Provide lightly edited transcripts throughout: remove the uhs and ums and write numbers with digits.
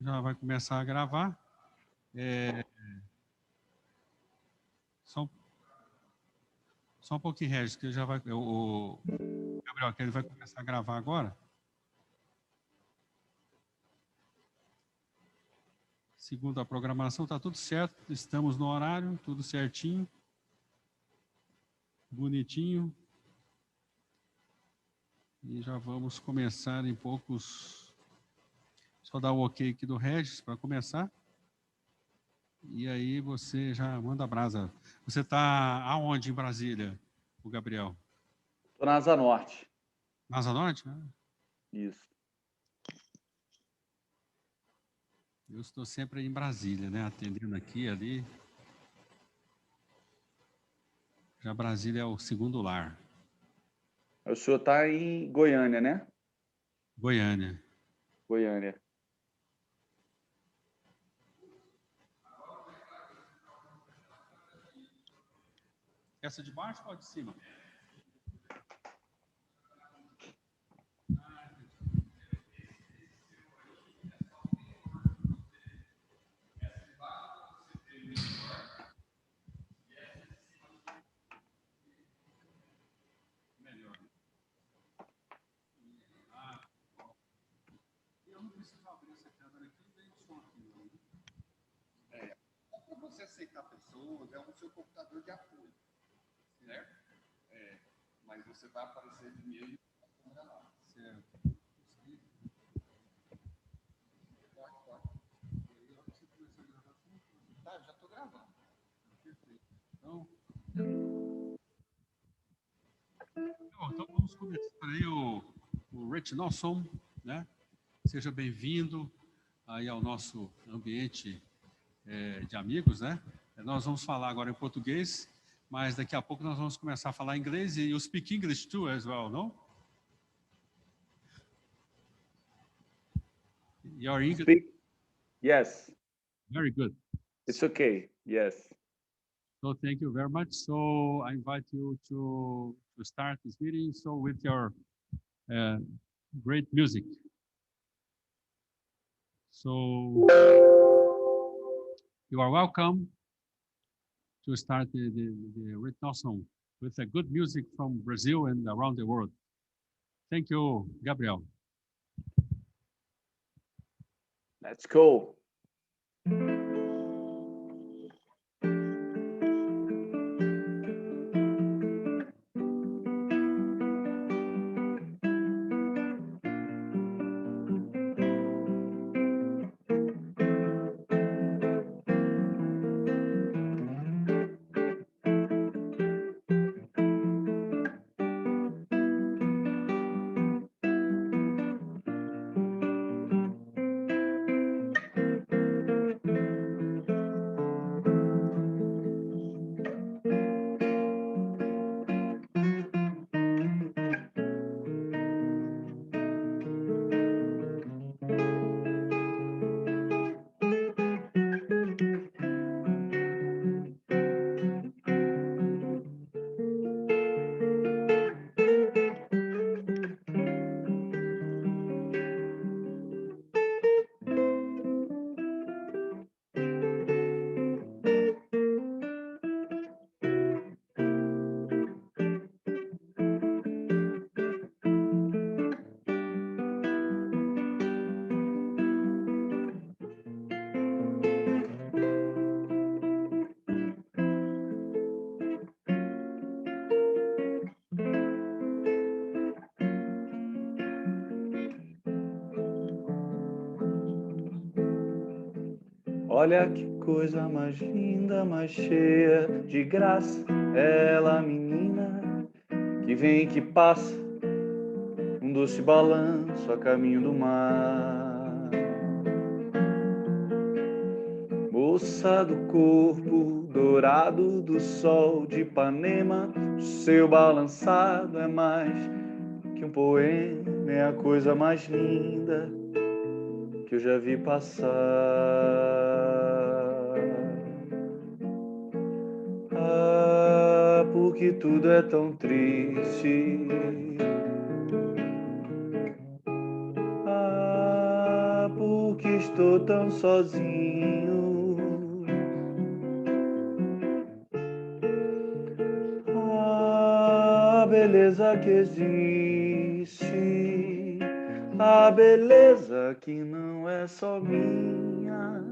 Já vai começar a gravar. Só um pouquinho, Regis, que já vai... O Gabriel, que ele vai começar a gravar agora. Segundo a programação, está tudo certo. Estamos no horário, tudo certinho. Bonitinho. E já vamos começar em poucos... Só dar o ok aqui do Regis para começar. E aí você já manda brasa. Você está aonde em Brasília, o Gabriel? Estou na Asa Norte. Na Asa Norte? Isso. Eu estou sempre em Brasília, né? Atendendo aqui e ali. Já Brasília é o segundo lar. O senhor está em Goiânia, né? Goiânia. Goiânia. Essa de baixo ou de cima? Você aceitar pessoas, é o seu computador de apoio, certo? Mas você vai aparecer primeiro na câmera lá. Certo. Tá, já estou gravando. Perfeito. Então vamos começar aí o Retinawesome, né? Seja bem-vindo aí ao nosso ambiente de amigos, né? Nós vamos falar agora em português, mas daqui a pouco nós vamos começar a falar inglês e you speak English too as well, no? Your English? Speak? Yes. Very good. It's okay. Yes. So thank you very much. So I invite you to start this meeting so with your great music. So you are welcome to start the Retinawesome with a good music from Brazil and around the world. Thank you, Gabriel. Let's go. Olha que coisa mais linda, mais cheia de graça. Ela, menina, que vem e que passa, um doce balanço a caminho do mar. Moça do corpo dourado do sol de Ipanema, o seu balançado é mais que um poema, é a coisa mais linda que eu já vi passar. Ah, porque tudo é tão triste. Ah, porque estou tão sozinho. A beleza que existe, a beleza que não é só minha,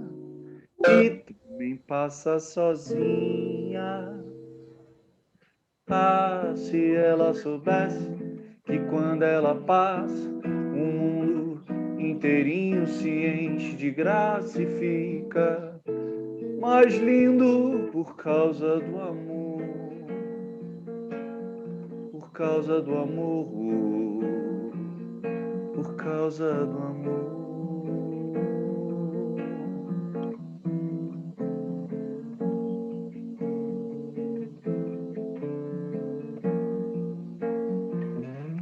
e também passa sozinha. Ah, se ela soubesse que quando ela passa, o mundo inteirinho se enche de graça e fica mais lindo por causa do amor, por causa do amor, por causa do amor.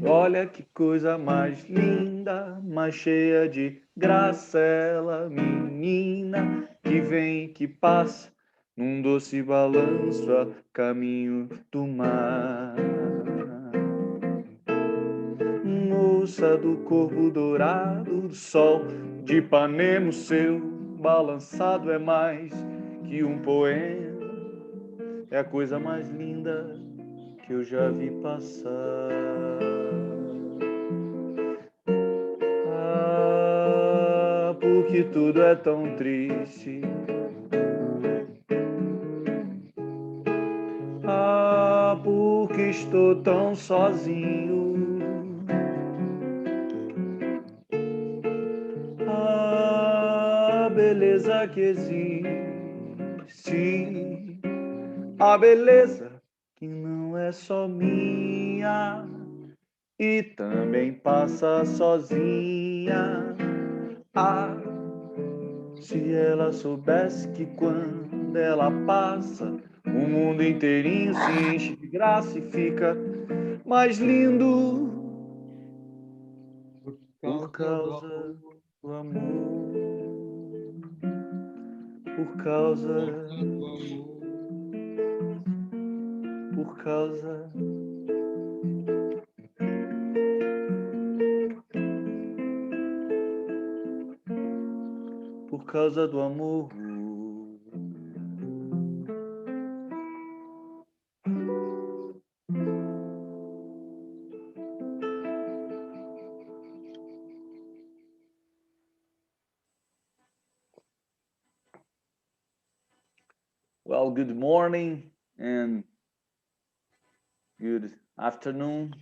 Olha que coisa mais linda, mais cheia de graça, ela, menina, que vem, que passa, num doce balanço a caminho do mar. Moça do corpo dourado do sol de Ipanema, o seu balançado é mais que um poema, é a coisa mais linda que eu já vi passar. Ah, porque tudo é tão triste. Ah, porque estou tão sozinho. Ah, a beleza que existe, a beleza que não é só minha e também passa sozinha. Ah, se ela soubesse que quando ela passa, o mundo inteirinho se enche de graça e fica mais lindo por causa do amor, por causa do amor, por causa do amor. Well, good morning and good afternoon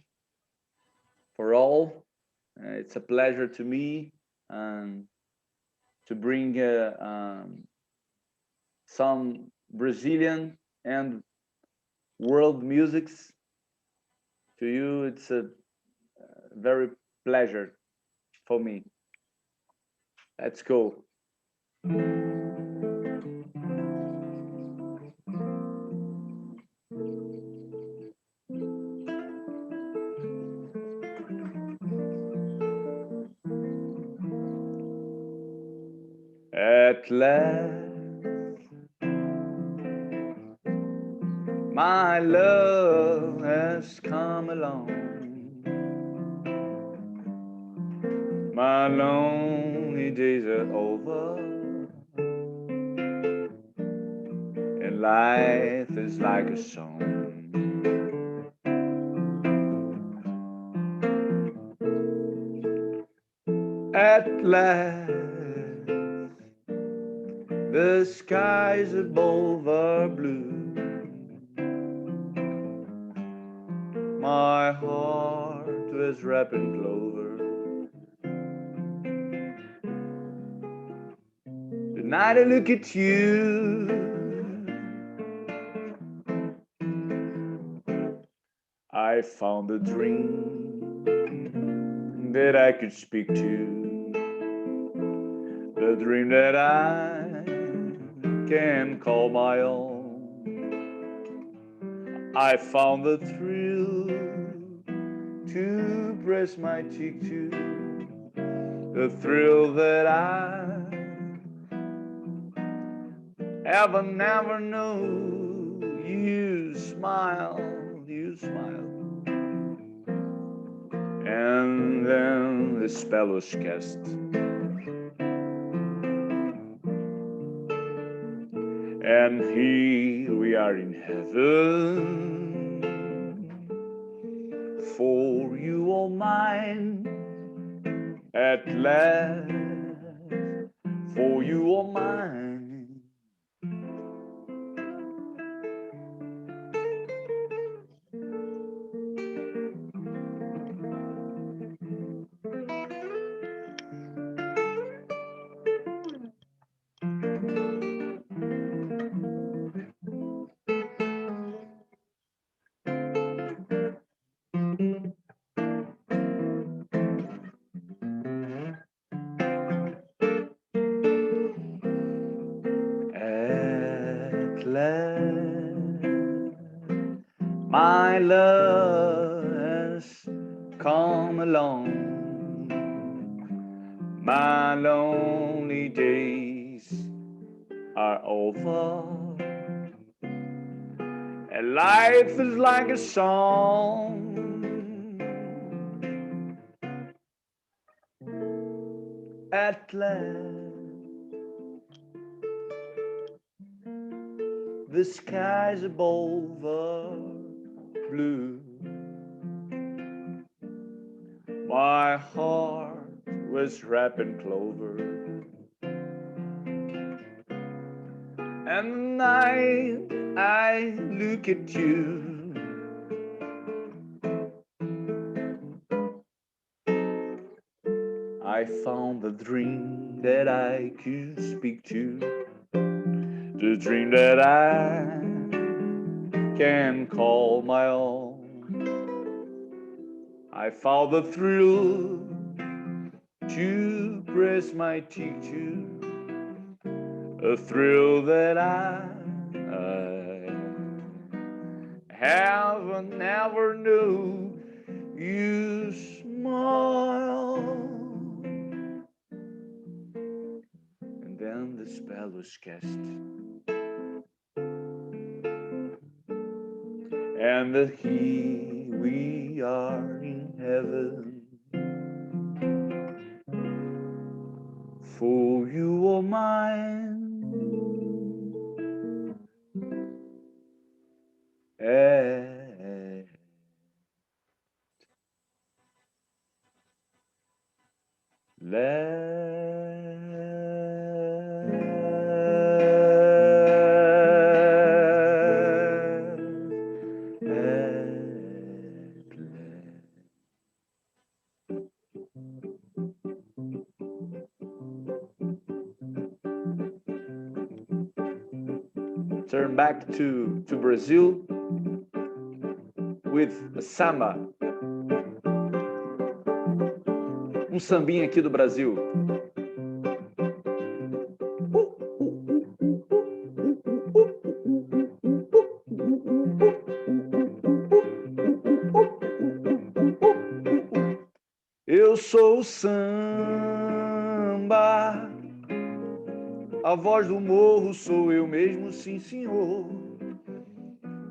for all. It's a pleasure to me to bring some Brazilian and world musics to you. It's a very pleasure for me. Let's go. At last, my love has come along. My lonely days are over, and life is like a song. At last, the skies above are blue. My heart was wrapped in clover. The night I look at you, I found a dream that I could speak to. The dream that I can call my own. I found the thrill to press my cheek to, the thrill that I ever never knew. You smile, and then the spell was cast. And here we are in heaven, for you are mine at last, for you are mine. My love has come along. My lonely days are over, and life is like a song. At last, the skies above are blue. My heart was wrapped in clover, and the night I look at you, I found the dream that I could speak to, the dream that I can call my own. I found the thrill to press my cheek to, a thrill that I have never knew. You smile, and then the spell was cast, and here we are in heaven, for you are mine. Turn back to Brazil with a samba. Sambinha aqui do Brasil. Eu sou o samba, a voz do morro sou eu mesmo, sim senhor.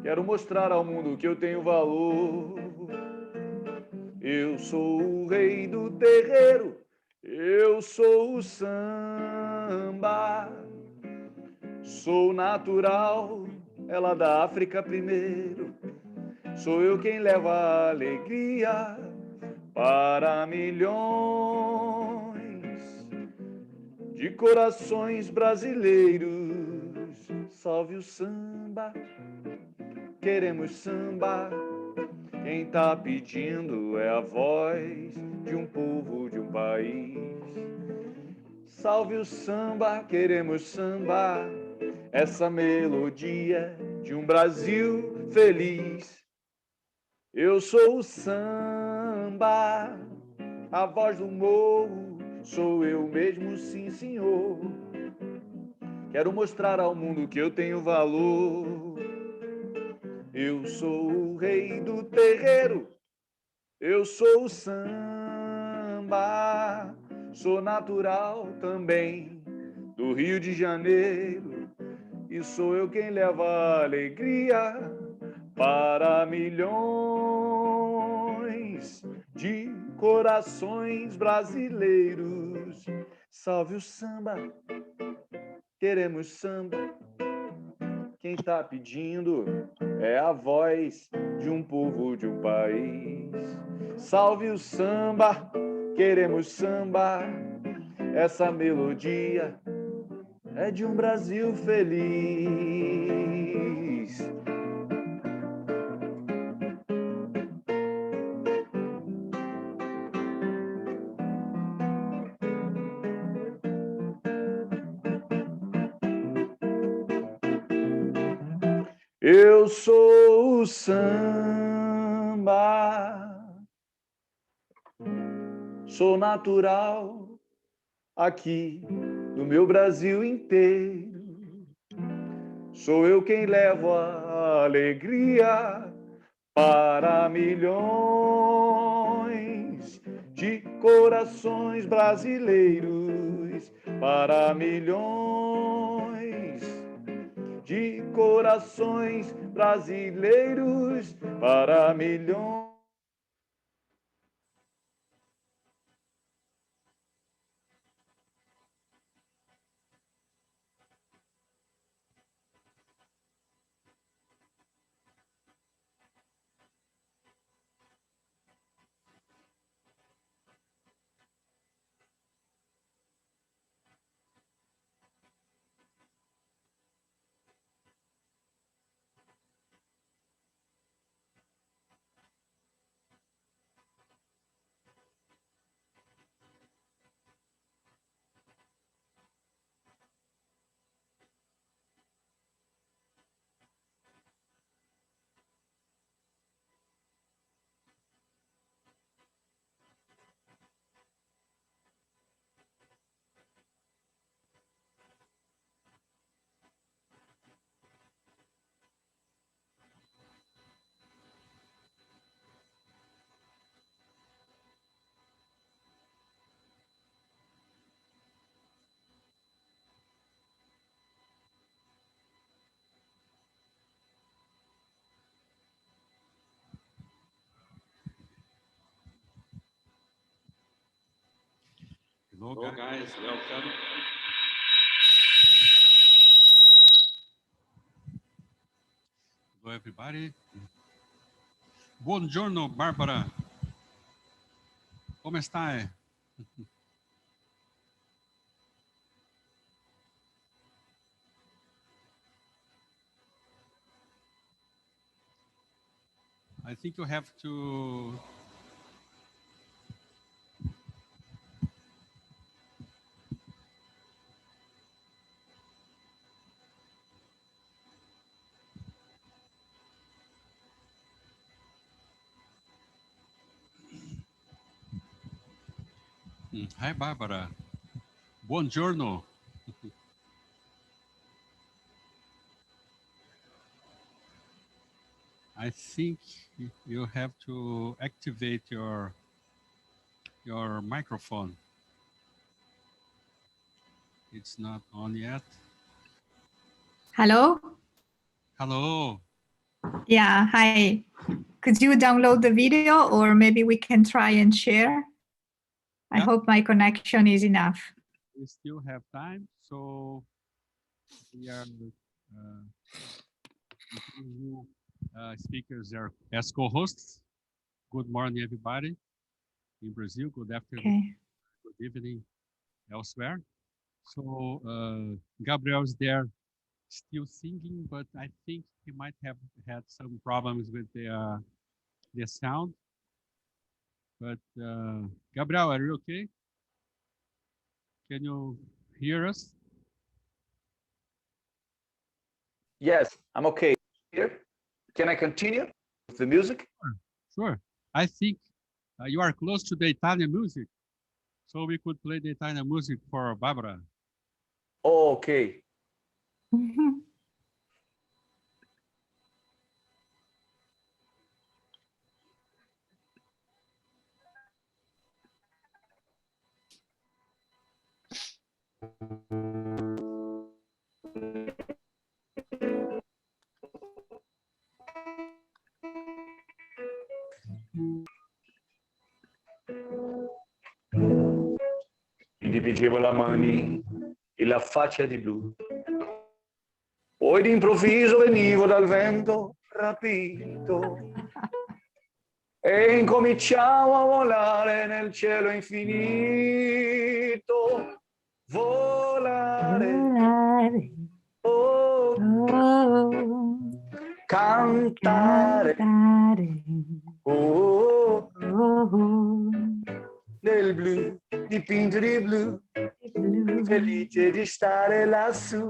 Quero mostrar ao mundo que eu tenho valor. Eu sou o rei do terreiro, eu sou o samba. Sou natural, é lá da África primeiro. Sou eu quem leva a alegria para milhões de corações brasileiros. Salve o samba, queremos samba. Quem tá pedindo é a voz de um povo, de um país. Salve o samba, queremos samba, essa melodia de um Brasil feliz. Eu sou o samba, a voz do morro, sou eu mesmo, sim senhor. Quero mostrar ao mundo que eu tenho valor. Eu sou o rei do terreiro, eu sou o samba, sou natural também do Rio de Janeiro, e sou eu quem leva a alegria para milhões de corações brasileiros. Salve o samba, queremos samba, quem tá pedindo é a voz de um povo, de um país. Salve o samba, queremos samba, essa melodia é de um Brasil feliz. Eu sou o samba, sou natural aqui no meu Brasil inteiro. Sou eu quem levo a alegria para milhões de corações brasileiros, para milhões de corações brasileiros, para milhões. Hello guys, welcome. Hello everybody. Buongiorno, Barbara. Come stai? I think you have to Hi, Barbara. Buongiorno. I think you have to activate your microphone. It's not on yet. Hello? Hello. Yeah, hi. Could you download the video or maybe we can try and share? I hope my connection is enough. We still have time, so we are new speakers are as co-hosts. Good morning, everybody in Brazil. Good afternoon. Good evening elsewhere. So Gabriel is there still singing, but I think he might have had some problems with the sound. But Gabriel, are you okay? Can you hear us? Yes, I'm okay. Here, can I continue with the music? Sure. I think you are close to the Italian music, so we could play the Italian music for Barbara. Oh, okay. Gli dipigevo la mani e la faccia di blu. Poi d'improvviso venivo dal vento rapito e incominciavo a volare nel cielo infinito. Volare, oh, cantare, oh, nel blu, dipinto di blu, felice di stare lassù.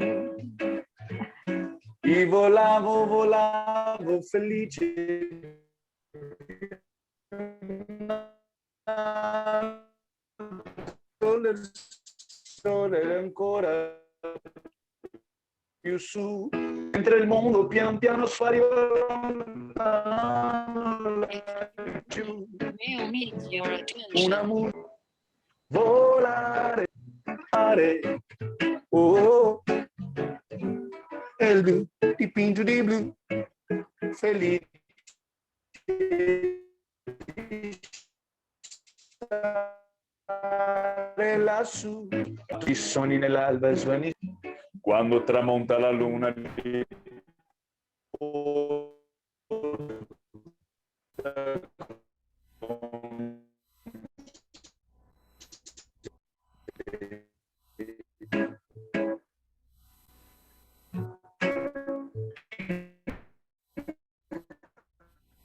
E volavo, volavo, felice. Il sole ancora più su, mentre il mondo pian piano spariva giù. Una volare, volare, oh, e il blu, dipinto di blu, felice lassù. I sogni nell'alba suoni quando tramonta la luna.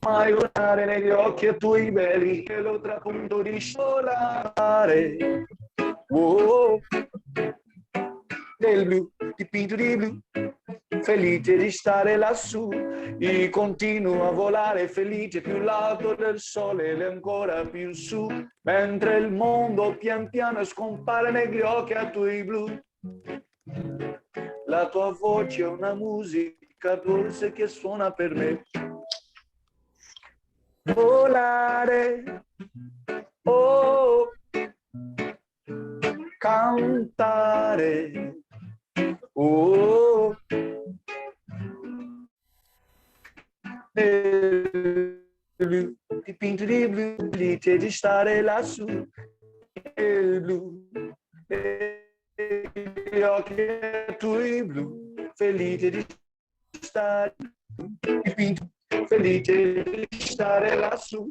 Mai guardare negli occhi a tuoi belli che lo trapunto di solare, oh, nel blu, dipinto di blu, felice di stare lassù, e continuo a volare felice più l'alto del sole e ancora più su, mentre il mondo pian piano scompare negli occhi a tuoi blu. La tua voce è una musica dolce che suona per me. Volare, oh, cantare, oh, blu, dipinto di blu, felice di stare lassù, il blu, gli occhi tuoi blu, felice di stare, dipinto, felice di stare lassù.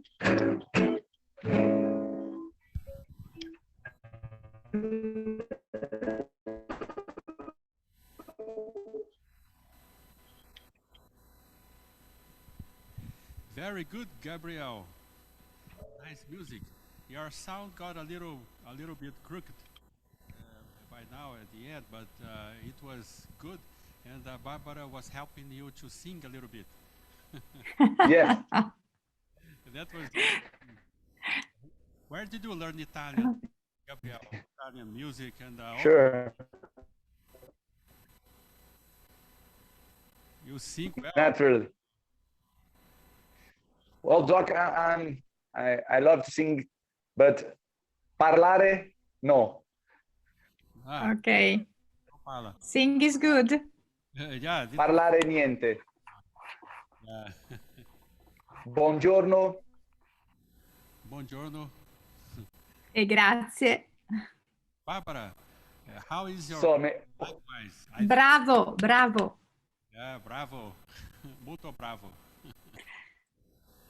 Very good, Gabriel. Nice music. Your sound got a little bit crooked by now at the end, but it was good. And Barbara was helping you to sing a little bit. Yes. That was. Where did you learn Italian, Gabriel? Italian music and. Sure. You sing well. Naturally. Well, Doc, I love to sing, but parlare, no. Ah, Okay. parla. Sing is good. Yeah. Parlare niente. Yeah. Buongiorno. Buongiorno. E grazie. Barbara, how is your So, likewise? Bravo, bravo. Yeah, bravo. Molto bravo.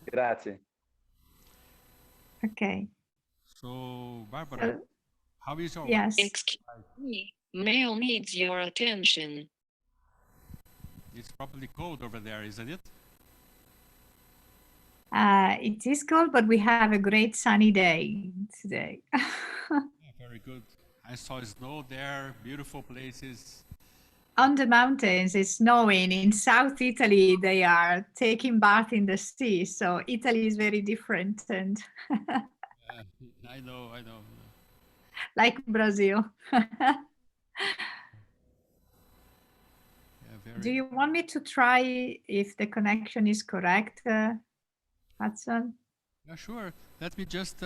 Grazie. Okay. So, Barbara, how is your Yes. Excuse me, mail needs your attention. It's probably cold over there, isn't it? It is cold, but we have a great sunny day today. Yeah, very good. I saw snow there, beautiful places. On the mountains, it's snowing. In South Italy, they are taking bath in the sea. So Italy is very different, and I know. like Brazil. Yeah, very. Do you want me to try if the connection is correct, Hudson? Yeah, sure. Let me just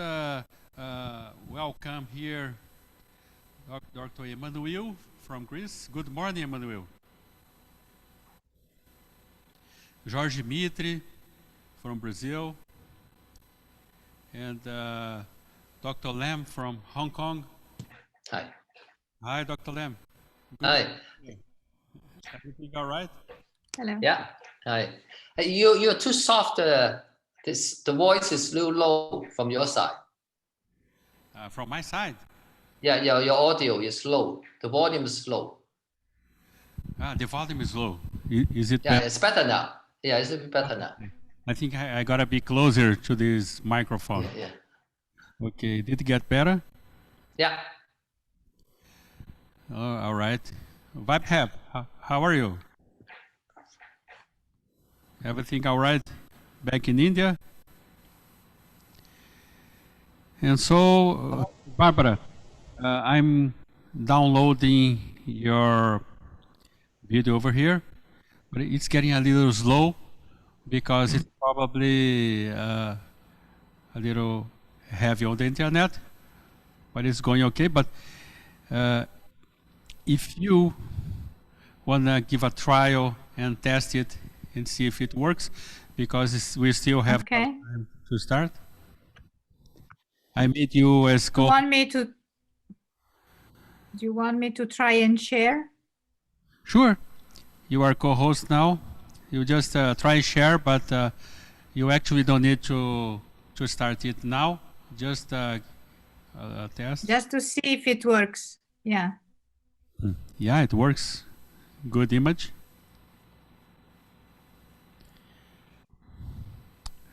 welcome here Dr. Emmanouil from Greece. Good morning, Emmanouil. Jorge Mitri from Brazil. And Dr. Lam from Hong Kong. Hi. Hi, Dr. Lam. Hi. Everything all right? Hello. Yeah. Hi. Hey, you're too soft. The voice is a little low from your side. From my side? Yeah, your audio is low. The volume is low. The volume is low. Is it Yeah, better? it's better now. Yeah, it's a bit better now. I think I got to be closer to this microphone. Yeah. Okay, did it get better? Yeah. All right. VIII, how are you? Everything all right back in India? And so, Barbara, I'm downloading your video over here, but it's getting a little slow because it's probably a little heavy on the internet, but it's going okay. But if you want to give a trial and test it and see if it works, because we still have time to start. I made you as Do you want me to try and share? Sure. You are co-host now. You just try and share, but you actually don't need to start it now. Just test. Just to see if it works. Yeah. Yeah, it works. Good image.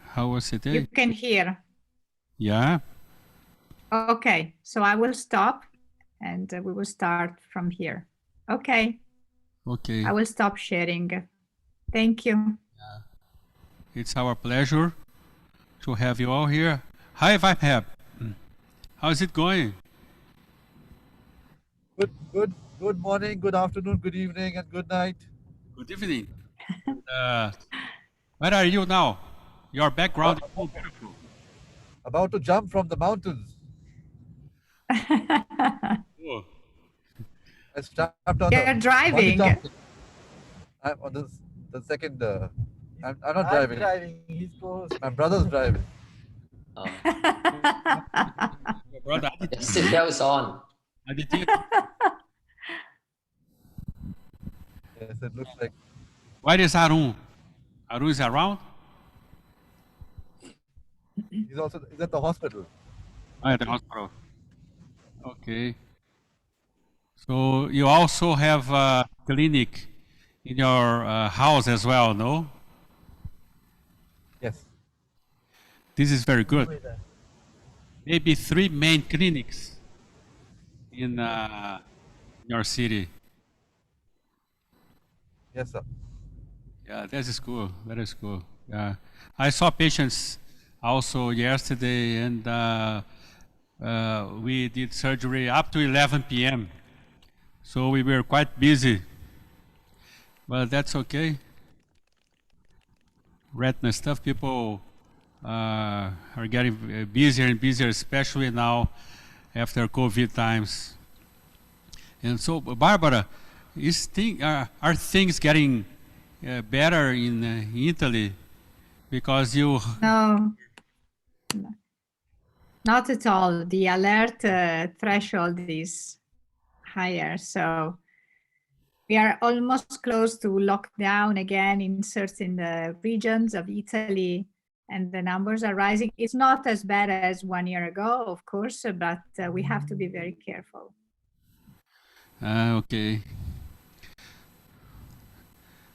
How was it? You can hear. Yeah. Okay, so I will stop and we will start from here. Okay. Okay. I will stop sharing. Thank you. It's our pleasure to have you all here. Hi, VIII. How's it going? Good morning, good afternoon, good evening, and good night. Good evening. Where are you now? Your background is so beautiful. About to jump from the mountains. Oh. I stepped on You're driving. I'm on the second. I'm not driving. He's close. My brother's driving. Oh. Your brother. The seatbelt is on. Yes, it looks like. Where is Arun? Arun is around? He's at the hospital. At the hospital. Okay. So you also have a clinic in your house as well, no? Yes. This is very good. Maybe 3 main clinics in your city. Yes, sir. Yeah, that is cool. That is cool. Yeah, I saw patients also yesterday, and we did surgery up to 11 p.m. So we were quite busy, but that's okay. Retina stuff, people are getting busier and busier, especially now after COVID times. And so, Barbara, are things getting better in Italy? Because you... No, not at all. The alert threshold is higher. So we are almost close to lockdown again in certain regions of Italy, and the numbers are rising. It's not as bad as 1 year ago, of course, but we have to be very careful. Okay.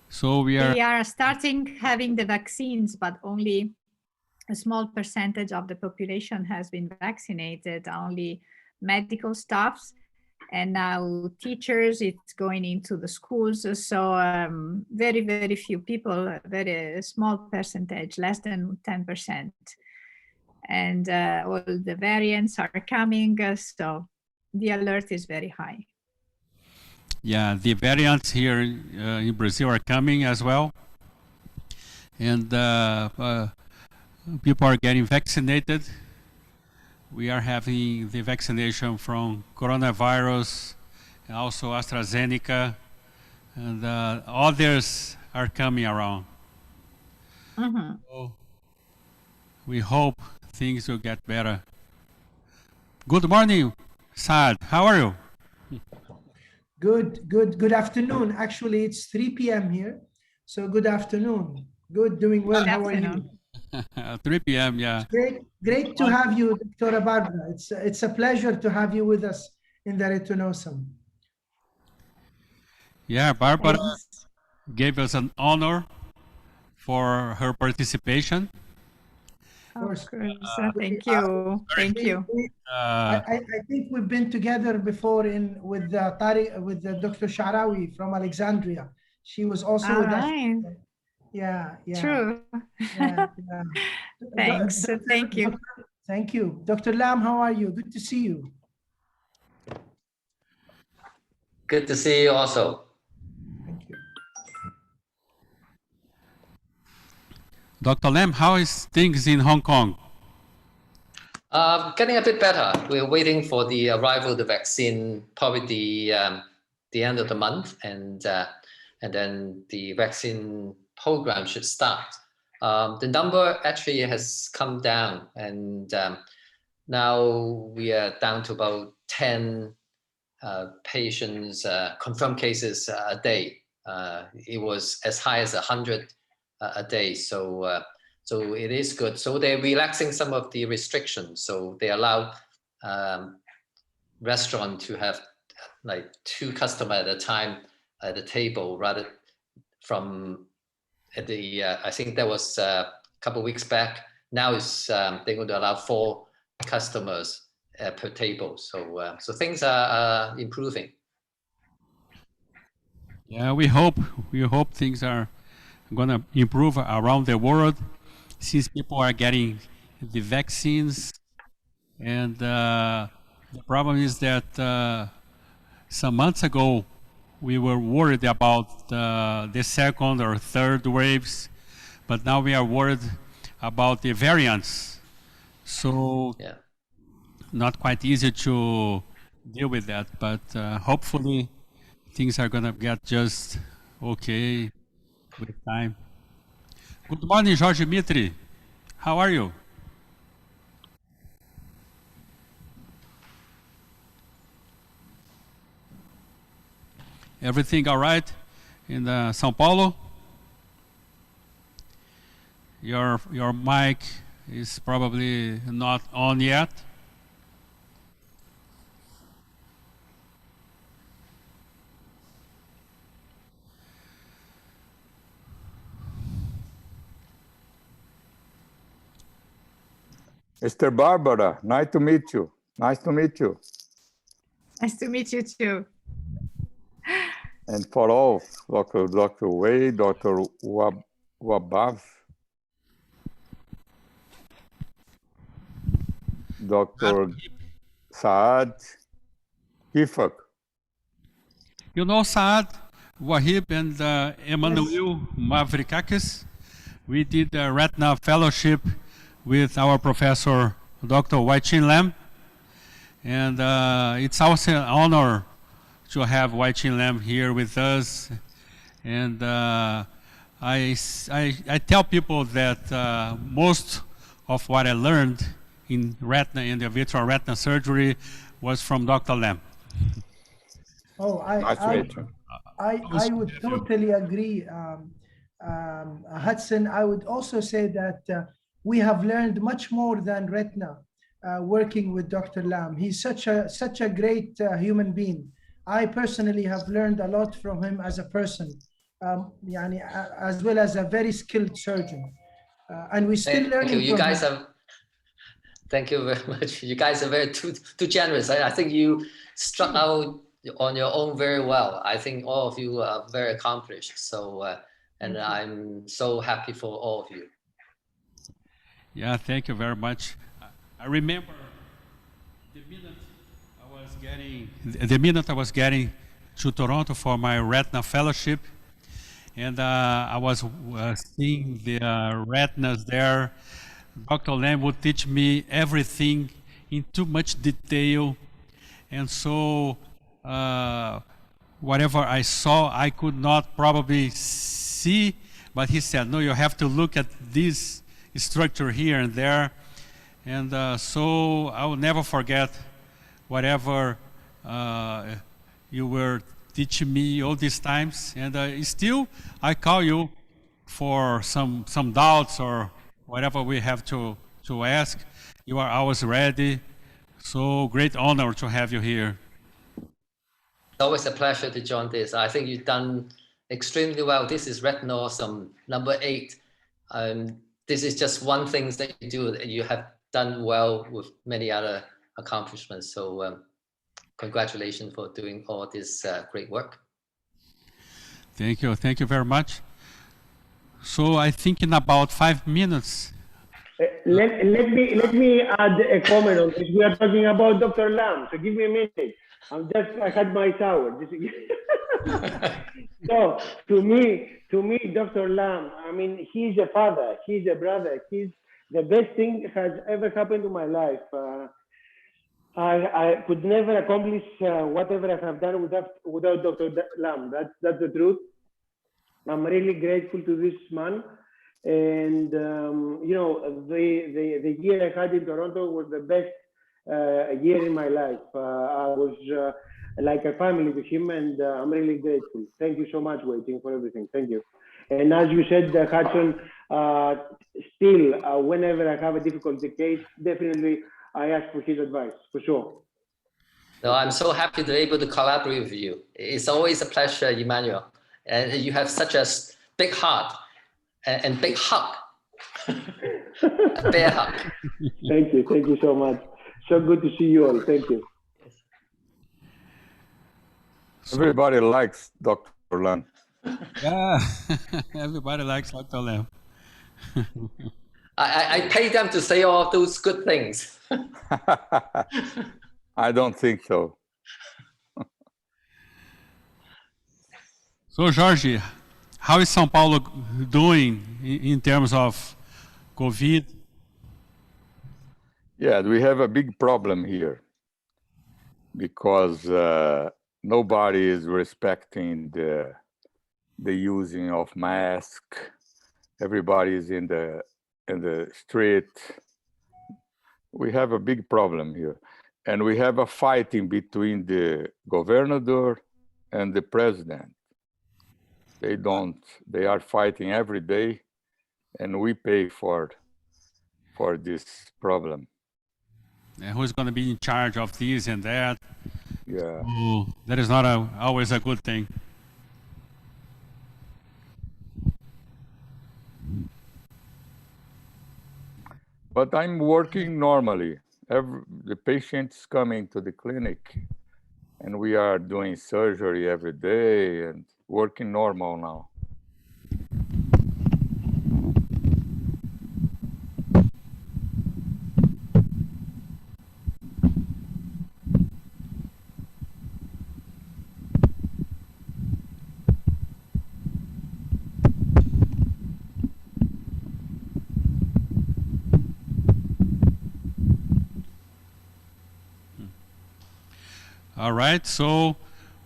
So we are starting having the vaccines, but only a small percentage of the population has been vaccinated, only medical staffs, and now teachers, it's going into the schools. So very, very few people, very small percentage, less than 10%. And all the variants are coming, so the alert is very high. Yeah, the variants here in Brazil are coming as well. And people are getting vaccinated. We are having the vaccination from coronavirus, and also AstraZeneca, and others are coming around. Mm-hmm. So we hope things will get better. Good morning, Saad. How are you? Good afternoon. Actually, it's 3 p.m. here. So good afternoon. Good, doing well. Good How are you? afternoon. 3 p.m. Yeah. Great to have you, Dr. Barbara. It's a pleasure to have you with us in the Retinawesome. Yeah, Barbara Thanks. gave us an honor for her participation. Of course. Thank you. Thank you. I think we've been together before with Dr. Sharawi from Alexandria. She was also with us. Yeah. True. Yeah. Thanks. Thank you. Thank you. Dr. Lam, how are you? Good to see you. Good to see you also. Thank you. Dr. Lam, how is things in Hong Kong? Getting a bit better. We're waiting for the arrival of the vaccine, probably the end of the month, and then the vaccine program should start. The number actually has come down, and now we are down to about 10 patients, confirmed cases a day. It was as high as 100 a day, so it is good. So they're relaxing some of the restrictions. So they allow restaurant to have like 2 customers at a time at the table, rather from the I think that was a couple of weeks back. Now is they're going to allow 4 customers per table. So things are improving. Yeah, we hope things are going to improve around the world, since people are getting the vaccines. And the problem is that some months ago, we were worried about the second or third waves, but now we are worried about the variants. So yeah, not quite easy to deal with that, but hopefully things are going to get just okay with time. Good morning, Jorge Mitri. How are you? Everything all right in São Paulo? Your mic is probably not on yet. Mr. Barbara, nice to meet you. Nice to meet you. Nice to meet you too. And for all, Dr. Wei, Dr. Wabav, Dr. Saad, Kifak. You know Saad, Wahib, and Emmanouil Mavrikakis? We did a Retina fellowship with our professor, Dr. Waiching Lam. And it's also an honor to have Waiching Lam here with us. And I tell people that most of what I learned in retina, in the vitreal retina surgery, was from Dr. Lam. Oh, I would totally agree, Hudson. I would also say that we have learned much more than retina working with Dr. Lam. He's such a great human being. I personally have learned a lot from him as a person, as well as a very skilled surgeon. And we still learning from you guys him. Thank you very much. You guys are very too generous. I think you struck out on your own very well. I think all of you are very accomplished. So, and I'm so happy for all of you. Yeah, thank you very much. I remember the minute I was getting to Toronto for my retina fellowship, and I was seeing the retinas there. Dr. Lam would teach me everything in too much detail, and so whatever I saw, I could not probably see, but he said, no, you have to look at this structure here and there. And so I will never forget whatever you were teach me all these times, and still I call you for some doubts or whatever we have to ask. You are always ready. So great honor to have you here. It's always a pleasure to join this. I think you've done extremely well. This is Retinawesome number 8. This is just one thing that you do. You have done well with many other accomplishments. So congratulations for doing all this great work. Thank you very much. So I think in about 5 minutes. Let me add a comment on this. We are talking about Dr. Lam, so give me a minute. I had my shower. So to me, Dr. Lam, I mean, he's a father, he's a brother, he's the best thing has ever happened to my life. I could never accomplish whatever I have done without Dr. Lam. That's the truth. I'm really grateful to this man. And you know, the year I had in Toronto was the best year in my life. I was like a family to him, and I'm really grateful. Thank you so much, Waiching, for everything. Thank you. And as you said, Hudson, still, whenever I have a difficult case, definitely I ask for his advice, for sure. No, I'm so happy to be able to collaborate with you. It's always a pleasure, Emmanouil. And you have such a big heart and big hug. A bear hug. Thank you so much. So good to see you all. Thank you. Everybody likes Dr. Lam. Yeah, everybody likes Dr. Lam. I pay them to say all those good things. I don't think so. So, Jorge, how is São Paulo doing in terms of COVID? Yeah, we have a big problem here because nobody is respecting the using of mask. Everybody is in the street. We have a big problem here, and we have a fighting between the governor and the president. They are fighting every day, and we pay for this problem. And who's going to be in charge of this and that? Yeah. That is not always a good thing. But I'm working normally. The patient's coming to the clinic, and we are doing surgery every day and working normal now. All right, so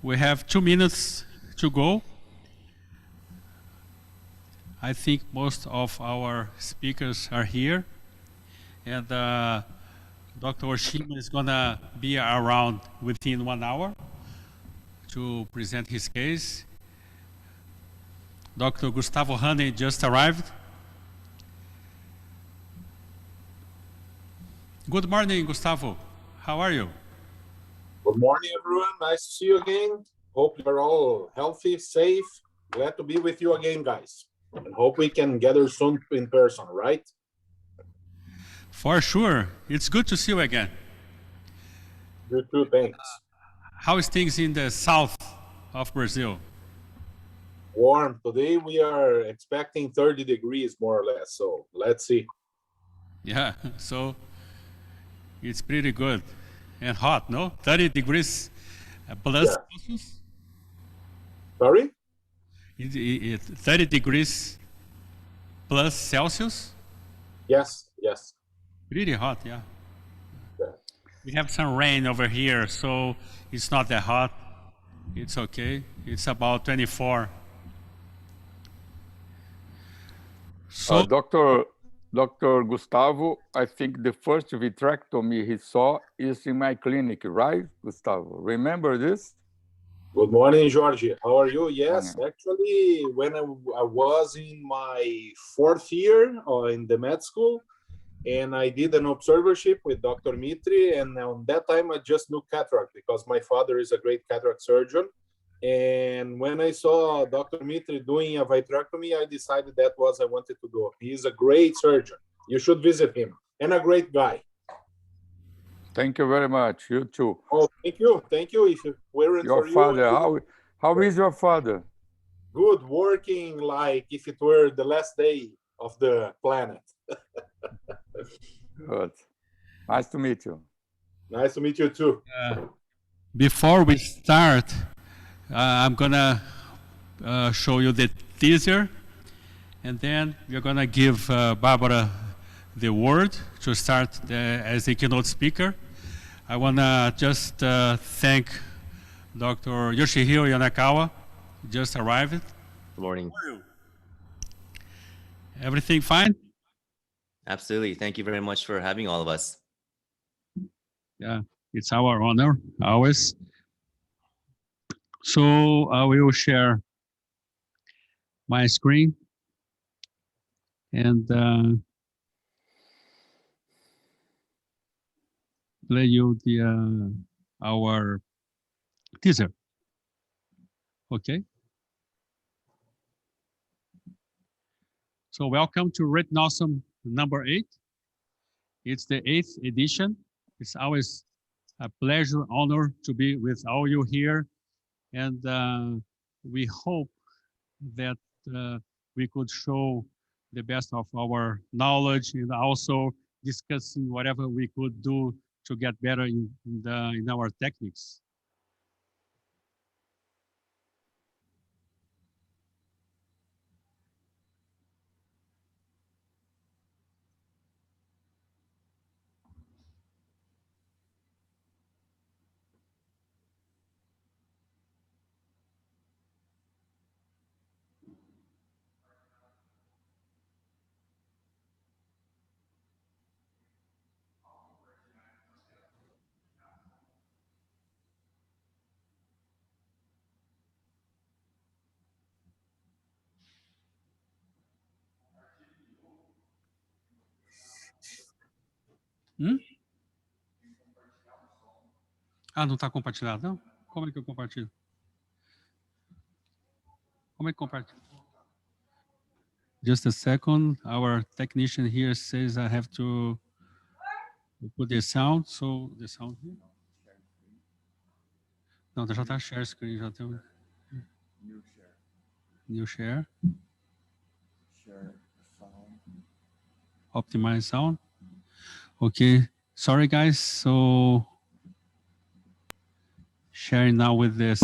we have 2 minutes to go. I think most of our speakers are here, and Dr. Oshima is going to be around within 1 hour to present his case. Dr. Gustavo Hane just arrived. Good morning, Gustavo. How are you? Good morning, everyone. Nice to see you again. Hope you're all healthy, safe. Glad to be with you again, guys. And hope we can gather soon in person, right? For sure. It's good to see you again. You too, thanks. How is things in the south of Brazil? Warm. Today we are expecting 30 degrees, more or less. So let's see. Yeah, so it's pretty good. And hot, no? 30 degrees plus Celsius? Sorry? 30 degrees plus Celsius? Yes, yes. Pretty hot, yeah. We have some rain over here, so it's not that hot. It's okay. It's about 24. So, Dr. Gustavo, I think the first vitrectomy he saw is in my clinic, right, Gustavo? Remember this? Good morning, Georgie. How are you? Yes, actually, when I was in my 4th year in the med school, and I did an observership with Dr. Mitri, and on that time I just knew cataract because my father is a great cataract surgeon. And when I saw Dr. Mitri doing a vitrectomy, I decided that was I wanted to do. He is a great surgeon. You should visit him, and a great guy. Thank you very much. You too. Oh, thank you. Thank you. If it weren't Your for father, you, how is your father? good, working like if it were the last day of the planet. Good. Nice to meet you. Nice to meet you too. Before we start, I'm gonna show you the teaser, and then we're gonna give Barbara the word to start as a keynote speaker. I wanna just thank Dr. Yoshihiro Yanakawa, just arrived. Good morning. Everything fine? Absolutely. Thank you very much for having all of us. Yeah, it's our honor, always. So I will share my screen and play you the our teaser. Okay. So welcome to Retinawesome number 8. It's the 8th edition. It's always a pleasure, honor to be with all you here. And we hope that we could show the best of our knowledge and also discussing whatever we could do to get better in our techniques. Ah, não está compartilhado, não? Como é que eu compartilho? Como é que compartilho? Just a second. Our technician here says I have to put the sound. So the sound here. Não, já está share screen. Já tem new share. Share sound. Optimize sound. Okay. Sorry, guys. So sharing now with this.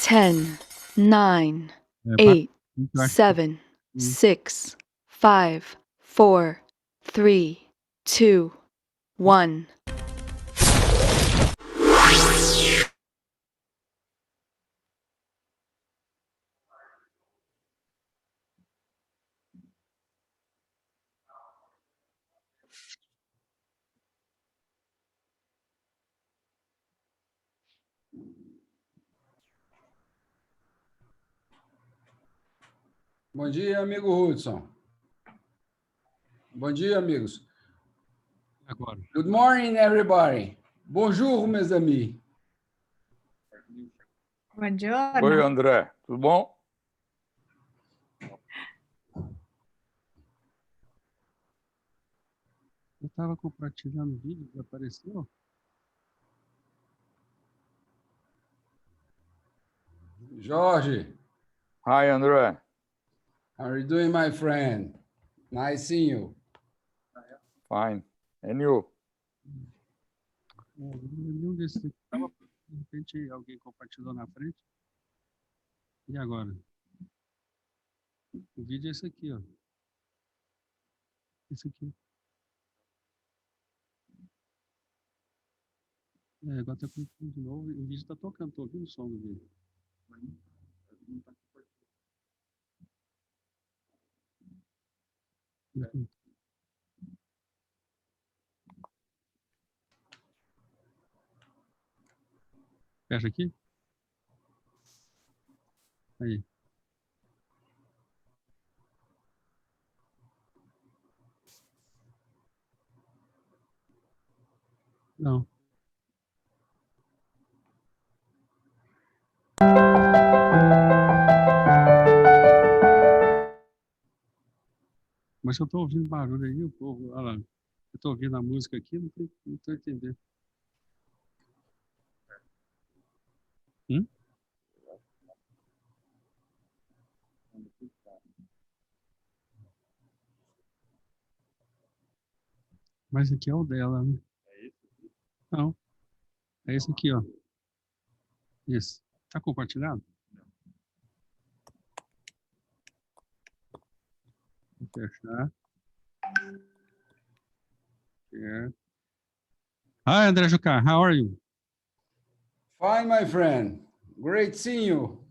Ten, 9, 8, 7, 6, 5, 4, 3, 2, 1. Bom dia, amigo Hudson. Bom dia, amigos. Agora. Good morning, everybody. Bonjour, mes amis. Buongiorno. Oi, André. Tudo bom? Eu estava compartilhando o vídeo, apareceu? Jorge. Hi, André. How are you doing, my friend? Nice seeing you. Fine. And you? Nenhum desses aqui estava, de repente alguém compartilhou na frente. E agora? O vídeo é esse aqui, ó. Esse aqui. Agora está com de novo. O vídeo está tocando, estou ouvindo o som do vídeo. Fecha aqui? Aí. Não. Mas eu estou ouvindo barulho aí, o povo. Olha lá. Eu estou ouvindo a música aqui, não estou entendendo. Mas aqui é o dela, né? É esse aqui? Não. É esse aqui, ó. Esse. Tá compartilhado? Vou fechar. Share. Hi, André Jucá. How are you? Fine, my friend. Great seeing you.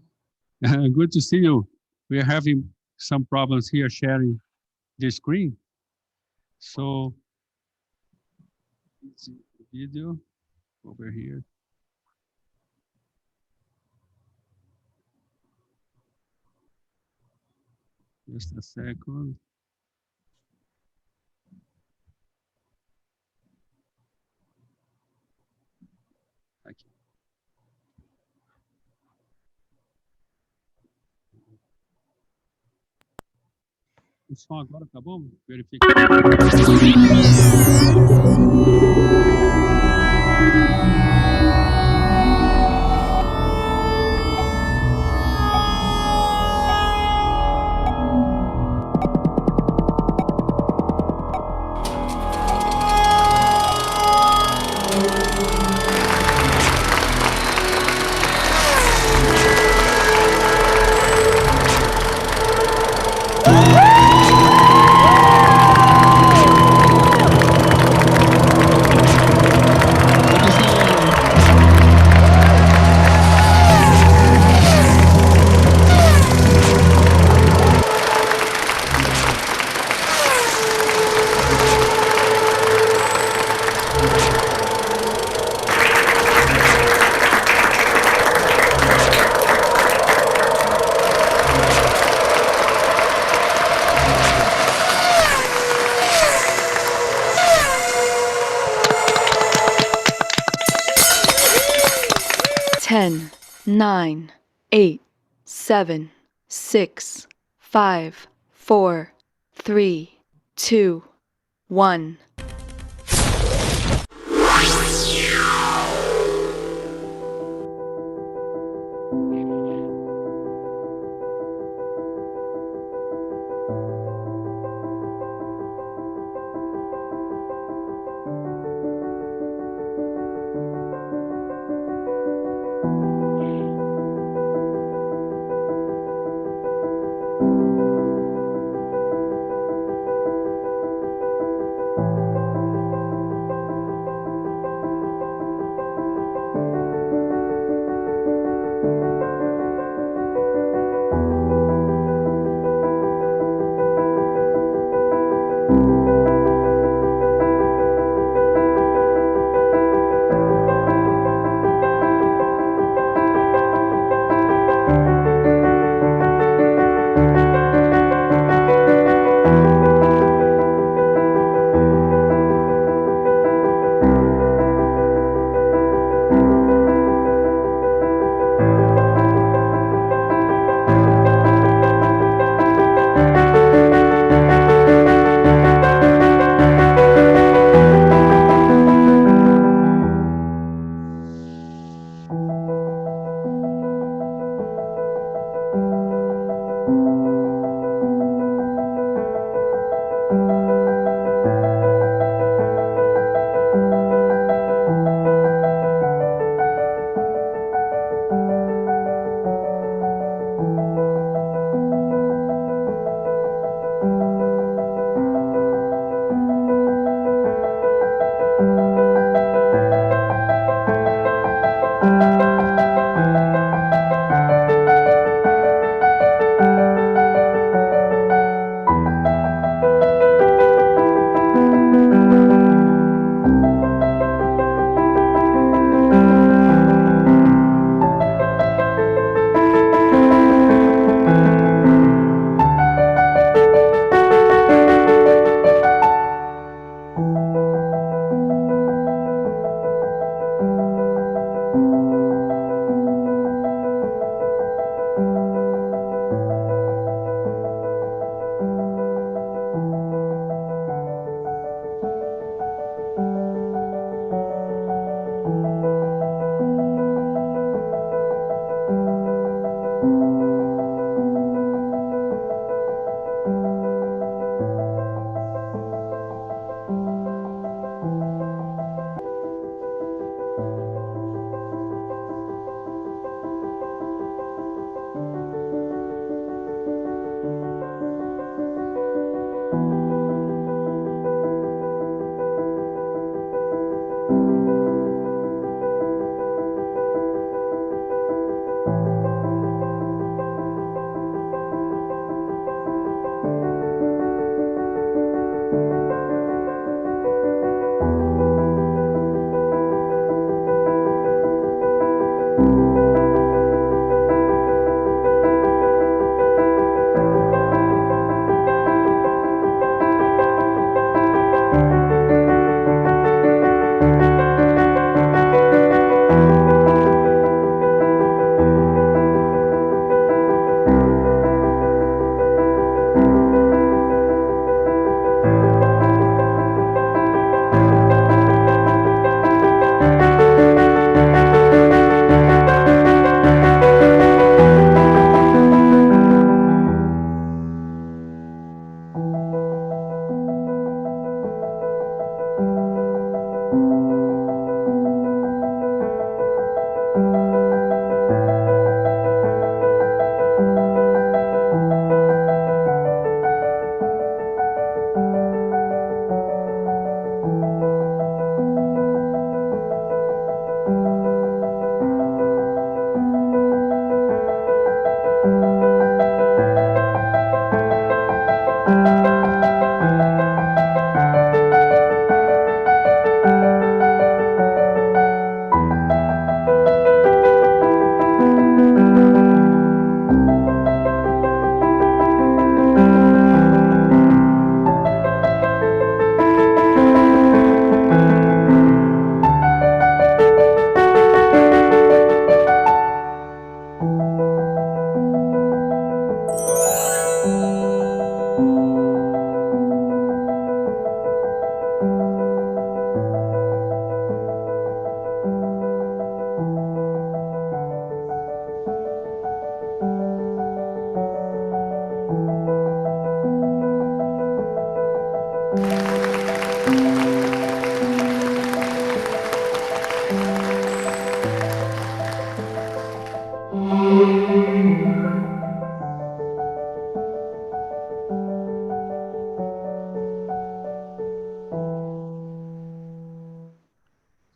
Good to see you. We are having some problems here sharing the screen. So, video over here. Just a second. Aqui. O som agora tá bom? Verifica. Ten, nine, 8, 7, 6, 5, 4, 3, 2, 1.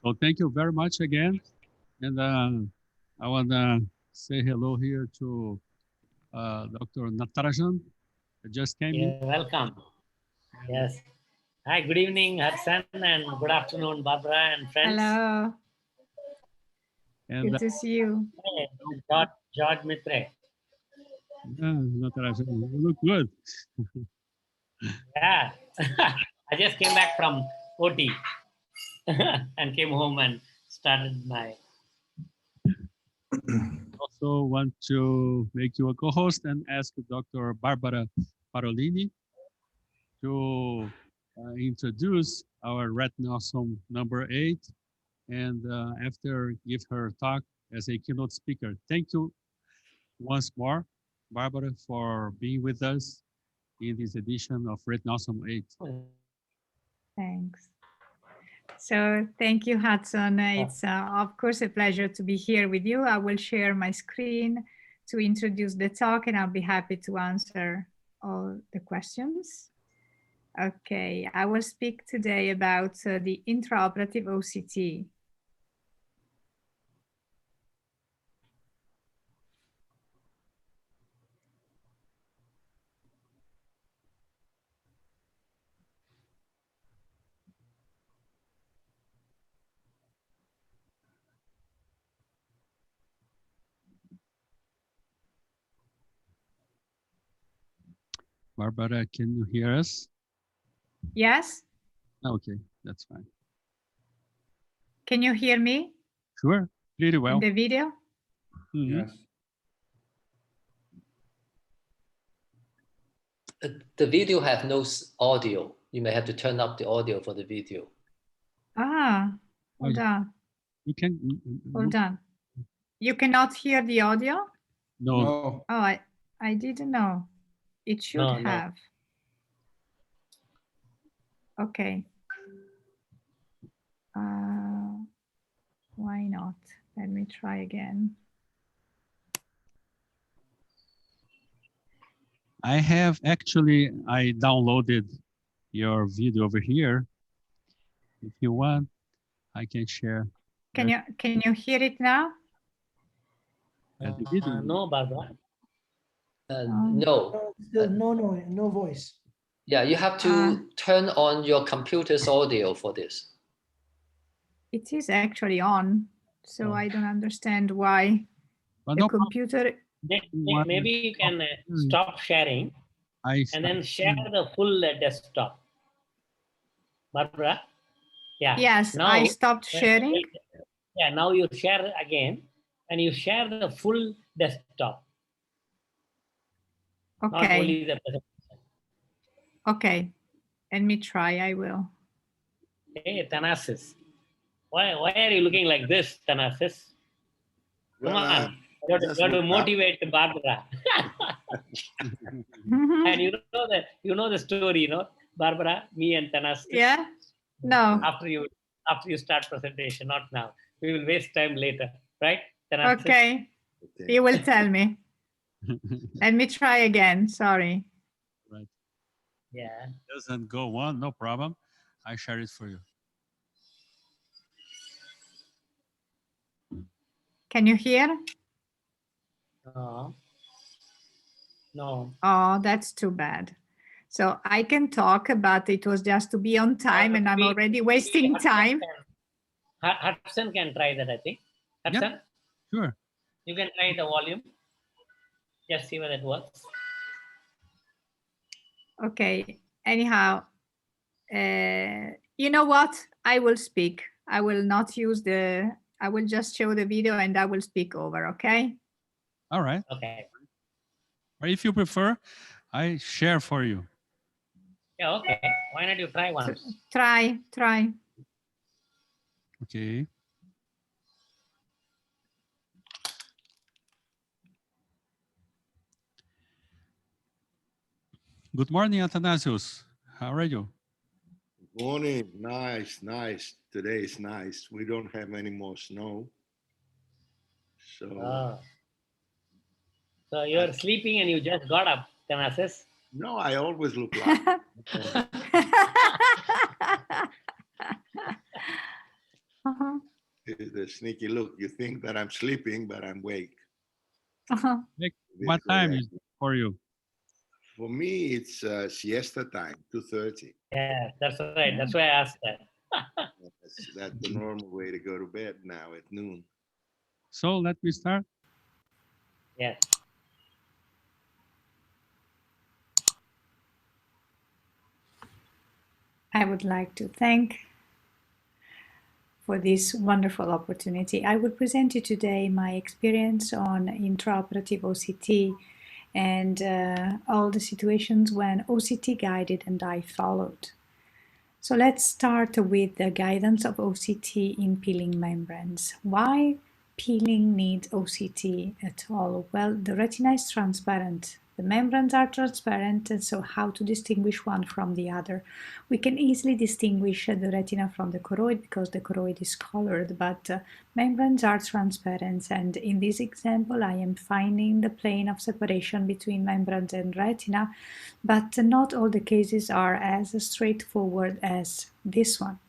So thank you very much again. And I want to say hello here to Dr. Natarajan. Just came in. Welcome. Yes. Hi, good evening, Hudson, and good afternoon, Barbara and friends. Hello. And, good to see you. Hey, George Mitre. Yeah, Natarajan, you look good. Yeah. I just came back from OT and came home and started my... Also want to make you a co-host and ask Dr. Barbara Parolini to introduce our Retinawesome number 8 and after give her talk as a keynote speaker. Thank you once more, Barbara, for being with us in this edition of Retinawesome 8. Thanks. So thank you, Hudson. It's of course a pleasure to be here with you. I will share my screen to introduce the talk and I'll be happy to answer all the questions. Okay, I will speak today about the intraoperative OCT. Barbara, can you hear us? Yes. Okay, that's fine. Can you hear me? Sure, pretty well. In the video? Mm-hmm. Yes. The video have no audio. You may have to turn up the audio for the video. Ah, hold on. You can. Hold on. You cannot hear the audio? No. Oh, I didn't know. It should have. No. Okay. Why not? Let me try again. I downloaded your video over here. If you want, I can share. Can you hear it now? The video. No, Barbara. No. No voice. Yeah, you have to turn on your computer's audio for this. It is actually on. So I don't understand why But the no computer. Maybe you can stop sharing and then share the full desktop. Barbara? Yeah. Yes, now, I stopped sharing. Yeah, now you share again and you share the full desktop. Not Okay. only the presentation. Okay. Let me try. I will. Hey, Athanasius. Why are you looking like this, Athanasius? Come on. You have to motivate Barbara. And you know the story, Barbara, me and Athanasius. Yeah? No. After you start presentation, not now. We will waste time later, right? Athanasius? Okay. You will tell me. Let me try again. Sorry. Right. Yeah. Doesn't go on, no problem. I share it for you. Can you hear? No. Oh, that's too bad. So I can talk, but it was just to be on time, and I'm already wasting time. Hudson can try that, I think. Hudson? Yep. Sure. You can try the volume. Just see whether it works. Okay. Anyhow, you know what? I will speak. I will not use I will just show the video and I will speak over, okay? All right. Okay. Or if you prefer, I share for you. Yeah, okay. Why not you try once? Try. Okay. Good morning, Athanasius. How are you? Morning. Nice. Today is nice. We don't have any more snow. So you're sleeping and you just got up, Athanasius? No, I always look like the sneaky look. You think that I'm sleeping, but I'm awake. What time is it for you? For me, it's siesta time, 2:30. Yeah, that's right. That's why I asked that. That's the normal way to go to bed now at noon. So let me start. Yes. I would like to thank for this wonderful opportunity. I will present you today my experience on intraoperative OCT and all the situations when OCT guided and I followed. So let's start with the guidance of OCT in peeling membranes. Why peeling needs OCT at all? Well, the retina is transparent. The membranes are transparent, and so how to distinguish one from the other? We can easily distinguish the retina from the choroid because the choroid is colored, but membranes are transparent, and in this example I am finding the plane of separation between membranes and retina, but not all the cases are as straightforward as this one.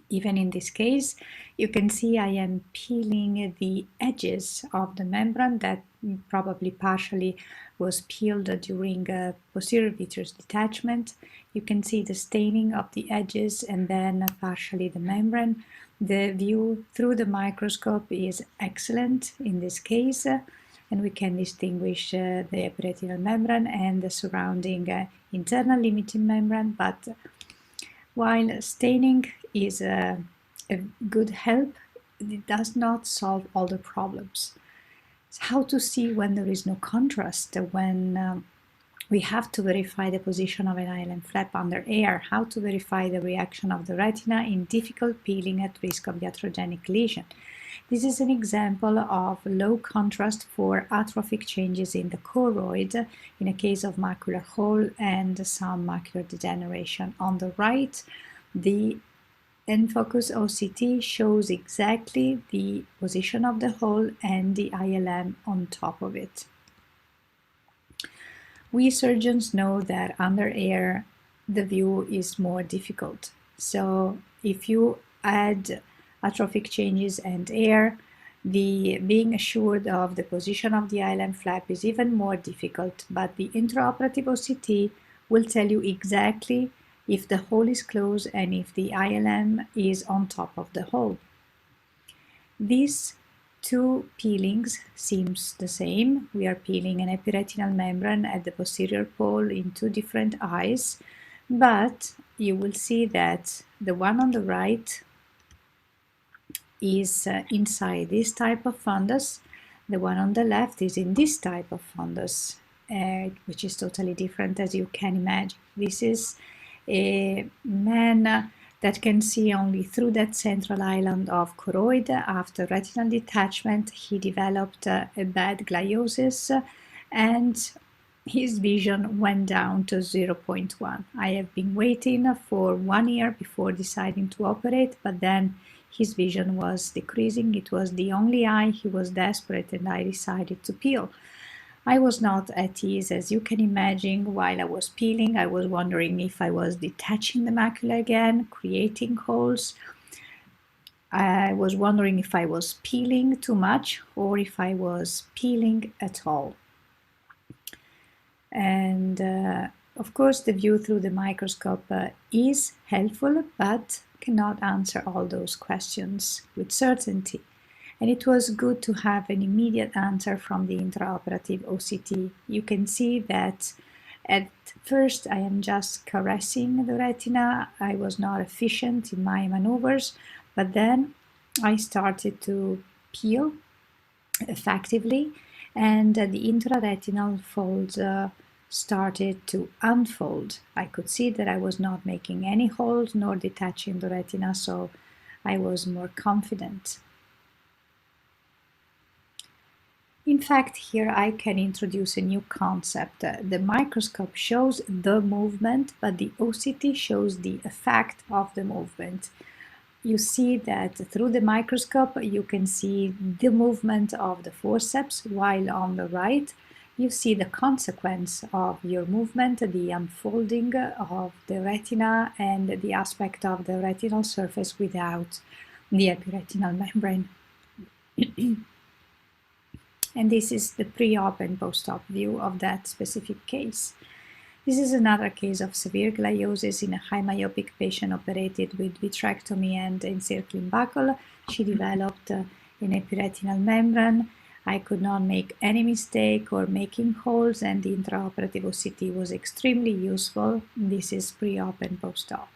Even in this case, you can see I am peeling the edges of the membrane that probably partially was peeled during posterior vitreous detachment. You can see the staining of the edges and then partially the membrane. The view through the microscope is excellent in this case, and we can distinguish the epiretinal membrane and the surrounding internal limiting membrane, but while staining is a good help, it does not solve all the problems. It's how to see when there is no contrast, when we have to verify the position of an ILM flap under air, how to verify the reaction of the retina in difficult peeling at risk of iatrogenic lesion. This is an example of low contrast for atrophic changes in the choroid in a case of macular hole and some macular degeneration. On the right, the N-focus OCT shows exactly the position of the hole and the ILM on top of it. We surgeons know that under air the view is more difficult. So if you add atrophic changes and air, the being assured of the position of the ILM flap is even more difficult, but the intraoperative OCT will tell you exactly if the hole is closed and if the ILM is on top of the hole. These two peelings seems the same. We are peeling an epiretinal membrane at the posterior pole in two different eyes, but you will see that the one on the right is inside this type of fundus. The one on the left is in this type of fundus, which is totally different, as you can imagine. This is a man that can see only through that central island of choroid. After retinal detachment, he developed a bad gliosis and his vision went down to 0.1. I have been waiting for 1 year before deciding to operate, but then his vision was decreasing. It was the only eye. He was desperate and I decided to peel. I was not at ease, as you can imagine. While I was peeling, I was wondering if I was detaching the macula again, creating holes. I was wondering if I was peeling too much or if I was peeling at all. And of course, the view through the microscope is helpful, but cannot answer all those questions with certainty. And it was good to have an immediate answer from the intraoperative OCT. You can see that at first I am just caressing the retina. I was not efficient in my maneuvers, but then I started to peel effectively, and the intraretinal folds started to unfold. I could see that I was not making any holes nor detaching the retina, so I was more confident. In fact, here I can introduce a new concept. The microscope shows the movement, but the OCT shows the effect of the movement. You see that through the microscope you can see the movement of the forceps, while on the right you see the consequence of your movement, the unfolding of the retina and the aspect of the retinal surface without the epiretinal membrane. And this is the pre-op and post-op view of that specific case. This is another case of severe gliosis in a high myopic patient operated with vitrectomy and encircling buckle. She developed an epiretinal membrane. I could not make any mistake or making holes, and the intraoperative OCT was extremely useful. This is pre-op and post-op.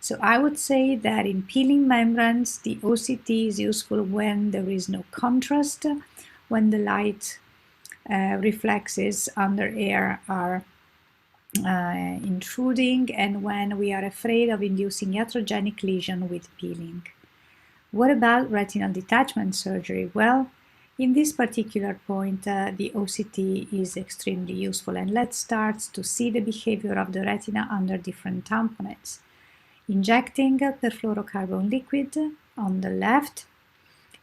So I would say that in peeling membranes, the OCT is useful when there is no contrast, when the light reflexes under air are intruding, and when we are afraid of inducing iatrogenic lesion with peeling. What about retinal detachment surgery? Well, in this particular point, the OCT is extremely useful, and let's start to see the behavior of the retina under different tamponades. Injecting perfluorocarbon liquid on the left,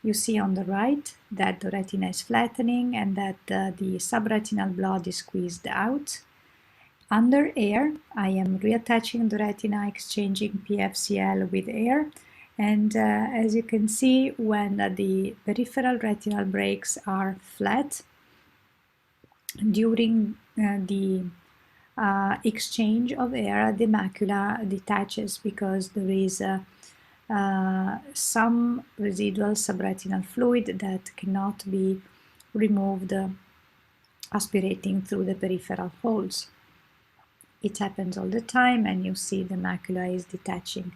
you see on the right that the retina is flattening and that the subretinal blood is squeezed out. Under air, I am reattaching the retina, exchanging PFCL with air. And as you can see, when the peripheral retinal brakes are flat, during the exchange of air, the macula detaches because there is some residual subretinal fluid that cannot be removed aspirating through the peripheral holes. It happens all the time, and you see the macula is detaching.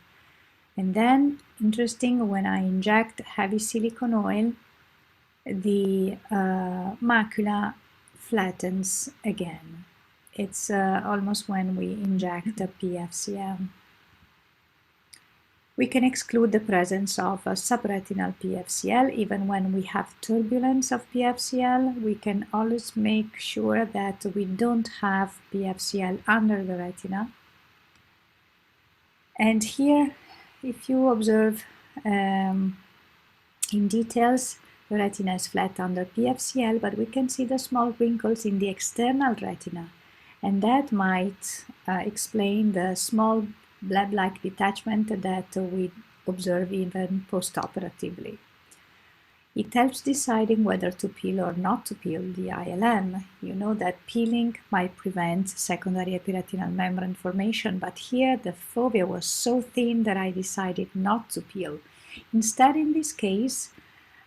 And then, interesting, when I inject heavy silicone oil, the macula flattens again. It's almost when we inject a PFCL. We can exclude the presence of a subretinal PFCL. Even when we have turbulence of PFCL, we can always make sure that we don't have PFCL under the retina. And here, if you observe in details, the retina is flat under PFCL, but we can see the small wrinkles in the external retina. And that might explain the small blood-like detachment that we observe even post-operatively. It helps deciding whether to peel or not to peel the ILM. You know that peeling might prevent secondary epiretinal membrane formation, but here the fovea was so thin that I decided not to peel. Instead, in this case,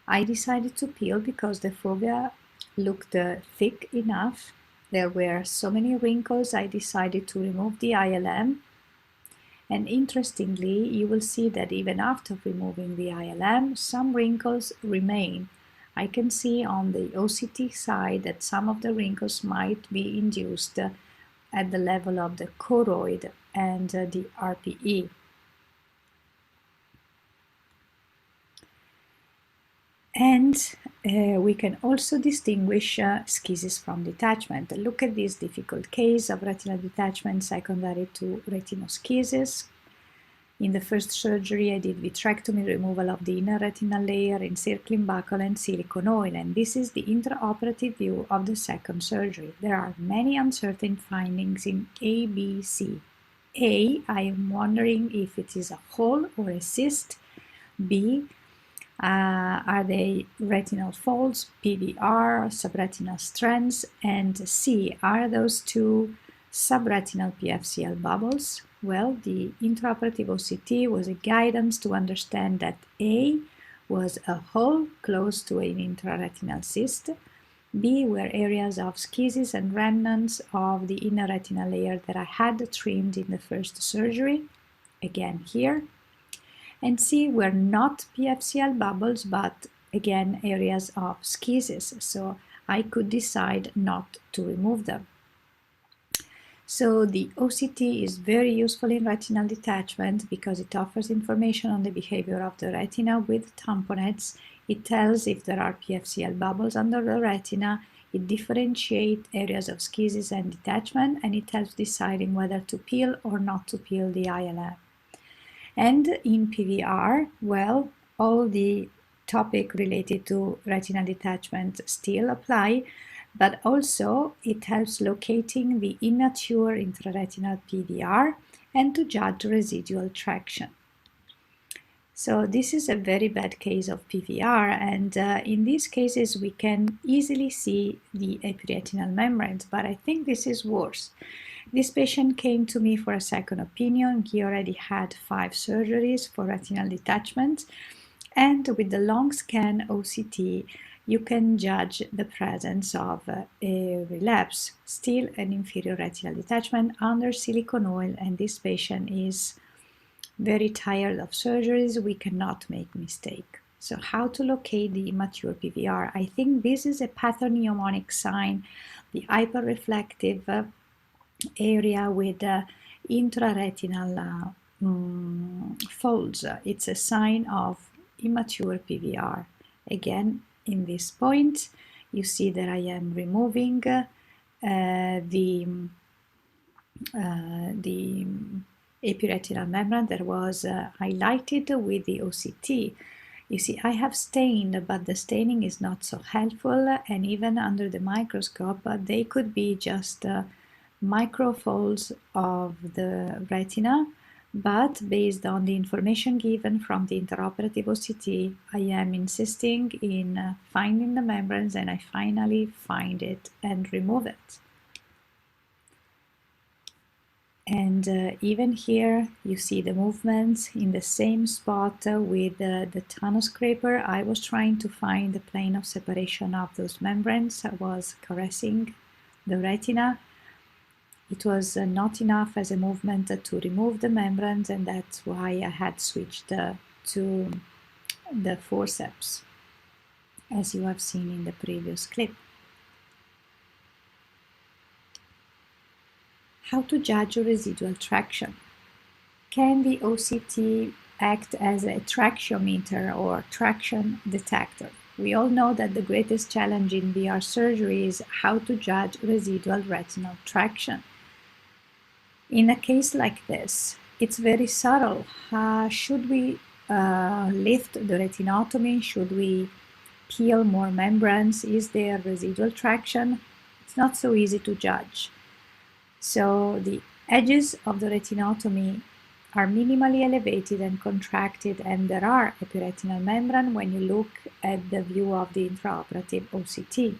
I decided to peel because the fovea looked thick enough. There were so many wrinkles, I decided to remove the ILM. And interestingly, you will see that even after removing the ILM, some wrinkles remain. I can see on the OCT side that some of the wrinkles might be induced at the level of the choroid and the RPE. And we can also distinguish schisis from detachment. Look at this difficult case of retinal detachment secondary to retinoschisis. In the first surgery, I did vitrectomy, removal of the inner retinal layer, encircling buccal and silicone oil, and this is the intraoperative view of the second surgery. There are many uncertain findings in A, B, C. A, I am wondering if it is a hole or a cyst. B, are they retinal folds, PVR, subretinal strands? And C, are those two subretinal PFCL bubbles? Well, the intraoperative OCT was a guidance to understand that A was a hole close to an intraretinal cyst. B were areas of schisis and remnants of the inner retinal layer that I had trimmed in the first surgery, again here. And C were not PFCL bubbles, but again areas of schisis, so I could decide not to remove them. So the OCT is very useful in retinal detachment because it offers information on the behavior of the retina with tamponades. It tells if there are PFCL bubbles under the retina. It differentiates areas of schisis and detachment, and it helps deciding whether to peel or not to peel the ILM. And in PVR, well, all the topic related to retinal detachment still apply, but also it helps locating the immature intraretinal PVR and to judge residual traction. So this is a very bad case of PVR, and in these cases we can easily see the epiretinal membranes, but I think this is worse. This patient came to me for a second opinion. He already had 5 surgeries for retinal detachment, and with the long scan OCT you can judge the presence of a relapse, still an inferior retinal detachment under silicone oil, and this patient is very tired of surgeries. We cannot make mistake. So how to locate the immature PVR? I think this is a pathognomonic sign, the hyperreflective area with intraretinal folds. It's a sign of immature PVR. Again, in this point, you see that I am removing the epiretinal membrane that was highlighted with the OCT. You see, I have stained, but the staining is not so helpful, and even under the microscope, they could be just microfolds of the retina, but based on the information given from the intraoperative OCT, I am insisting in finding the membranes, and I finally find it and remove it. And even here you see the movements in the same spot with the Thanos scraper. I was trying to find the plane of separation of those membranes. I was caressing the retina. It was not enough as a movement to remove the membranes, and that's why I had switched to the forceps, as you have seen in the previous clip. How to judge residual traction? Can the OCT act as a tractiometer or traction detector? We all know that the greatest challenge in VR surgery is how to judge residual retinal traction. In a case like this, it's very subtle. Should we lift the retinotomy? Should we peel more membranes? Is there residual traction? It's not so easy to judge. So the edges of the retinotomy are minimally elevated and contracted, and there are epiretinal membrane when you look at the view of the intraoperative OCT.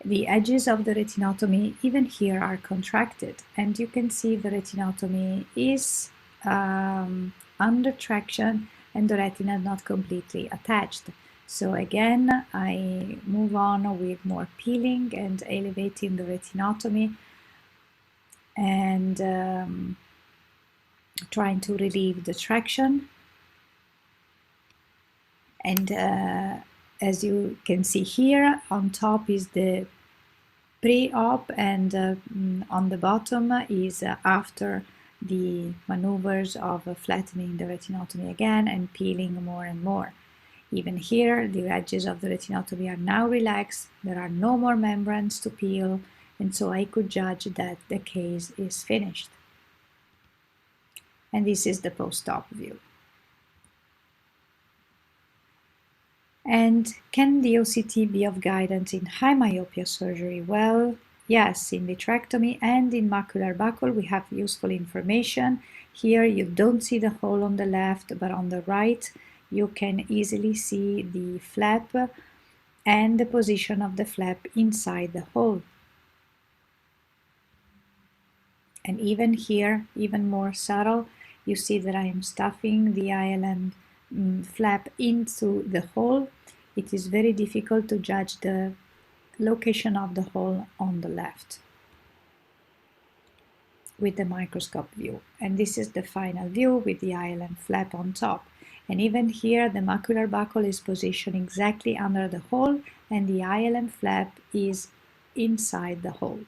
The edges of the retinotomy, even here, are contracted, and you can see the retinotomy is under traction, and the retina not completely attached. So again, I move on with more peeling and elevating the retinotomy and trying to relieve the traction. And as you can see here, on top is the pre-op, and on the bottom is after the maneuvers of flattening the retinotomy again and peeling more and more. Even here, the edges of the retinotomy are now relaxed. There are no more membranes to peel, and so I could judge that the case is finished. And this is the post-op view. And can the OCT be of guidance in high myopia surgery? Well, yes, in vitrectomy and in macular buckle we have useful information. Here you don't see the hole on the left, but on the right you can easily see the flap and the position of the flap inside the hole. And even here, even more subtle, you see that I am stuffing the ILM flap into the hole. It is very difficult to judge the location of the hole on the left with the microscope view. And this is the final view with the ILM flap on top. And even here, the macular buckle is positioned exactly under the hole, and the ILM flap is inside the hole.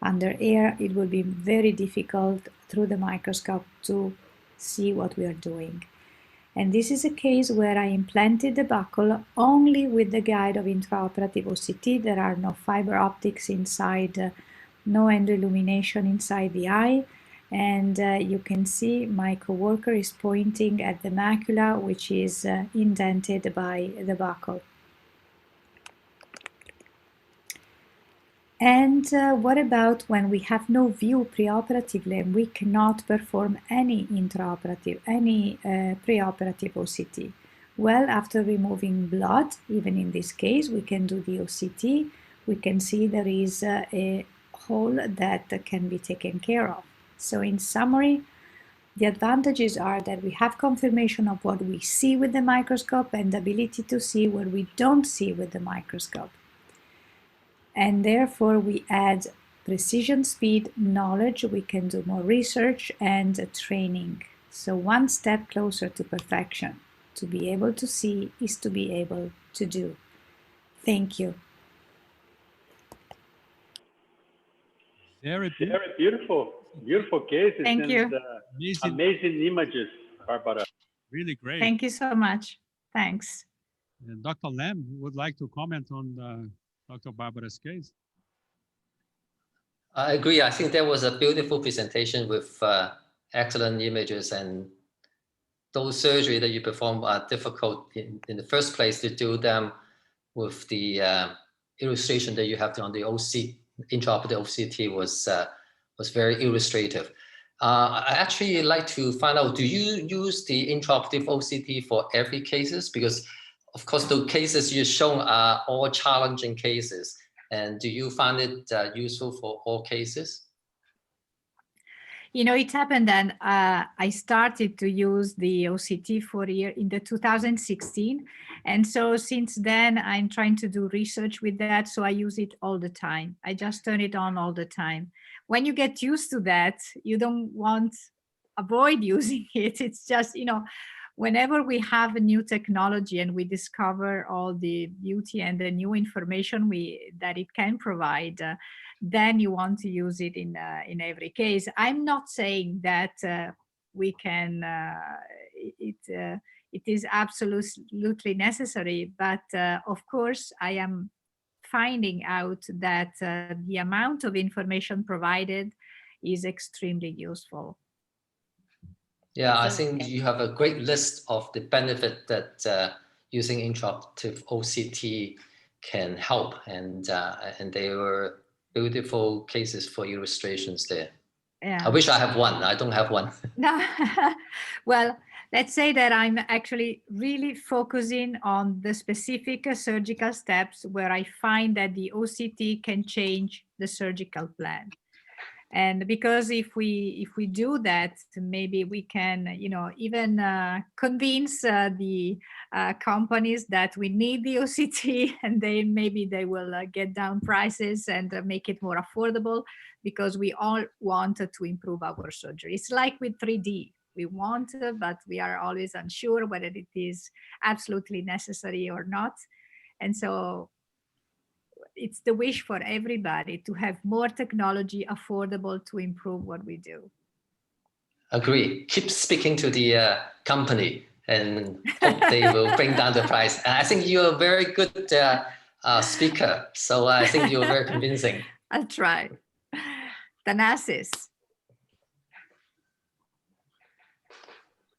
Under air, it will be very difficult through the microscope to see what we are doing. And this is a case where I implanted the buckle only with the guide of intraoperative OCT. There are no fiber optics inside, no endoillumination inside the eye. And you can see my coworker is pointing at the macula, which is indented by the buckle. And what about when we have no view preoperatively and we cannot perform any intraoperative, any preoperative OCT? Well, after removing blood, even in this case, we can do the OCT. We can see there is a hole that can be taken care of. So in summary, the advantages are that we have confirmation of what we see with the microscope and the ability to see what we don't see with the microscope. And therefore we add precision, speed, knowledge, we can do more research and training. So one step closer to perfection. To be able to see is to be able to do. Thank you. Very beautiful, beautiful cases. Thank you. Amazing images, Barbara. Really great. Thank you so much. Thanks. And Dr. Lam would like to comment on Dr. Barbara's case. I agree. I think that was a beautiful presentation with excellent images, and those surgery that you perform are difficult in the first place to do them with the illustration that you have on the intraoperative OCT was very illustrative. I actually like to find out, do you use the intraoperative OCT for every cases? Because of course, the cases you've shown are all challenging cases. And do you find it useful for all cases? You know, it happened that I started to use the OCT for a year in the 2016. And so since then, I'm trying to do research with that. So I use it all the time. I just turn it on all the time. When you get used to that, you don't avoid using it. It's just, you know, whenever we have a new technology and we discover all the beauty and the new information that it can provide, then you want to use it in every case. I'm not saying that we can, it is absolutely necessary, but of course I am finding out that the amount of information provided is extremely useful. Yeah, I think you have a great list of the benefit that using intraoperative OCT can help, and they were beautiful cases for illustrations there. Yeah. I wish I have one. I don't have one. No. Well, let's say that I'm actually really focusing on the specific surgical steps where I find that the OCT can change the surgical plan. And because if we do that, maybe we can, even convince the companies that we need the OCT, and then maybe they will get down prices and make it more affordable, because we all want to improve our surgery. It's like with 3D. We want, but we are always unsure whether it is absolutely necessary or not. And so it's the wish for everybody to have more technology affordable to improve what we do. Agree. Keep speaking to the company and hope they will bring down the price. I think you're a very good speaker. So I think you're very convincing. I'll try. Athanasius.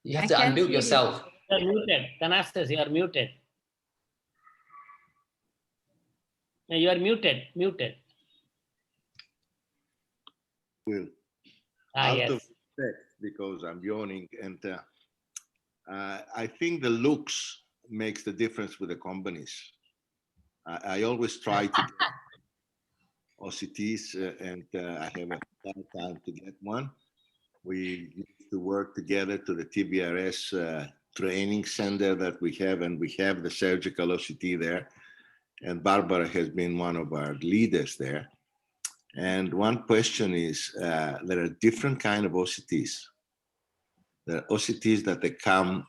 You have to unmute yourself. You're muted. Athanasius, you are muted. You are muted. Will. Out of respect, because I'm yawning, and I think the looks makes the difference with the companies. I always try to get OCTs, and I have a hard time to get one. We used to work together to the TBRS training center that we have, and we have the surgical OCT there. And Barbara has been one of our leaders there. And one question is, there are different kinds of OCTs. There are OCTs that they come,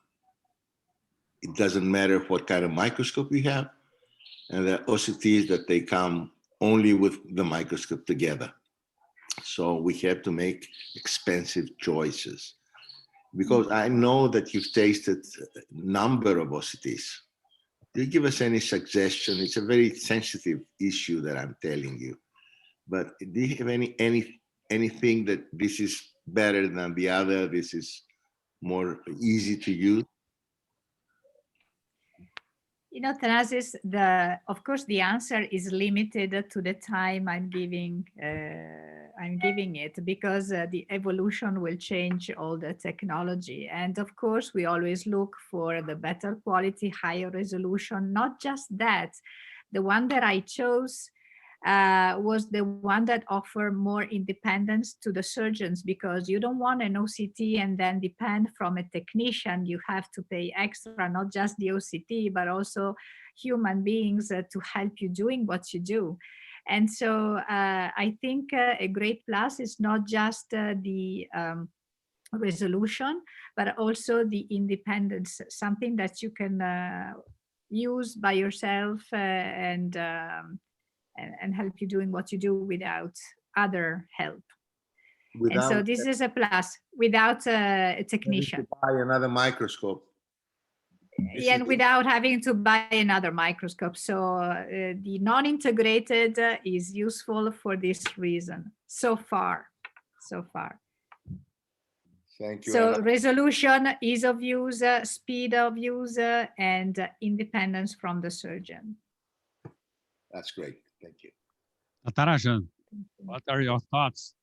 it doesn't matter what kind of microscope you have. And there are OCTs that they come only with the microscope together. So we have to make expensive choices. Because I know that you've tasted a number of OCTs. Do you give us any suggestion? It's a very sensitive issue that I'm telling you. But do you have anything that this is better than the other? This is more easy to use? Athanasius, of course, the answer is limited to the time I'm giving it, because the evolution will change all the technology. And of course, we always look for the better quality, higher resolution. Not just that, the one that I chose was the one that offered more independence to the surgeons, because you don't want an OCT and then depend from a technician. You have to pay extra, not just the OCT, but also human beings to help you doing what you do. And so I think a great plus is not just the resolution, but also the independence, something that you can use by yourself and help you doing what you do without other help. And so this is a plus, without a technician. To buy another microscope. Yeah, and without having to buy another microscope. So the non-integrated is useful for this reason, so far. Thank you. So resolution, ease of use, speed of use, and independence from the surgeon. That's great. Thank you. Natarajan, what are your thoughts?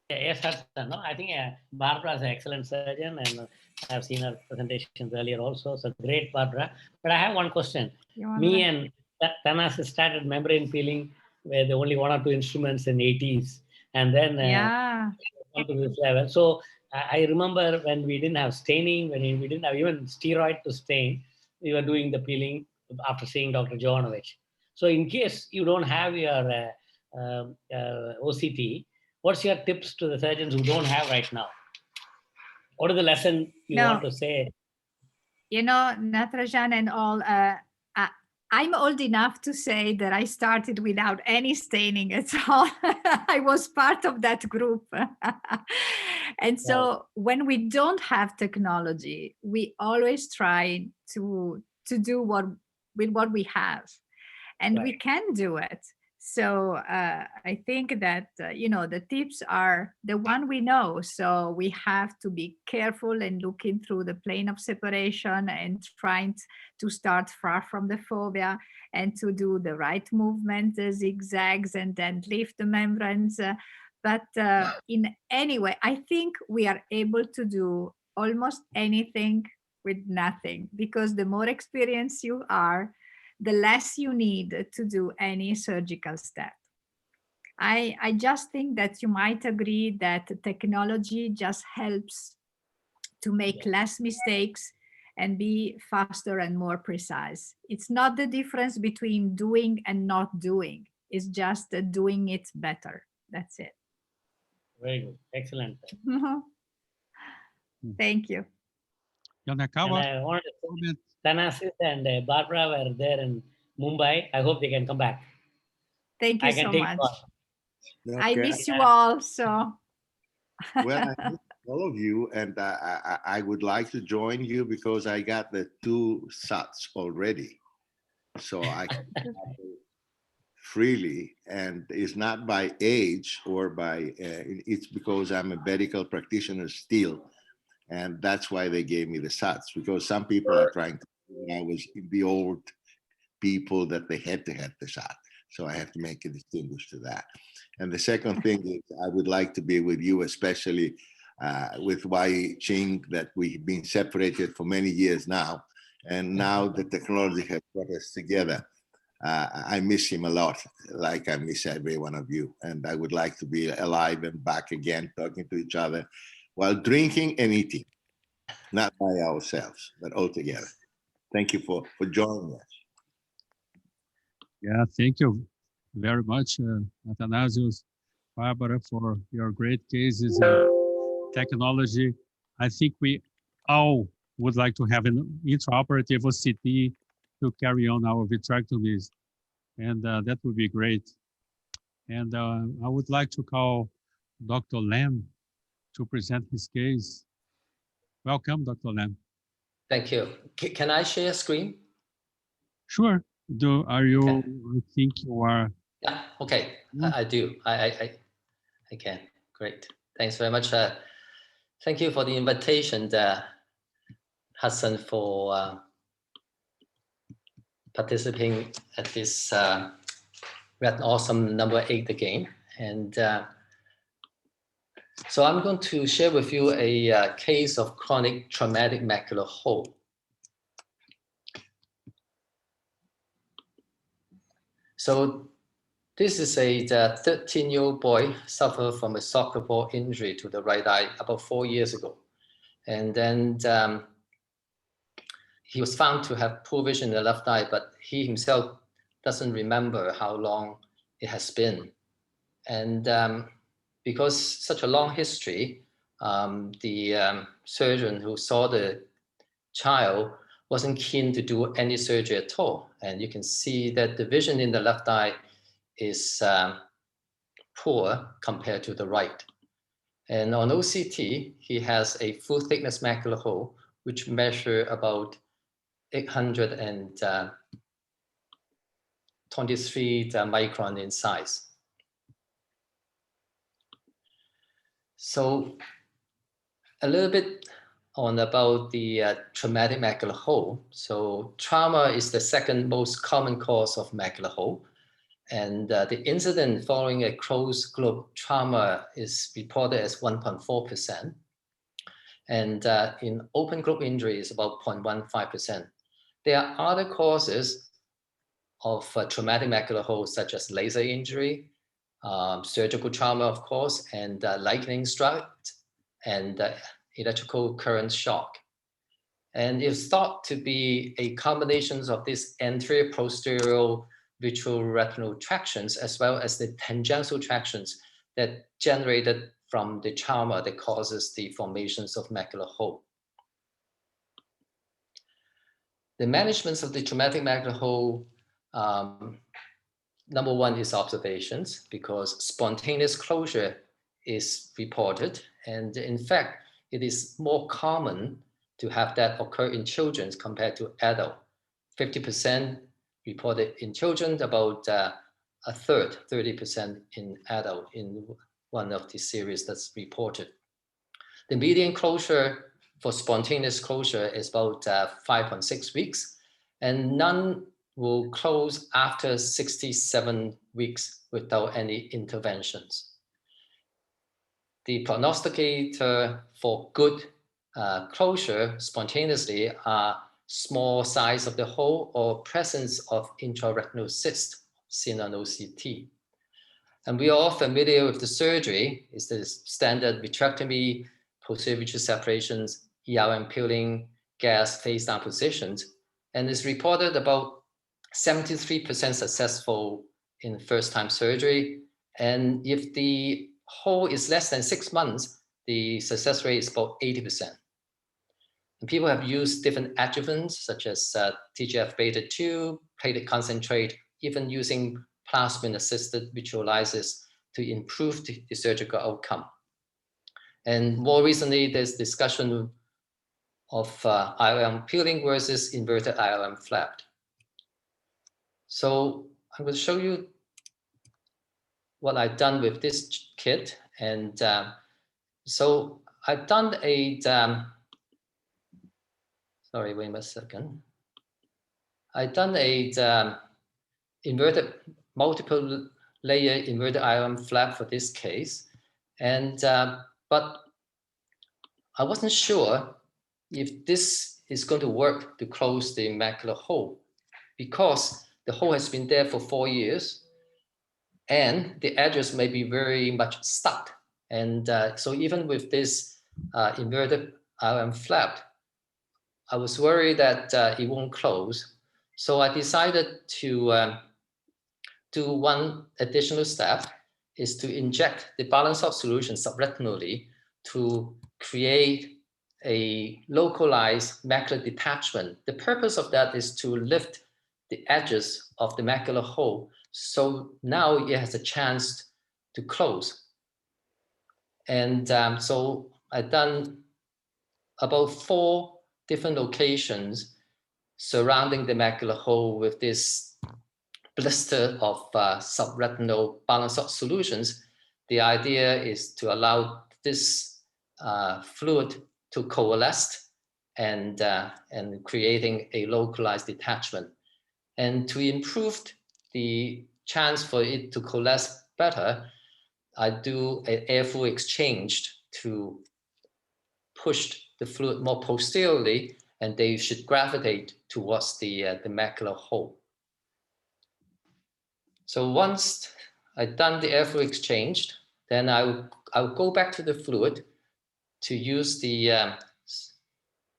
Yes, Hudson. No, I think Barbara is an excellent surgeon, and I've seen her presentations earlier also. So great, Barbara. But I have one question. Me and Athanasius started membrane peeling where the only 1 or 2 instruments in the 80s, and then to this level. So I remember when we didn't have staining, when we didn't have even steroid to stain, we were doing the peeling after seeing Dr. Jovanovic. So in case you don't have your OCT, what's your tips to the surgeons who don't have right now? What is the lesson you want to say? Natarajan and all, I'm old enough to say that I started without any staining at all. I was part of that group. And so when we don't have technology, we always try to do with what we have. And we can do it. So I think that, the tips are the one we know. So we have to be careful and looking through the plane of separation and trying to start far from the fovea and to do the right movement, the zigzags, and then lift the membranes. But in any way, I think we are able to do almost anything with nothing, because the more experienced you are, the less you need to do any surgical step. I just think that you might agree that technology just helps to make less mistakes and be faster and more precise. It's not the difference between doing and not doing. It's just doing it better. That's it. Very good. Excellent. Thank you. And I wanted to say, Athanasius and Barbara were there in Mumbai. I hope they can come back. Thank you I can so take much. part. I miss you all, so. Well, I miss all of you, and I would like to join you because I got the 2 sats already. So I can travel freely, and it's not by age or by, it's because I'm a medical practitioner still. And that's why they gave me the sats, because some people are trying to, I was the old people that they had to have the shot. So I have to make a distinguish to that. And the second thing is I would like to be with you, especially with Waiching, that we've been separated for many years now. And now the technology has brought us together. I miss him a lot, like I miss every one of you. And I would like to be alive and back again, talking to each other while drinking and eating, not by ourselves, but all together. Thank you for joining us. Yeah, thank you very much, Athanasius, Barbara, for your great cases and technology. I think we all would like to have an intraoperative OCT to carry on our vitrectomies, and that would be great. And I would like to call Dr. Lam to present his case. Welcome, Dr. Lam. Thank you. Can I share screen? Sure. Are you? Okay. I think you are. Yeah. Okay. I do. I can. Great. Thanks very much. Thank you for the invitation, Hudson, for participating at this Retinawesome number 8 again. And so I'm going to share with you a case of chronic traumatic macular hole. So this is a 13-year-old boy suffered from a soccer ball injury to the right eye about 4 years ago. And then he was found to have poor vision in the left eye, but he himself doesn't remember how long it has been. And because such a long history, the surgeon who saw the child wasn't keen to do any surgery at all. And you can see that the vision in the left eye is poor compared to the right. And on OCT, he has a full thickness macular hole, which measure about 823 micron in size. So a little bit on about the traumatic macular hole. So trauma is the second most common cause of macular hole. And the incident following a closed globe trauma is reported as 1.4%. And in open globe injury is about 0.15%. There are other causes of traumatic macular hole, such as laser injury, surgical trauma, of course, and lightning strike, and electrical current shock. And it's thought to be a combination of these anterior posterior vitreoretinal tractions as well as the tangential tractions that generated from the trauma that causes the formations of macular hole. The management of the traumatic macular hole, number one is observations, because spontaneous closure is reported. And in fact, it is more common to have that occur in children compared to adult. 50% reported in children, about a third, 30% in adult in one of the series that's reported. The median closure for spontaneous closure is about 5.6 weeks, and none will close after 67 weeks without any interventions. The prognosticator for good closure spontaneously are small size of the hole or presence of intraretinal cyst seen on OCT. And we are all familiar with the surgery. It's the standard vitrectomy, posterior vitreous separations, ERM peeling, gas, face down positions. And it's reported about 73% successful in first-time surgery. And if the hole is less than 6 months, the success rate is about 80%. And people have used different adjuvants such as TGF-beta2, platelet concentrate, even using plasmin-assisted visualizers to improve the surgical outcome. And more recently, there's discussion of IOM peeling versus inverted IOM flap. So I'm going to show you what I've done with this kit. And so I've done a, sorry, wait a second. I've done a inverted, multiple layer inverted IOM flap for this case. And, but I wasn't sure if this is going to work to close the macular hole, because the hole has been there for 4 years and the edges may be very much stuck. And so even with this inverted IOM flap, I was worried that it won't close. So I decided to do one additional step, is to inject the balanced salt solution subretinally to create a localized macular detachment. The purpose of that is to lift the edges of the macular hole, so now it has a chance to close. And so I've done about 4 different locations surrounding the macular hole with this blister of subretinal balanced salt solutions. The idea is to allow this fluid to coalesce and creating a localized detachment. And to improve the chance for it to coalesce better, I do an air fluid exchange to push the fluid more posteriorly, and they should gravitate towards the macular hole. So once I've done the air fluid exchange, then I'll go back to the fluid to use the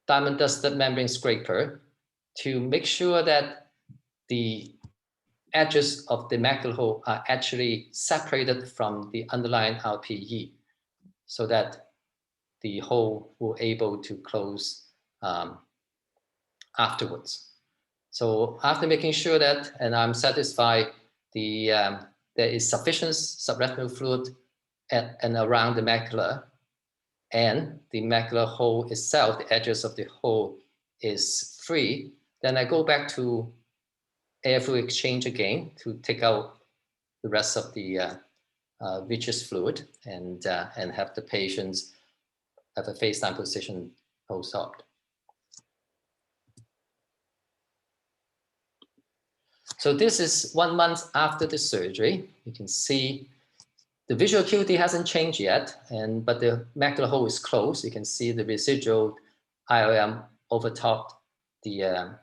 diamond dusted membrane scraper to make sure that the edges of the macular hole are actually separated from the underlying RPE, so that the hole will be able to close afterwards. So after making sure that, and I'm satisfied there is sufficient subretinal fluid at and around the macula, and the macular hole itself, the edges of the hole is free, then I go back to air fluid exchange again to take out the rest of the vitreous fluid and have the patients have a face-down position post-op. So this is 1 month after the surgery. You can see the visual acuity hasn't changed yet, but the macular hole is closed. You can see the residual IOM overtopped the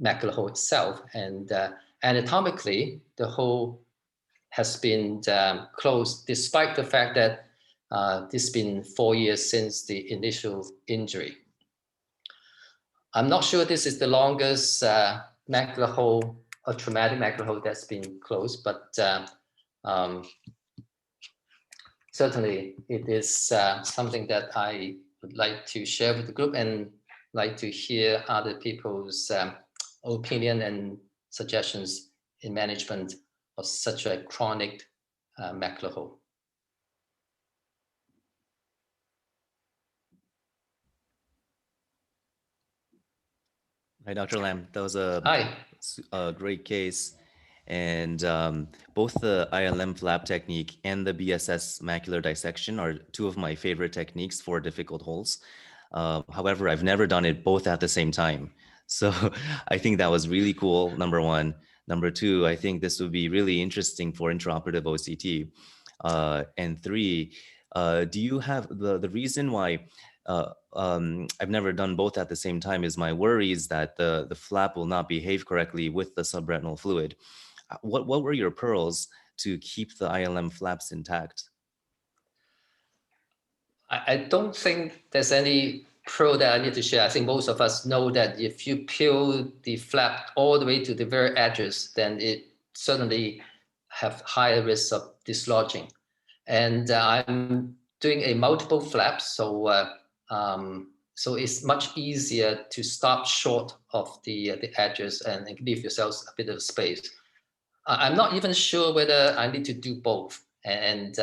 macular hole itself, and anatomically, the hole has been closed despite the fact that it's been 4 years since the initial injury. I'm not sure this is the longest macular hole or traumatic macular hole that's been closed, but certainly it is something that I would like to share with the group and like to hear other people's opinion and suggestions in management of such a chronic macular hole. Hi, Dr. Lam. That was a great case. And both the ILM flap technique and the BSS macular dissection are 2 of my favorite techniques for difficult holes. However, I've never done it both at the same time. So I think that was really cool, number 1. Number 2, I think this would be really interesting for intraoperative OCT. And 3, do you have the reason why I've never done both at the same time is my worry is that the flap will not behave correctly with the subretinal fluid. what were your pearls to keep the ILM flaps intact? I don't think there's any pro that I need to share. I think most of us know that if you peel the flap all the way to the very edges, then it certainly have higher risk of dislodging. And I'm doing a multiple flap, so it's much easier to stop short of the edges and leave yourselves a bit of space. I'm not even sure whether I need to do both, and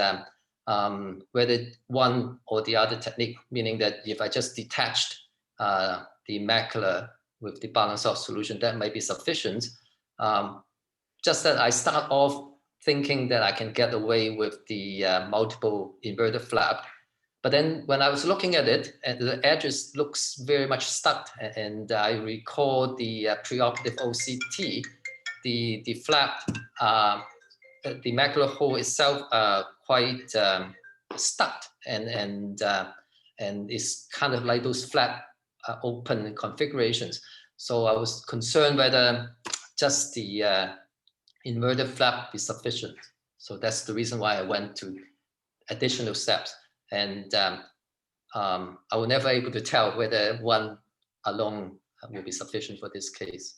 whether one or the other technique, meaning that if I just detached the macula with the balance of solution, that might be sufficient. Just that I start off thinking that I can get away with the multiple inverted flap. But then when I was looking at it, and the edges looks very much stuck, and I recall the preoperative OCT, the flap, the macular hole itself quite stuck, and it's kind of like those flat open configurations. So I was concerned whether just the inverted flap is sufficient. So that's the reason why I went to additional steps. And I was never able to tell whether one alone will be sufficient for this case.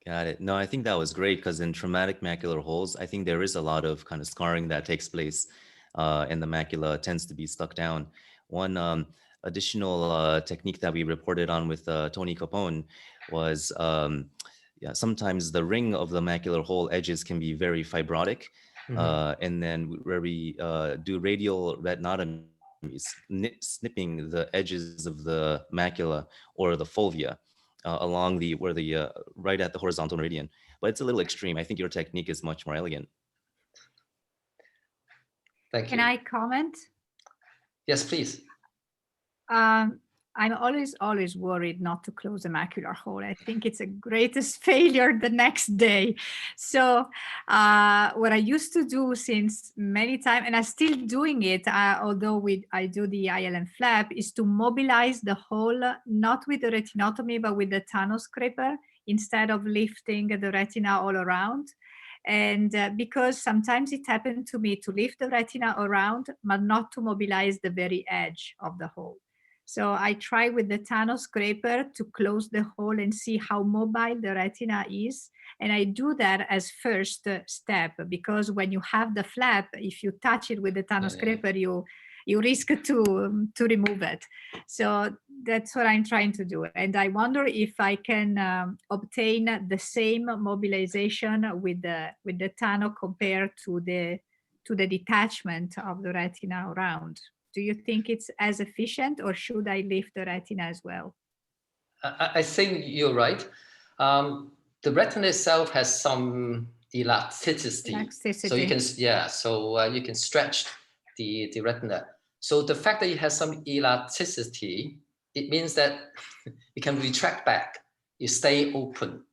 Got it. No, I think that was great, because in traumatic macular holes, I think there is a lot of kind of scarring that takes place, and the macula tends to be stuck down. One additional technique that we reported on with Tony Capone was sometimes the ring of the macular hole edges can be very fibrotic. And then where we do radial retinotomy, snipping the edges of the macula or the fovea along the right at the horizontal meridian. But it's a little extreme. I think your technique is much more elegant. Thank you. Can I comment? Yes, please. I'm always worried not to close a macular hole. I think it's a greatest failure the next day. So what I used to do since many times, and I'm still doing it, although I do the ILM flap, is to mobilize the hole, not with the retinotomy, but with the tunnel scraper, instead of lifting the retina all around. And because sometimes it happened to me to lift the retina around, but not to mobilize the very edge of the hole. So I try with the tunnel scraper to close the hole and see how mobile the retina is. And I do that as first step, because when you have the flap, if you touch it with the tunnel scraper, you risk to remove it. So that's what I'm trying to do. And I wonder if I can obtain the same mobilization with the tunnel compared to the detachment of the retina around. Do you think it's as efficient, or should I lift the retina as well? I think you're right. The retina itself has some elasticity. So you can, you can stretch the retina. So the fact that it has some elasticity, it means that you can retract back. You stay open,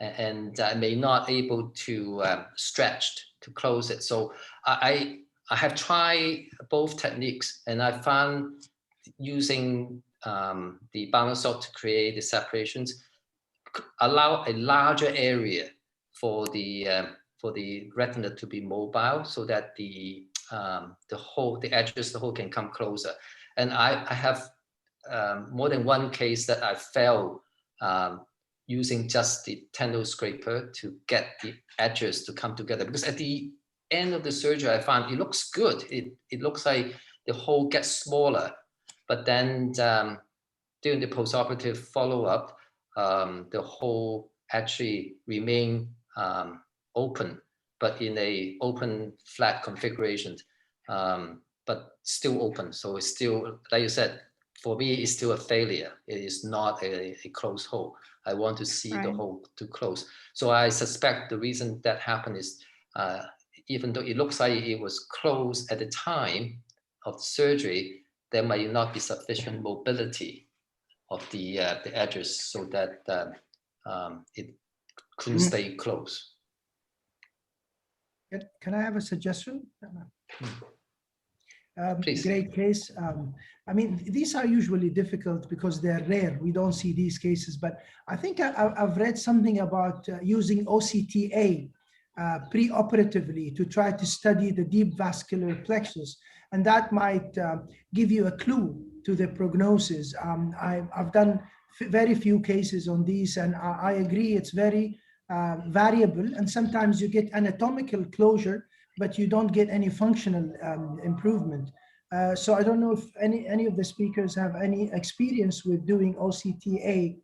and may not able to stretch to close it. So I have tried both techniques, and I found using the balance salt to create the separations allow a larger area for the retina to be mobile, so that the edges, the hole can come closer. And I have more than one case that I failed using just the tendon scraper to get the edges to come together, because at the end of the surgery, I found it looks good. It looks like the hole gets smaller, but then during the postoperative follow-up, the hole actually remained open, but in a open flat configuration, but still open. So it's still, like you said, for me, it's still a failure. It is not a closed hole. I want to see the hole to close. So I suspect the reason that happened is even though it looks like it was closed at the time of the surgery, there might not be sufficient mobility of the edges, so that it couldn't stay close. Can I have a suggestion? Please. Great case. I mean, these are usually difficult because they're rare. We don't see these cases, but I think I've read something about using OCTA preoperatively to try to study the deep vascular plexus, and that might give you a clue to the prognosis. I've done very few cases on these, and I agree it's very variable, and sometimes you get anatomical closure, but you don't get any functional improvement. So I don't know if any of the speakers have any experience with doing OCTA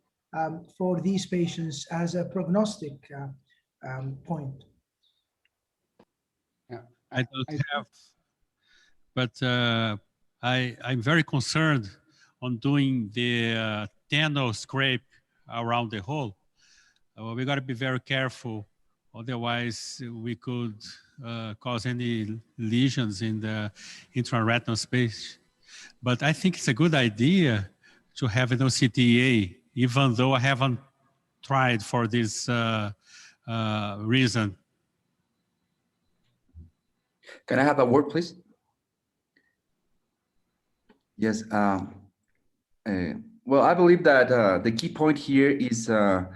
for these patients as a prognostic point. Yeah, I don't have, but I'm very concerned on doing the tendon scrape around the hole. We got to be very careful, otherwise we could cause any lesions in the intraretinal space. But I think it's a good idea to have an OCTA, even though I haven't tried for this reason. Can I have a word, please? Yes. Well, I believe that the key point here is the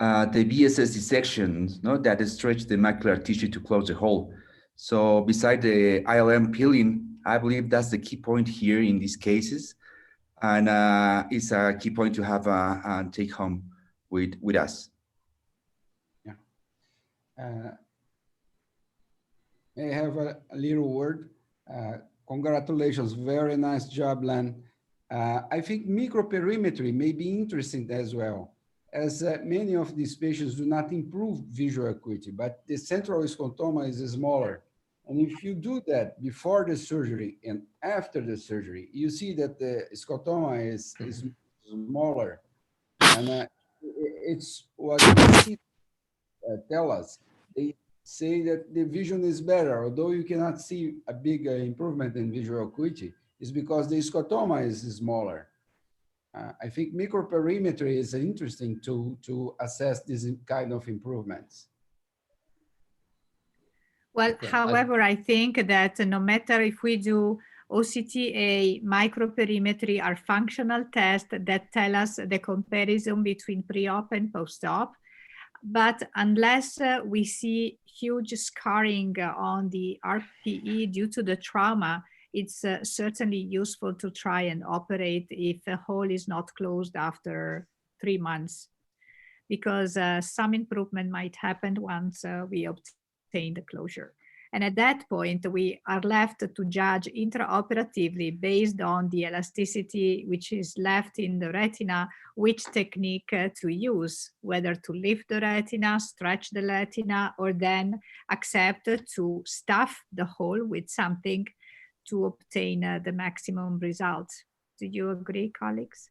BSS dissections, no, that stretch the macular tissue to close the hole. So beside the ILM peeling, I believe that's the key point here in these cases. And it's a key point to have take home with us. Yeah. May I have a little word? Congratulations, very nice job, Len. I think microperimetry may be interesting as well, as many of these patients do not improve visual acuity, but the central scotoma is smaller. And if you do that before the surgery and after the surgery, you see that the scotoma is smaller. And it's what we tell us. They say that the vision is better, although you cannot see a big improvement in visual acuity, is because the scotoma is smaller. I think microperimetry is interesting to assess these kind of improvements. Well, however, I think that no matter if we do OCTA, microperimetry are functional tests that tell us the comparison between pre-op and post-op. But unless we see huge scarring on the RPE due to the trauma, it's certainly useful to try and operate if a hole is not closed after 3 months, because some improvement might happen once we obtain the closure. And at that point, we are left to judge intraoperatively based on the elasticity which is left in the retina, which technique to use, whether to lift the retina, stretch the retina, or then accept to stuff the hole with something to obtain the maximum results. Do you agree, colleagues?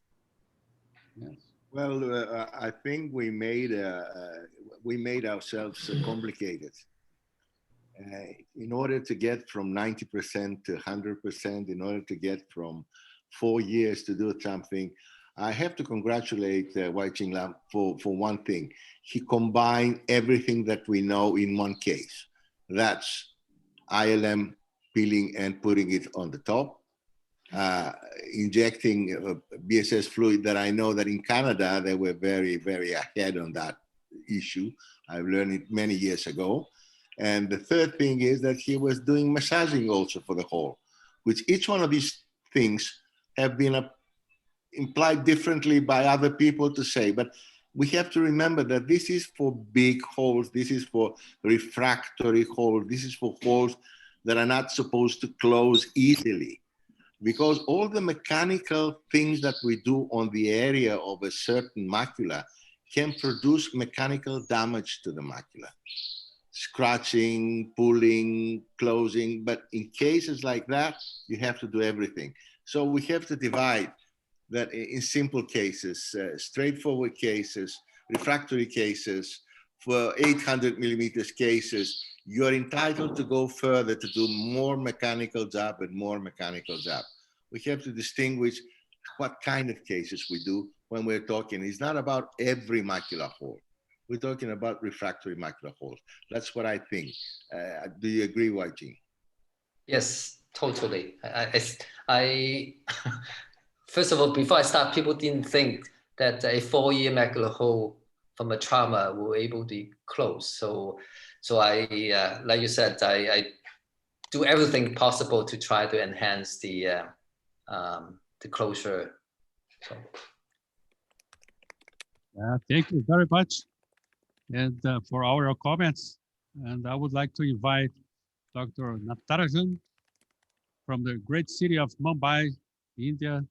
Yes. Well, I think we made ourselves complicated. In order to get from 90% to 100%, in order to get from 4 years to do something, I have to congratulate Waiching for one thing. He combined everything that we know in one case. That's ILM peeling and putting it on the top, injecting BSS fluid that I know that in Canada, they were very, very ahead on that issue. I've learned it many years ago. And the third thing is that he was doing massaging also for the hole, which each one of these things have been implied differently by other people to say. But we have to remember that this is for big holes. This is for refractory holes. This is for holes that are not supposed to close easily, because all the mechanical things that we do on the area of a certain macula can produce mechanical damage to the macula. Scratching, pulling, closing, but in cases like that, you have to do everything. So we have to divide that in simple cases, straightforward cases, refractory cases. For 800 millimeters cases, you're entitled to go further to do more mechanical job and more mechanical job. We have to distinguish what kind of cases we do when we're talking. It's not about every macular hole. We're talking about refractory macular holes. That's what I think. Do you agree, Waiching? Yes, totally. I first of all, before I start, people didn't think that a 4-year macular hole from a trauma were able to close. So I, like you said, I do everything possible to try to enhance the closure. So. Thank you very much, and for all your comments. And I would like to invite Dr. Natarajan from the great city of Mumbai, India,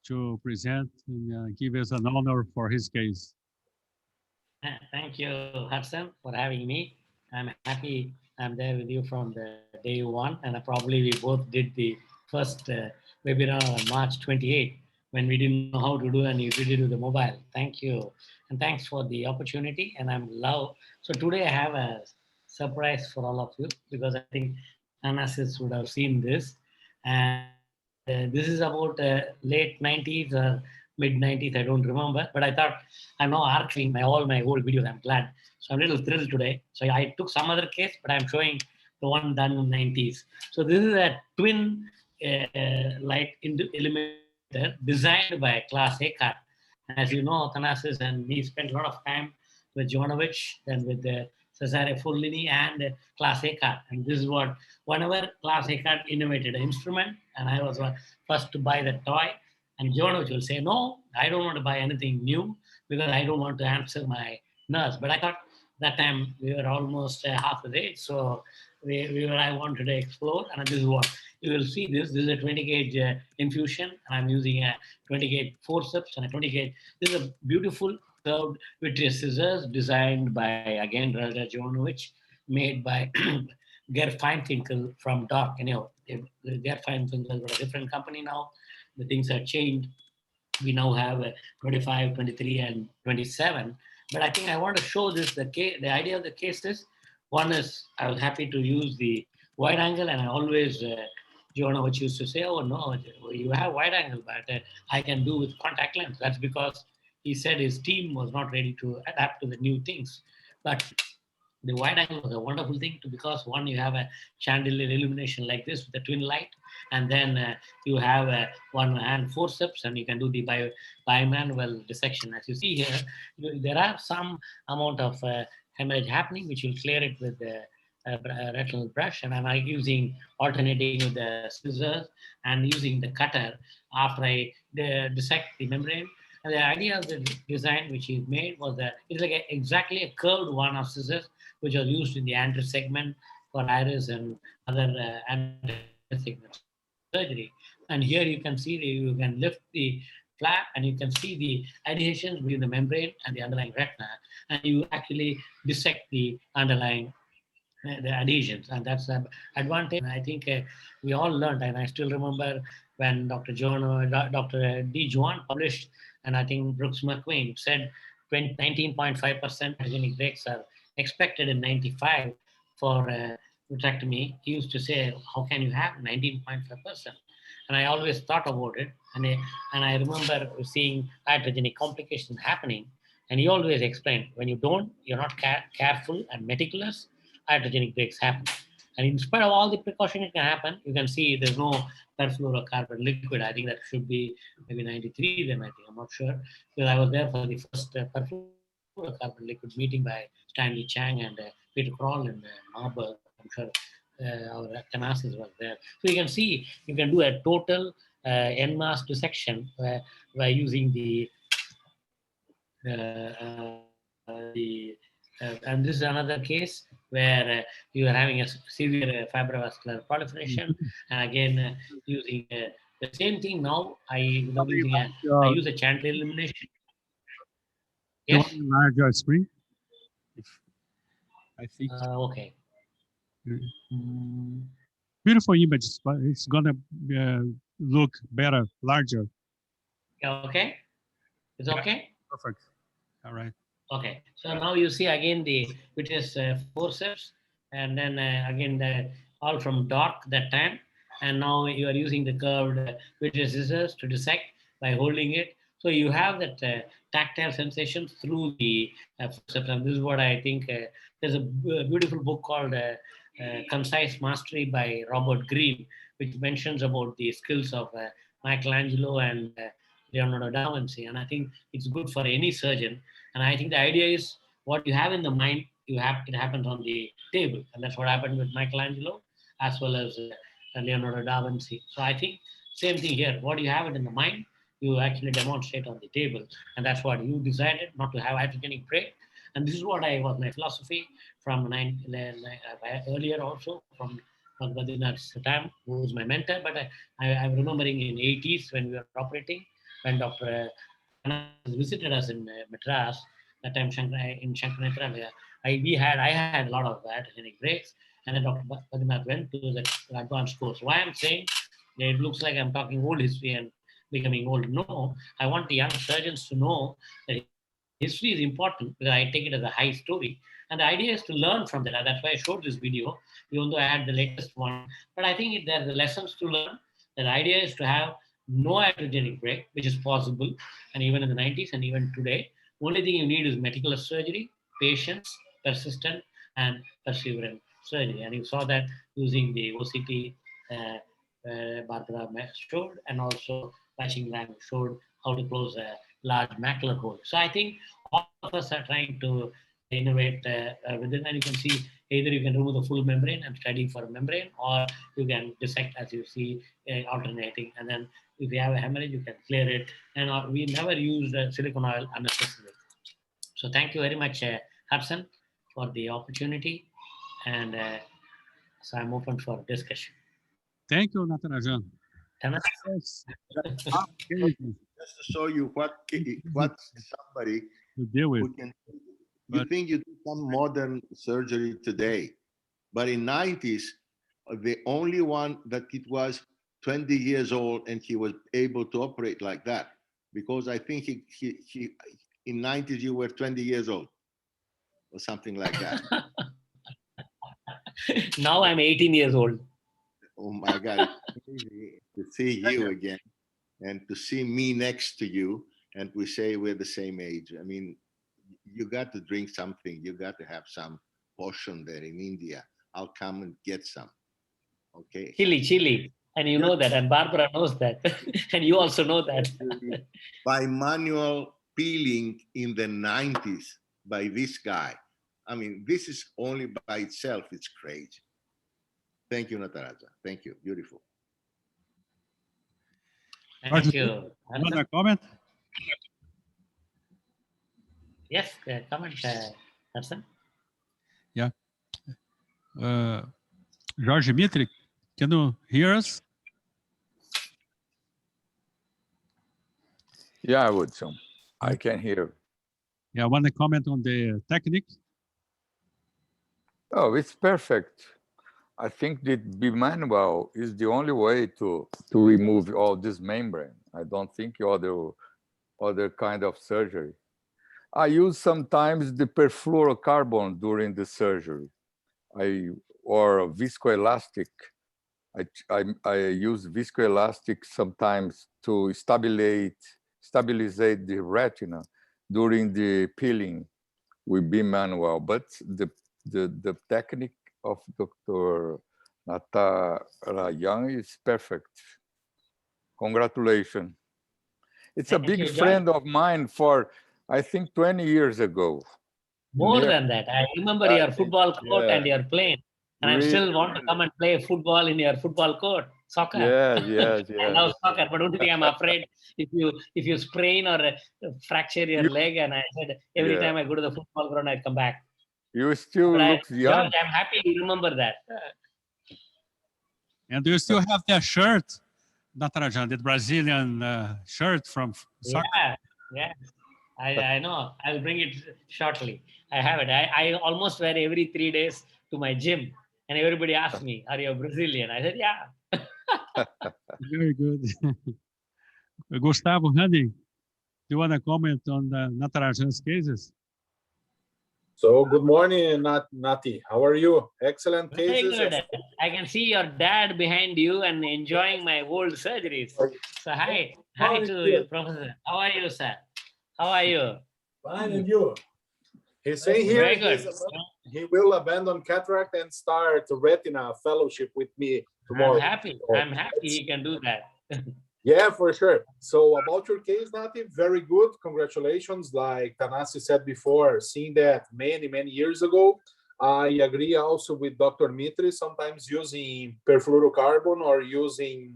to present and give us an honor for his case. Thank you, Hudson, for having me. I'm happy I'm there with you from the day one, and probably we both did the first webinar on March 28, when we didn't know how to do, and you did it with the mobile. Thank you, and thanks for the opportunity. And so today I have a surprise for all of you, because I think Athanasius would have seen this, and this is about late 90s or mid 90s, I don't remember, but I thought I'm now archiving all my old videos. I'm glad. So I'm a little thrilled today. So I took some other case, but I'm showing the one done in the 90s. So this is a twin light illuminator designed by Klaus Eckardt. As you know, Athanasius and me spent a lot of time with Jonovich and with Cesare Forlini and Klaus Eckardt. And this is what, whenever Klaus Eckardt innovated an instrument, and I was first to buy the toy, and Jonovich will say, no, I don't want to buy anything new because I don't want to answer my nurse. But I thought that time we were almost half the age, so I wanted to explore, and this is what you will see. This is a 20 gauge infusion, and I'm using a 20 gauge forceps and a 20 gauge. This is a beautiful curved vitreous scissors designed by, again, Raja Jonovich, made by Gerd Feinfinkel from DOC. Gerd Feinfinkel is a different company now. The things have changed. We now have 25, 23, and 27. But I think I want to show this. The idea of the case is, one is I was happy to use the wide angle, and I always, Jonovich used to say, oh no, you have wide angle, but I can do with contact lens. That's because he said his team was not ready to adapt to the new things. But the wide angle was a wonderful thing because one, you have a chandelier illumination like this with the twin light, and then you have one hand forceps, and you can do the bimanual dissection. As you see here, there are some amount of hemorrhage happening, which will clear it with the retinal brush, and I'm alternating with the scissors and using the cutter after I dissect the membrane. And the idea of the design which he made was that it's like exactly a curved one of scissors, which was used in the anterior segment for iris and other anterior segment surgery. And here you can see you can lift the flap, and you can see the adhesions between the membrane and the underlying retina, and you actually dissect the underlying the adhesions, and that's the advantage. I think we all learned, and I still remember when Dr. D. Juan published, and I think Brooks McQueen said 19.5% hygienic breaks are expected in 95 for vitrectomy. He used to say, how can you have 19.5%? And I always thought about it, and I remember seeing iatrogenic complications happening, and he always explained, when you don't, you're not careful and meticulous, iatrogenic breaks happen. And in spite of all the precaution it can happen, you can see there's no perfluorocarbon liquid. I think that should be maybe 93 then, I think, I'm not sure. Because I was there for the first perfluorocarbon liquid meeting by Stanley Chang and Peter Kroll in Marburg. I'm sure our Athanasius was there. So you can see, you can do a total en masse dissection by using and this is another case where you are having a severe fibrovascular proliferation, and again using the same thing. Now I use a chandelier illumination. Yes. You want to enlarge your screen? I think. Okay. Beautiful images, but it's gonna look better, larger. Okay. It's okay. Perfect. All right. Okay, so now you see again which is forceps, and then again all from DOC that time, and now you are using the curved vitreous scissors to dissect by holding it. So you have that tactile sensation through the forceps, and this is what I think. There's a beautiful book called Concise Mastery by Robert Greene, which mentions about the skills of Michelangelo and Leonardo da Vinci, and I think it's good for any surgeon. And I think the idea is what you have in the mind, it happens on the table. And that's what happened with Michelangelo as well as Leonardo da Vinci. So I think same thing here. What you have it in the mind, you actually demonstrate on the table. And that's what you decided, not to have hypergenic break. And this is what was my philosophy from earlier also from Badrinath's time, who was my mentor. But I'm remembering in 80s when we were operating, when Dr. visited us in Madras, that time in Shankarnetra, I had a lot of hypergenic breaks, and then Dr. Badrinath went to the advanced course. Why I'm saying it looks like I'm talking old history and becoming old. No, I want the young surgeons to know that history is important because I take it as a high story. And the idea is to learn from that. That's why I showed this video, even though I had the latest one. But I think there's the lessons to learn. The idea is to have no hypergenic break, which is possible, and even in the 90s and even today. Only thing you need is meticulous surgery, patience, persistent, and perseverant surgery. And you saw that using the OCT Barbara showed, and also Waiching showed how to close a large macular hole. So I think all of us are trying to innovate within, and you can see either you can remove the full membrane and study for a membrane, or you can dissect as you see alternating. And then if you have a hemorrhage, you can clear it. And we never used silicone oil unnecessarily. So thank you very much, Hudson, for the opportunity. And so I'm open for discussion. Thank you, Natarajan. Just to show you what somebody to deal with. Who can, you think you do some modern surgery today, but in 90s, the only one that it was 20 years old and he was able to operate like that, because I think he in 90s you were 20 years old or something like that. Now I'm 18 years old. Oh my God, to see you again and to see me next to you, and we say we're the same age. I mean, you got to drink something. You got to have some potion there in India. I'll come and get some. Okay. Chili. And you know that, and Barbara knows that. And you also know that. By manual peeling in the 90s by this guy. I mean, this is only by itself, it's crazy. Thank you, Natarajan. Thank you. Beautiful. Thank you. Another comment? Yes, comment, Hudson. Yeah. George Mitri, can you hear us? Yeah, Hudson. I can hear. Yeah, I want to comment on the technique. Oh, it's perfect. I think that Emmanouil is the only way to remove all this membrane. I don't think other kind of surgery. I use sometimes the perfluorocarbon during the surgery. Or viscoelastic. I use viscoelastic sometimes to stabilize the retina during the peeling with Emmanouil. But the technique of Dr. Natarajan is perfect. Congratulations. It's a big friend of mine for, I think, 20 years ago. More than that. I remember your football court and your plane. And I still want to come and play football in your football court, soccer. Yes. I love soccer, but only thing I'm afraid if you sprain or fracture your leg. And I said every time I go to the football ground, I come back. You still look young. George, I'm happy you remember that. And do you still have that shirt, Natarajan, the Brazilian shirt from soccer? Yeah. I know. I'll bring it shortly. I have it. I almost wear every 3 days to my gym. And everybody asks me, are you a Brazilian? I said, yeah. Very good. Gustavo Handy, do you want to comment on the Natarajan's cases? So good morning, Nati. How are you? Excellent cases. Very good. I can see your dad behind you and enjoying my old surgeries. So hi to you, Professor. How are you, sir? How are you? Fine, and you? He's saying here he will abandon cataract and start Retina fellowship with me tomorrow. I'm happy. I'm happy he can do that. Yeah, for sure. So about your case, Nati, very good. Congratulations. Like Athanasius said before, seeing that many, many years ago. I agree also with Dr. Mitri, sometimes using perfluorocarbon or using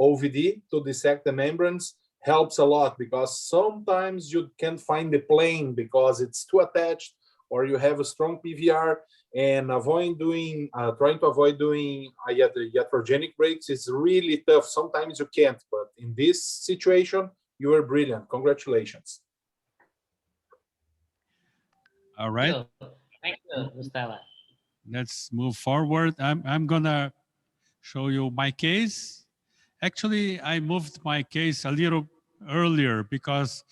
OVD to dissect the membranes helps a lot, because sometimes you can't find the plane because it's too attached, or you have a strong PVR, and trying to avoid doing iatrogenic breaks is really tough. Sometimes you can't, but in this situation, you were brilliant. Congratulations. All right. Thank you, Gustavo. Let's move forward. I'm gonna show you my case. Actually, I moved my case a little earlier because,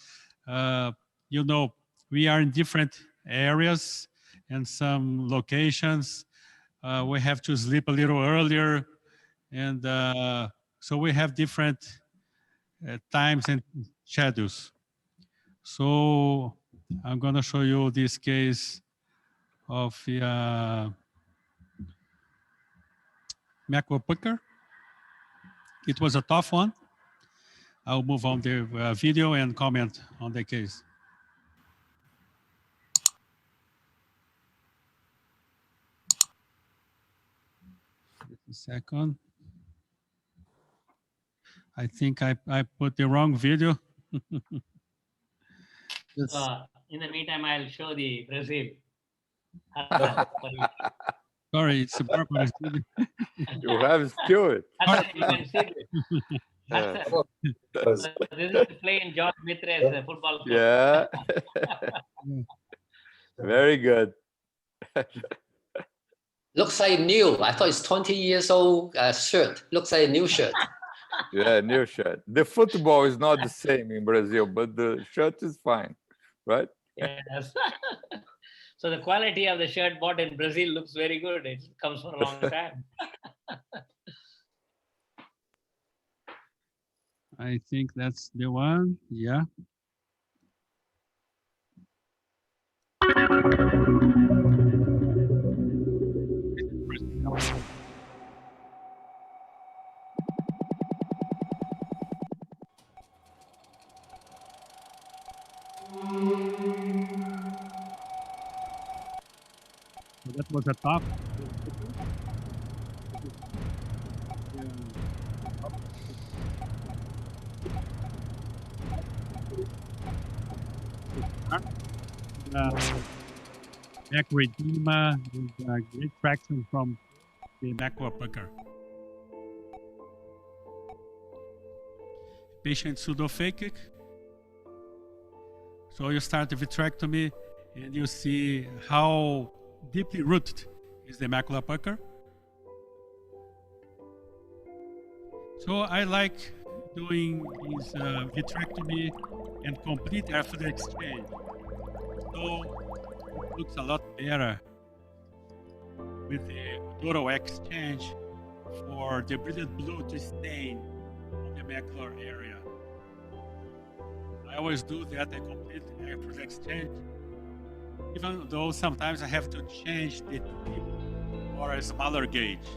you know, we are in different areas and some locations. We have to sleep a little earlier. And so we have different times and schedules. So I'm gonna show you this case of Macular Pucker. It was a tough one. I'll move on the video and comment on the case. Just a second. I think I put the wrong video. In the meantime, I'll show the Brazil. Sorry, it's a Barbara. You have to do it. You can see it. This is playing John Mitres football club. Yeah. Very good. Looks like new. I thought it's 20 years old shirt. Looks like a new shirt. Yeah, new shirt. The football is not the same in Brazil, but the shirt is fine, right? Yes. So the quality of the shirt bought in Brazil looks very good. It comes for a long time. I think that's the one. Yeah. So that was a top. Macular edema with great traction from the Macular Pucker. Patient pseudo-phakic. So you start the vitrectomy and you see how deeply rooted is the Macular Pucker. So I like doing this vitrectomy and complete after the exchange. So it looks a lot better with the dural exchange for the brilliant blue to stain on the macular area. I always do that, I complete after the exchange, even though sometimes I have to change the tip for a smaller gauge.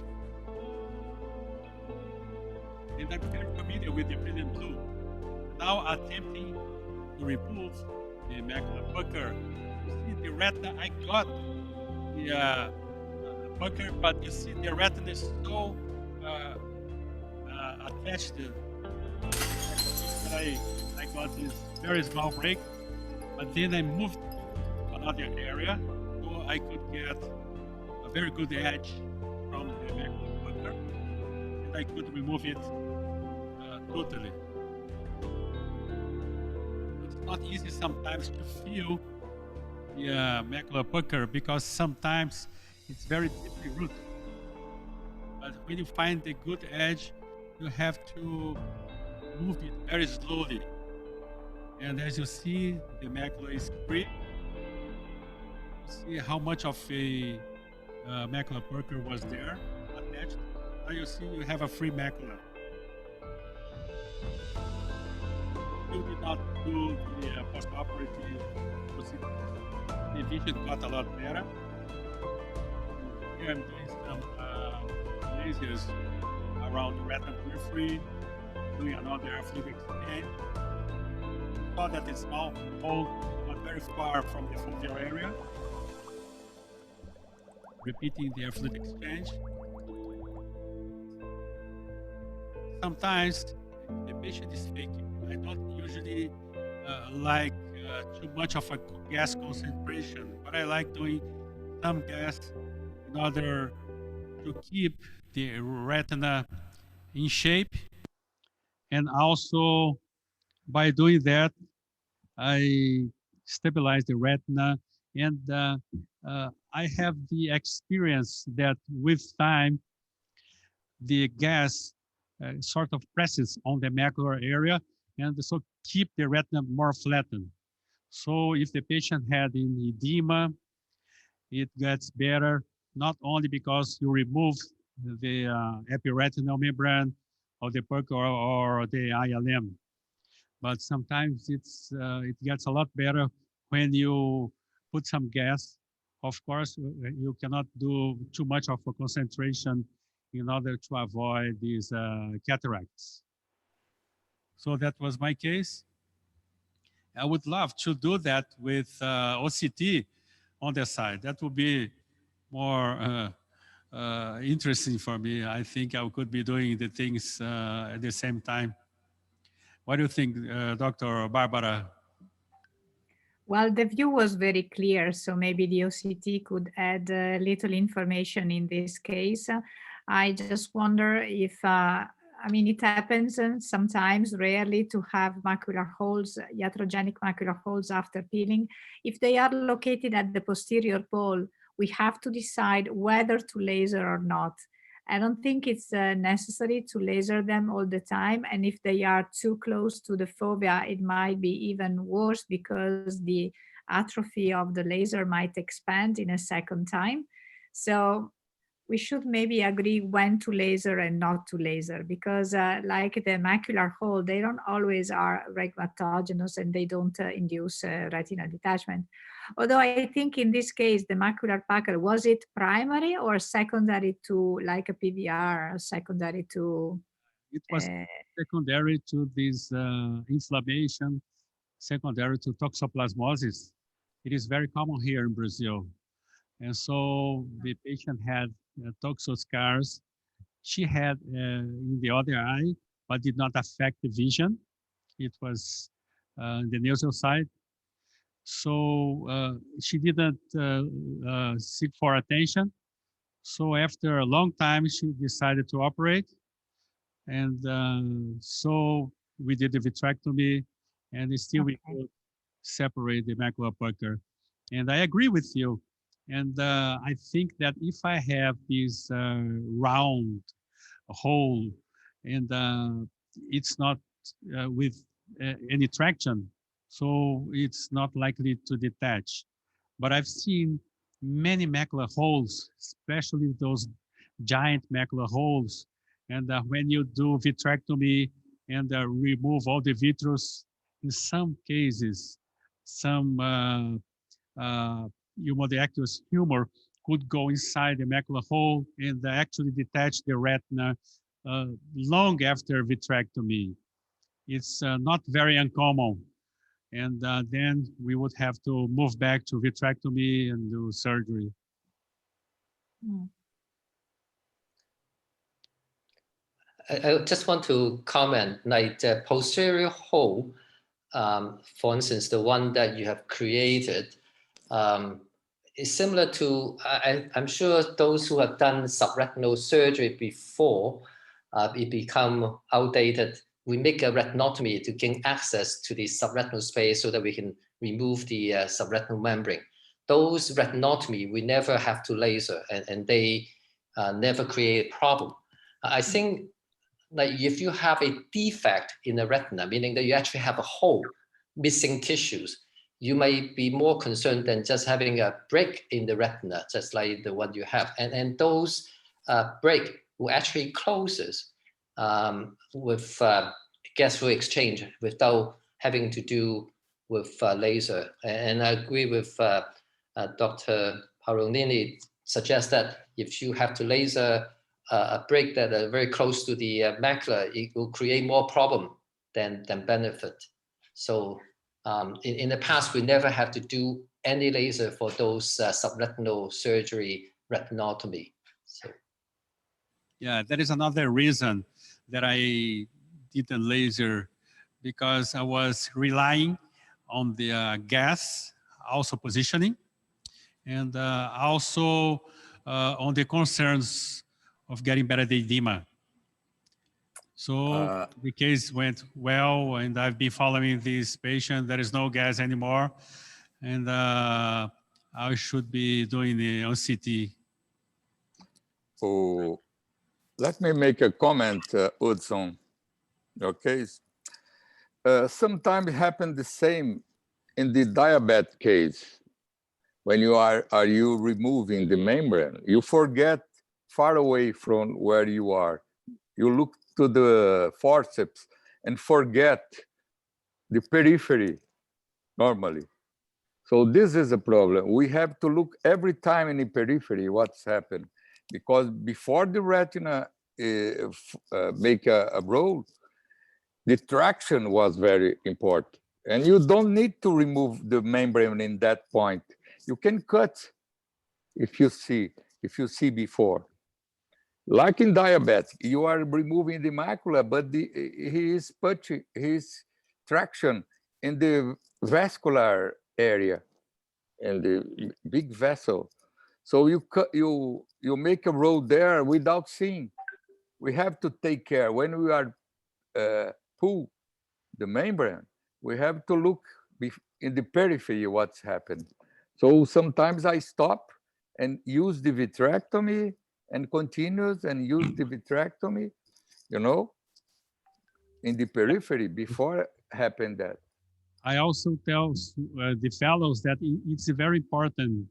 And I'm very familiar with the brilliant blue. Now attempting to remove the Macular Pucker. You see the retina, I got the pucker, but you see the retina is so attached to I got this very small break, but then I moved to another area so I could get a very good edge from the Macular Pucker, and I could remove it totally. It's not easy sometimes to feel the Macular Pucker because sometimes it's very deeply rooted. But when you find the good edge, you have to move it very slowly. And as you see, the macula is free. You see how much of a Macular Pucker was there attached. Now you see you have a free macula. You did not do the post-operative OCT. The vision got a lot better. Here I'm doing some lasers around the retinal periphery doing another fluid exchange. Saw that it's small hole, not very far from the foveal area. Repeating the fluid exchange. Sometimes the patient is faking. I don't usually like too much of a gas concentration, but I like doing some gas in order to keep the retina in shape. And also by doing that, I stabilize the retina, and I have the experience that with time, the gas sort of presses on the macular area and so keep the retina more flattened. So if the patient had an edema, it gets better, not only because you remove the epiretinal membrane of the pucker or the ILM, but sometimes it gets a lot better when you put some gas. Of course, you cannot do too much of a concentration in order to avoid these cataracts. So that was my case. I would love to do that with OCT on the side. That would be more interesting for me. I think I could be doing the things at the same time. What do you think, Dr. Barbara? Well, the view was very clear, so maybe the OCT could add little information in this case. I just wonder if, I mean, it happens sometimes, rarely, to have macular holes, iatrogenic macular holes after peeling. If they are located at the posterior pole, we have to decide whether to laser or not. I don't think it's necessary to laser them all the time. And if they are too close to the fovea, it might be even worse because the atrophy of the laser might expand in a second time. So we should maybe agree when to laser and not to laser, because like the macular hole, they don't always are rhegmatogenous and they don't induce retinal detachment. Although I think in this case, the macular pucker, was it primary or secondary to like a PVR, secondary to? It was secondary to this inflammation, secondary to toxoplasmosis. It is very common here in Brazil. And so the patient had toxo scars. She had in the other eye, but did not affect the vision. It was the nasal side. So she didn't seek for attention. So after a long time, she decided to operate. And so we did the vitrectomy, and still we could separate the macular pucker. And I agree with you. And I think that if I have this round hole and it's not with any traction, so it's not likely to detach. But I've seen many macular holes, especially those giant macular holes. And when you do vitrectomy and remove all the vitreous, in some cases, some the aqueous humor could go inside the macular hole and actually detach the retina long after vitrectomy. It's not very uncommon. And then we would have to move back to vitrectomy and do surgery. I just want to comment, like the posterior hole, for instance, the one that you have created, is similar to, I'm sure those who have done subretinal surgery before, it become outdated. We make a retinotomy to gain access to the subretinal space so that we can remove the subretinal membrane. Those retinotomy, we never have to laser, and they never create a problem. I think like if you have a defect in the retina, meaning that you actually have a hole, missing tissues, you might be more concerned than just having a break in the retina, just like the one you have. And those break will actually closes with gas flow exchange without having to do with laser. And I agree with Dr. Parolini, suggests that if you have to laser a break that are very close to the macula, it will create more problem than benefit. So in the past, we never have to do any laser for those subretinal surgery retinotomy. So. Yeah, that is another reason that I didn't laser, because I was relying on the gas, also positioning, and also on the concerns of getting better the edema. So the case went well, and I've been following this patient. There is no gas anymore, and I should be doing the OCT. Oh, let me make a comment, Hudson. Okay. Sometimes it happens the same in the diabetic case. When you are you removing the membrane, you forget far away from where you are. You look to the forceps and forget the periphery normally. So this is a problem. We have to look every time in the periphery what's happened, because before the retina make a roll, the traction was very important. And you don't need to remove the membrane in that point. You can cut if you see before. Like in diabetic, you are removing the macula, but he is putting his traction in the vascular area, in the big vessel. So you make a road there without seeing. We have to take care when we are pull the membrane. We have to look in the periphery what's happened. So sometimes I stop and use the vitrectomy and continues and use the vitrectomy, you know, in the periphery before happened that. I also tell the fellows that it's very important,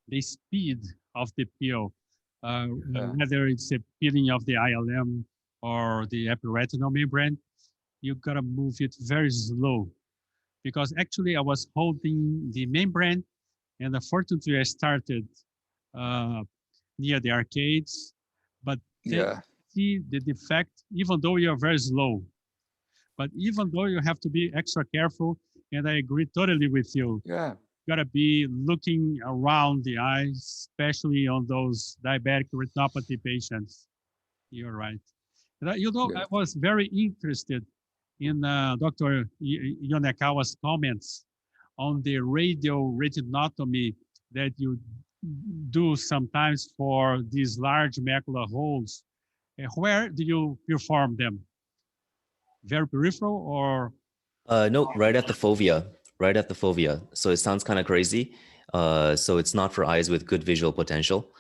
the speed of the peel, whether it's a peeling of the ILM or the epiretinal membrane, you gotta move it very slow. Because actually I was holding the membrane, and unfortunately I started near the arcades, but see the defect, even though you're very slow. But even though you have to be extra careful, and I agree totally with you. Yeah. You gotta be looking around the eyes, especially on those diabetic retinopathy patients. You're right. You know, I was very interested in Dr. Yonekawa's comments on the radial retinotomy that you do sometimes for these large macular holes. Where do you perform them? Very peripheral or? No, right at the fovea, right at the fovea. So it sounds kind of crazy. So it's not for eyes with good visual potential.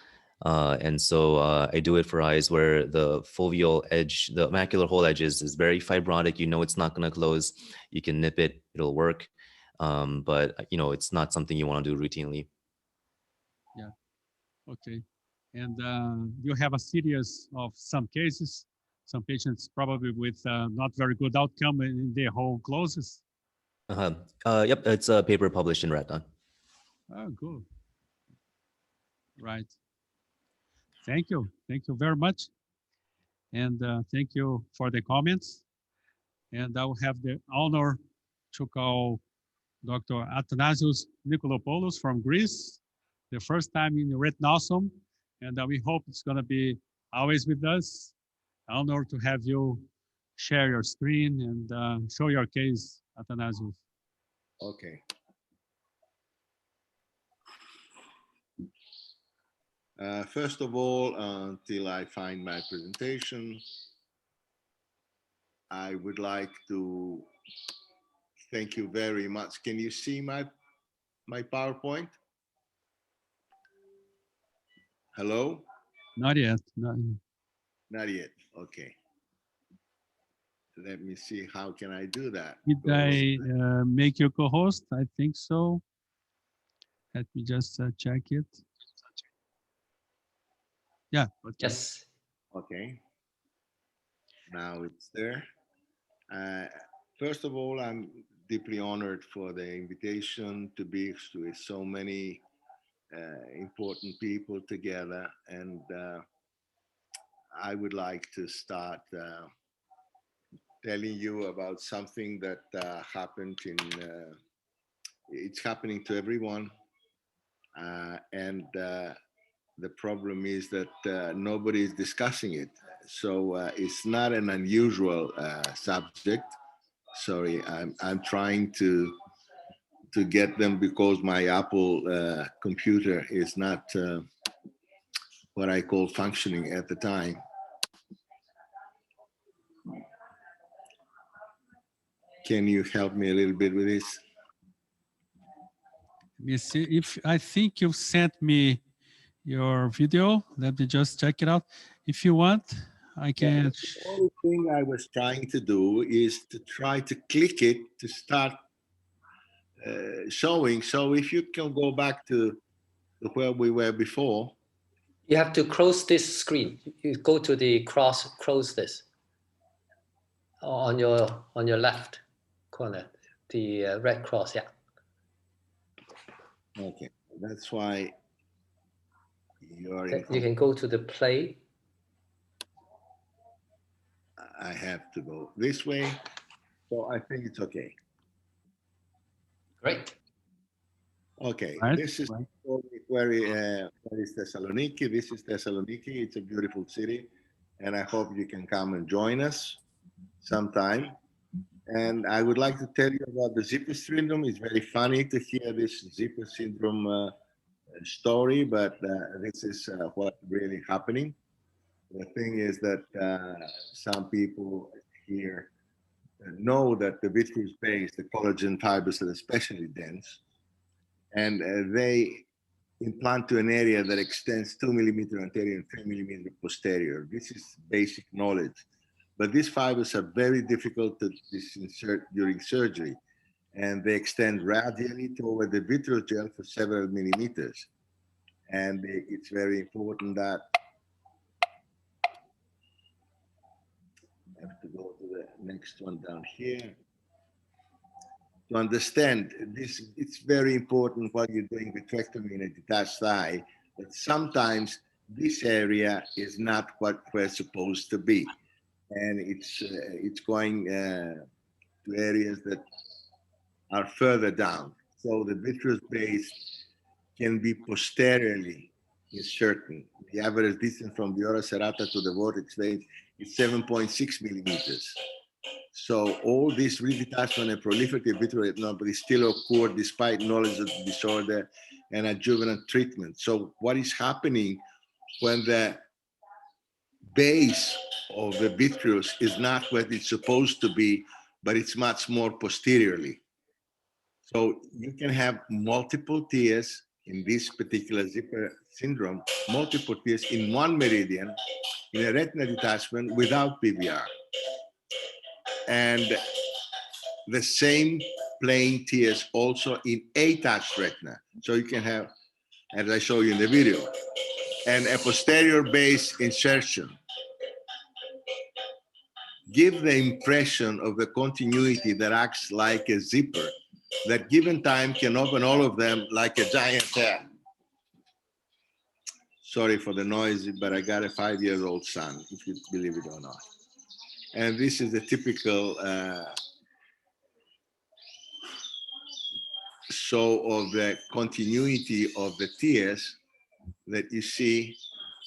And so I do it for eyes where the foveal edge, the macular hole edge is very fibrotic. You know it's not going to close. You can nip it, it'll work. But you know, it's not something you want to do routinely. Yeah, okay. And you have a series of some cases, some patients probably with not very good outcome in their hole closes. Yep, it's a paper published in Retina. Oh, good. Right. Thank you very much. And thank you for the comments. And I will have the honor to call Dr. Athanasius Nikolopoulos from Greece, the first time in Retinawesome. And we hope it's going to be always with us. Honor to have you share your screen and show your case, Athanasius. Okay. First of all, until I find my presentation, I would like to thank you very much. Can you see my PowerPoint? Hello? Not yet. Not yet. Okay. Let me see. How can I do that? Did I make you co-host? I think so. Let me just check it. Yeah. Okay. Yes. Okay. Now it's there. First of all, I'm deeply honored for the invitation to be with so many important people together. And I would like to start telling you about something that happened in, it's happening to everyone. And the problem is that nobody is discussing it. So it's not an unusual subject. Sorry, I'm trying to get them because my Apple computer is not what I call functioning at the time. Can you help me a little bit with this? Let me see if I think you sent me your video. Let me just check it out. If you want, I can. Yeah, the only thing I was trying to do is to try to click it to start showing. So if you can go back to where we were before. You have to close this screen. You go to the close this on your left corner, the red cross. Yeah. Okay, that's why you're. You can go to the play. I have to go this way, so I think it's okay. Great. Okay, right. This is where is Thessaloniki. This is Thessaloniki. It's a beautiful city, and I hope you can come and join us sometime. And I would like to tell you about the zipper syndrome. It's very funny to hear this zipper syndrome story, but this is what's really happening. The thing is that some people here know that the vitreous base, the collagen fibers are especially dense, and they implant to an area that extends 2 millimeter anterior and 3 millimeter posterior. This is basic knowledge. But these fibers are very difficult to disinsert during surgery, and they extend radially toward the vitreous gel for several millimeters. And it's very important that I have to go to the next one down here. To understand this, it's very important while you're doing vitrectomy in a detached thigh, that sometimes this area is not what we're supposed to be. And it's going to areas that are further down. So the vitreous base can be posteriorly inserted. The average distance from the ora serrata to the vortex vein is 7.6 millimeters. So all this redetachment and proliferative vitreous retinopathy still occur despite knowledge of the disorder and adjuvant treatment. So what is happening when the base of the vitreous is not what it's supposed to be, but it's much more posteriorly. So you can have multiple tears in this particular zipper syndrome, multiple tears in one meridian in a retina detachment without PVR. And the same plain tears also in attached retina. So you can have, as I show you in the video, and a posterior base insertion. Give the impression of the continuity that acts like a zipper that given time can open all of them like a giant tear. Sorry for the noise, but I got a 5-year-old son, if you believe it or not. And this is the typical show of the continuity of the tears that you see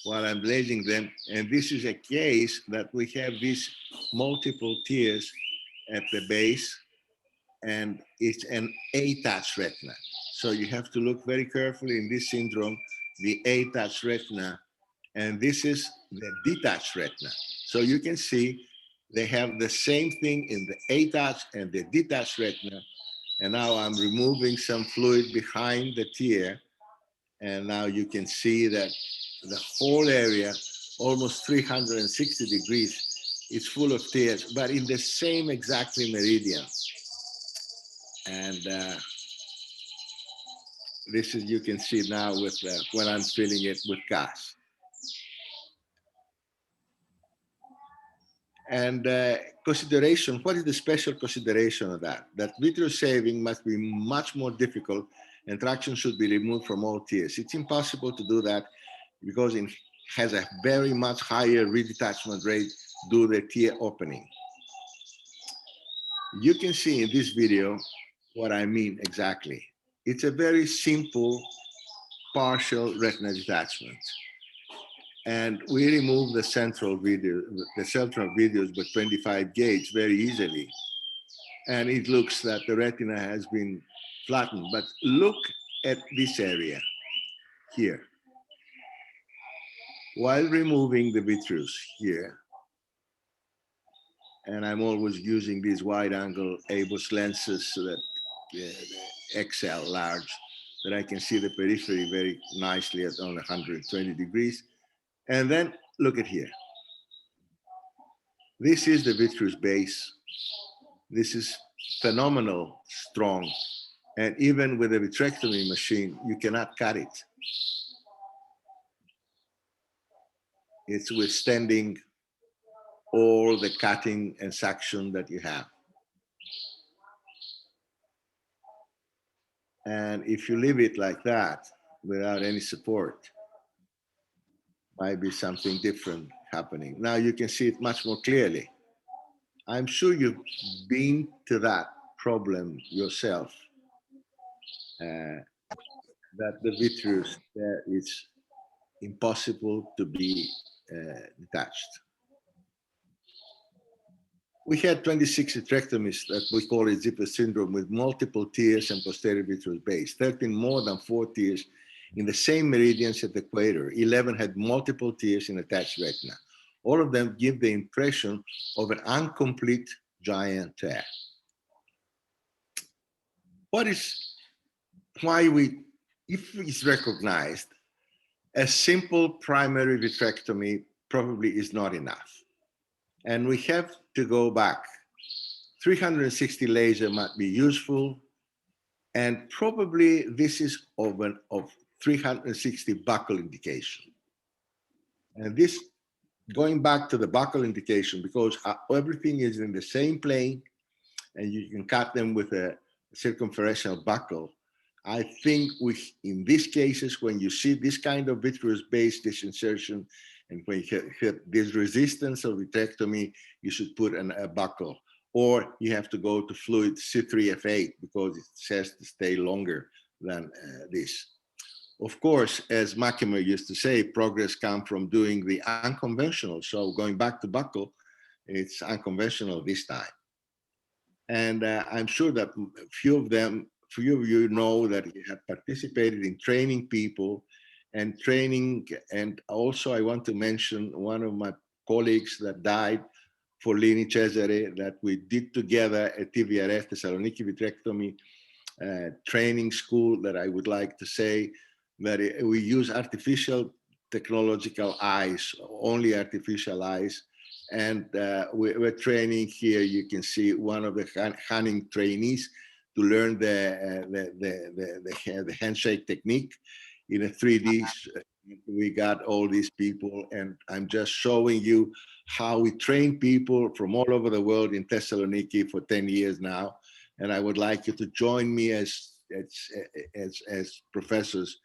while I'm blazing them. And this is a case that we have these multiple tears at the base, and it's an attached retina. So you have to look very carefully in this syndrome, the attached retina, and this is the detached retina. So you can see they have the same thing in the attached and the detached retina. And now I'm removing some fluid behind the tear. And now you can see that the whole area, almost 360 degrees, is full of tears, but in the same exactly meridian. And this is, you can see now with when I'm filling it with gas. And consideration, what is the special consideration of that? That vitreous saving must be much more difficult and traction should be removed from all tears. It's impossible to do that because in has a very much higher redetachment rate due to the tear opening. You can see in this video what I mean exactly. It's a very simple partial retina detachment. And we remove the central videos with 25 gauge very easily. And it looks that the retina has been flattened. But look at this area here. While removing the vitreous here, and I'm always using these wide angle ABUS lenses so that XL large, that I can see the periphery very nicely at only 120 degrees. And then look at here. This is the vitreous base. This is phenomenal strong. And even with a vitrectomy machine, you cannot cut it. It's withstanding all the cutting and suction that you have. And if you leave it like that, without any support, might be something different happening. Now you can see it much more clearly. I'm sure you've been to that problem yourself, that the vitreous is impossible to be detached. We had 26 vitrectomies that we call it zipper syndrome with multiple tears and posterior vitreous base, 13 more than 4 tears in the same meridians at the equator. 11 had multiple tears in attached retina. All of them give the impression of an incomplete giant tear. If it's recognized, a simple primary vitrectomy probably is not enough. And we have to go back. 360 laser might be useful. And probably this is of 360 buccal indication. And this, going back to the buccal indication, because everything is in the same plane and you can cut them with a circumferential buccal. I think in these cases, when you see this kind of vitreous-based disinsertion, and when you hit this resistance of vitrectomy, you should put a buccal, or you have to go to fluid C3F8 because it has to stay longer than this. Of course, as Nakamura used to say, progress comes from doing the unconventional. So going back to buccal, it's unconventional this time. And I'm sure that few of you know that you have participated in training people and training. And also I want to mention one of my colleagues that died, Parolini Cesare, that we did together at TVRF, Thessaloniki Vitrectomy training school, that I would like to say that we use artificial technological eyes, only artificial eyes. And we're training here. You can see one of the Hanning trainees to learn the handshake technique in a 3D. We got all these people, and I'm just showing you how we train people from all over the world in Thessaloniki for 10 years now. And I would like you to join me as professors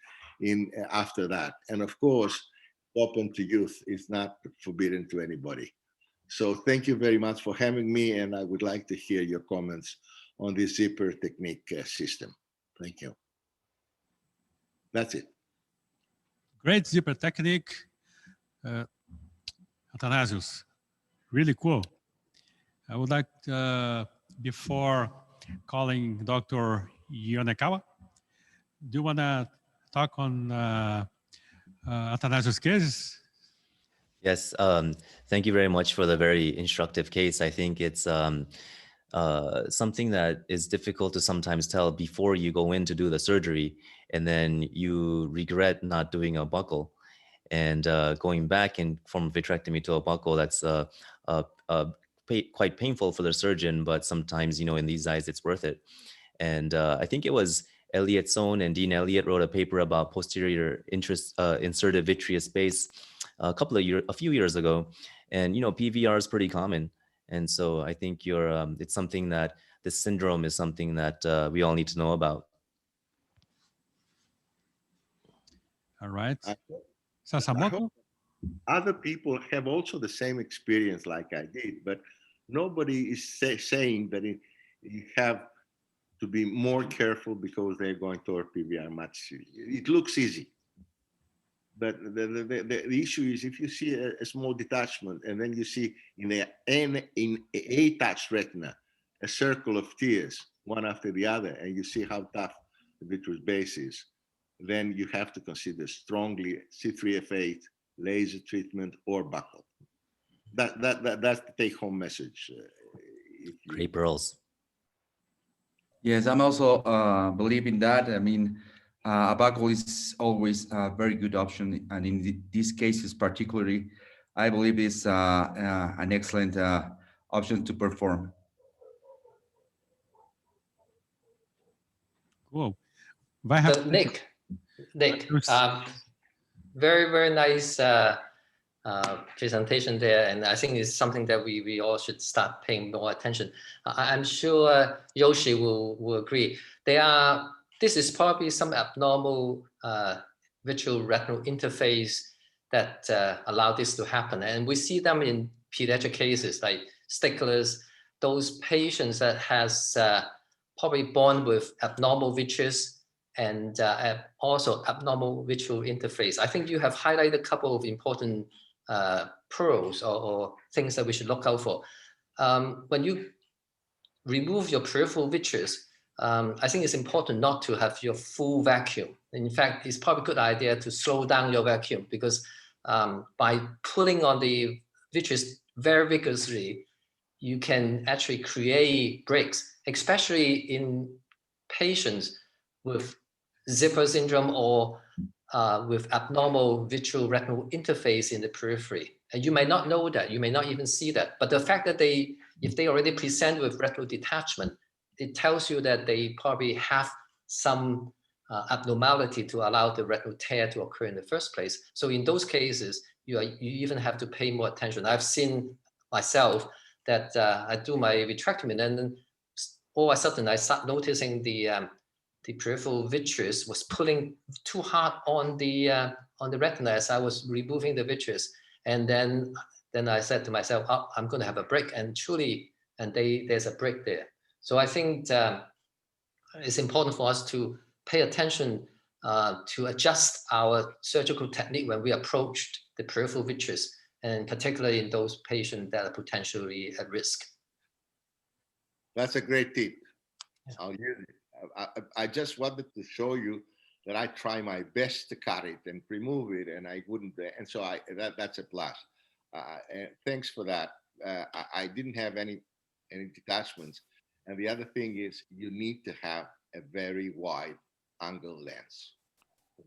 after that. And of course, open to youth is not forbidden to anybody. So thank you very much for having me, and I would like to hear your comments on this zipper technique system. Thank you. That's it. Great zipper technique. Athanasius, really cool. I would like, before calling Dr. Yonekawa, do you want to talk on Athanasius' cases? Yes, thank you very much for the very instructive case. I think it's something that is difficult to sometimes tell before you go in to do the surgery, and then you regret not doing a buccal. And going back from vitrectomy to a buccal, that's quite painful for the surgeon, but sometimes, in these eyes, it's worth it. And I think it was Elliott Sohn and Dean Elliott wrote a paper about posterior inserted vitreous base a few years ago. And, PVR is pretty common. And so I think it's something that this syndrome is something that we all need to know about. All right. Sasamoto? other people have also the same experience like I did, but nobody is saying that you have to be more careful because they're going toward PVR much. It looks easy. But the issue is if you see a small detachment and then you see in a touched retina, a circle of tears, one after the other, and you see how tough the vitreous base is, then you have to consider strongly C3F8, laser treatment, or buckle. That's the take-home message. Great pearls. Yes, I'm also believing that. I mean, a buckle is always a very good option, and in these cases particularly, I believe it's an excellent option to perform. Cool. Nick, very, very nice presentation there, and I think it's something that we all should start paying more attention. I'm sure Yoshi will agree. This is probably some abnormal vitreal retinal interface that allow this to happen, and we see them in pediatric cases like sticklers, those patients that has probably born with abnormal vitreous and also abnormal vitreal interface. I think you have highlighted a couple of important pearls or things that we should look out for. When you remove your peripheral vitreous, I think it's important not to have your full vacuum. In fact, it's probably a good idea to slow down your vacuum because by pulling on the vitreous very vigorously, you can actually create breaks, especially in patients with zipper syndrome or with abnormal vitreal retinal interface in the periphery. And you may not know that, you may not even see that, but the fact that if they already present with retinal detachment, it tells you that they probably have some abnormality to allow the retinal tear to occur in the first place. So in those cases, you even have to pay more attention. I've seen myself that I do my vitrectomy, and then all of a sudden I start noticing the peripheral vitreous was pulling too hard on the retina as I was removing the vitreous, and then I said to myself, oh, I'm going to have a break, and truly, there's a break there. So I think it's important for us to pay attention to adjust our surgical technique when we approach the peripheral vitreous, and particularly in those patients that are potentially at risk. That's a great tip. I'll use it. I just wanted to show you that I try my best to cut it and remove it, and I wouldn't. And so that's a plus. And thanks for that. I didn't have any detachments. And the other thing is you need to have a very wide angle lens.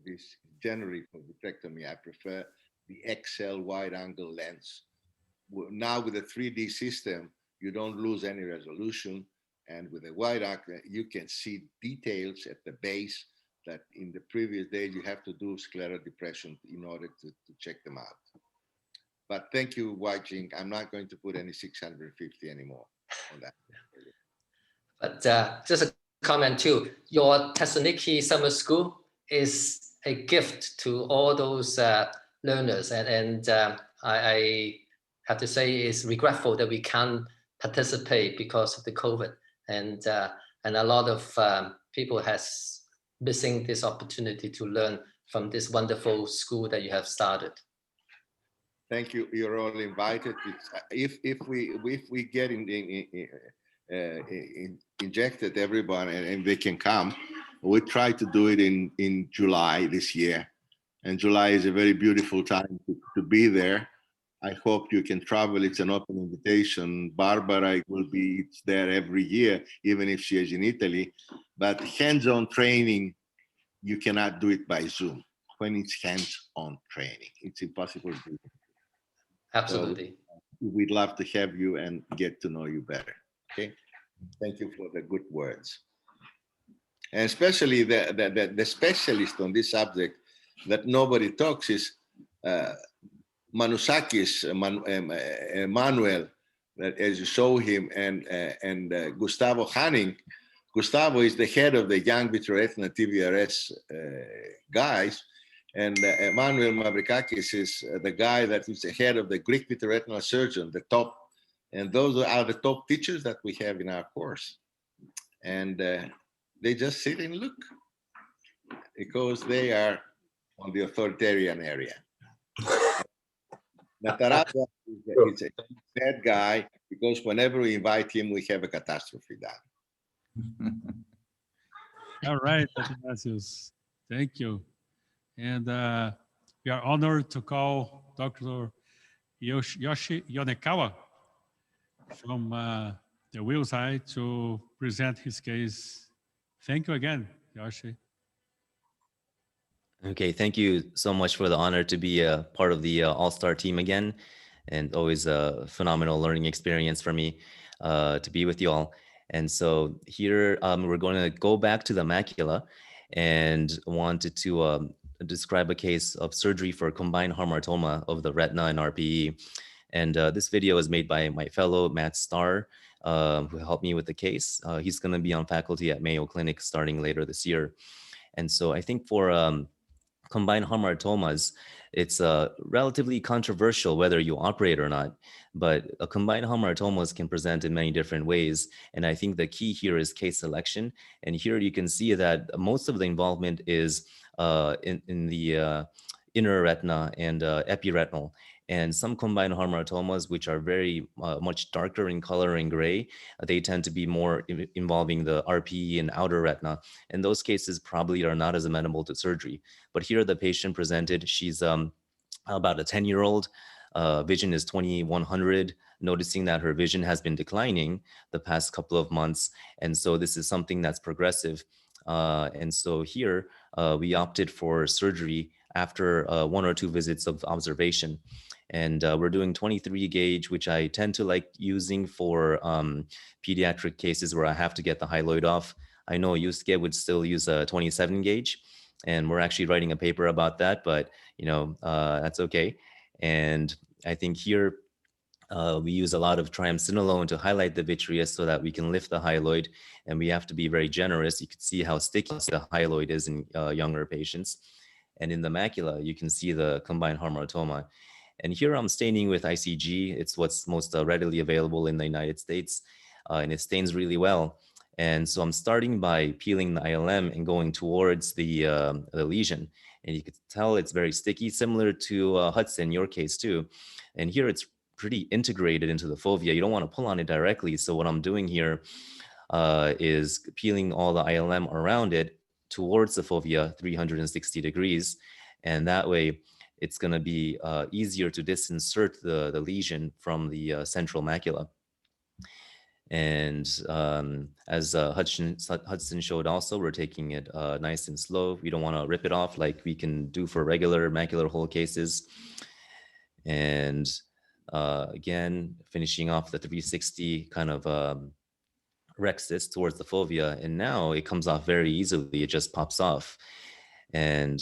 This generally for vitrectomy, I prefer the XL wide angle lens. Now with the 3D system, you don't lose any resolution. And with a wide angle, you can see details at the base that in the previous days you have to do scleral depression in order to check them out. But thank you, Waiching. I'm not going to put any 650 anymore on that. But just a comment too, your Thessaloniki summer school is a gift to all those learners. And I have to say it's regretful that we can't participate because of the COVID. And a lot of people has missing this opportunity to learn from this wonderful school that you have started. Thank you. You're all invited. If we get injected everyone and they can come, we try to do it in July this year, and July is a very beautiful time to be there. I hope you can travel. It's an open invitation. Barbara will be there every year, even if she is in Italy. But hands-on training, you cannot do it by Zoom. When it's hands-on training, it's impossible to do. Absolutely. So we'd love to have you and get to know you better. Okay. Thank you for the good words. And especially the specialist on this subject that nobody talks is Mavrikakis, Emmanouil, that as you saw him, and Gustavo Hanning. Gustavo is the head of the young vitreoretinal TVRS guys, And Emmanouil Mavrikakis is the guy that is the head of the Greek vitreoretinal surgeon, the top. And those are the top teachers that we have in our course. And they just sit and look because they are on the authoritarian area. Natarajan is a bad guy because whenever we invite him, we have a catastrophe done. All right, Athanasius. Thank you. And we are honored to call Dr. Yoshi Yonekawa from the VIII to present his case. Thank you again, Yoshi. Okay, thank you so much for the honor to be a part of the all-star team again, and always a phenomenal learning experience for me to be with you all. And so here we're going to go back to the macula and wanted to describe a case of surgery for combined hamartoma of the retina and RPE. And this video is made by my fellow Matt Starr, who helped me with the case. He's going to be on faculty at Mayo Clinic starting later this year. And so I think for combined hamartomas, it's relatively controversial whether you operate or not, but combined hamartomas can present in many different ways. And I think the key here is case selection. And here you can see that most of the involvement is in the inner retina and epiretinal. And some combined hamartomas, which are very much darker in color and gray, they tend to be more involving the RPE and outer retina. And those cases probably are not as amenable to surgery. But here the patient presented, she's about a 10-year-old, vision is 2100, noticing that her vision has been declining the past couple of months. And so this is something that's progressive. And so here we opted for surgery after 1 or 2 visits of observation. And we're doing 23 gauge, which I tend to like using for pediatric cases where I have to get the hyaloid off. I know Yusuke would still use a 27 gauge, and we're actually writing a paper about that, but you know, that's okay. And I think here we use a lot of triamcinolone to highlight the vitreous so that we can lift the hyaloid, and we have to be very generous. You can see how sticky the hyaloid is in younger patients. And in the macula, you can see the combined hamartoma. And here I'm staining with ICG. It's what's most readily available in the United States, and it stains really well. And so I'm starting by peeling the ILM and going towards the lesion. And you can tell it's very sticky, similar to Hudson, your case too. And here it's pretty integrated into the fovea. You don't want to pull on it directly. So what I'm doing here is peeling all the ILM around it towards the fovea 360 degrees. And that way, it's going to be easier to disinsert the lesion from the central macula. And as Hudson showed also, we're taking it nice and slow. We don't want to rip it off like we can do for regular macular hole cases. And again, finishing off the 360 kind of rexis towards the fovea. And now it comes off very easily. It just pops off. And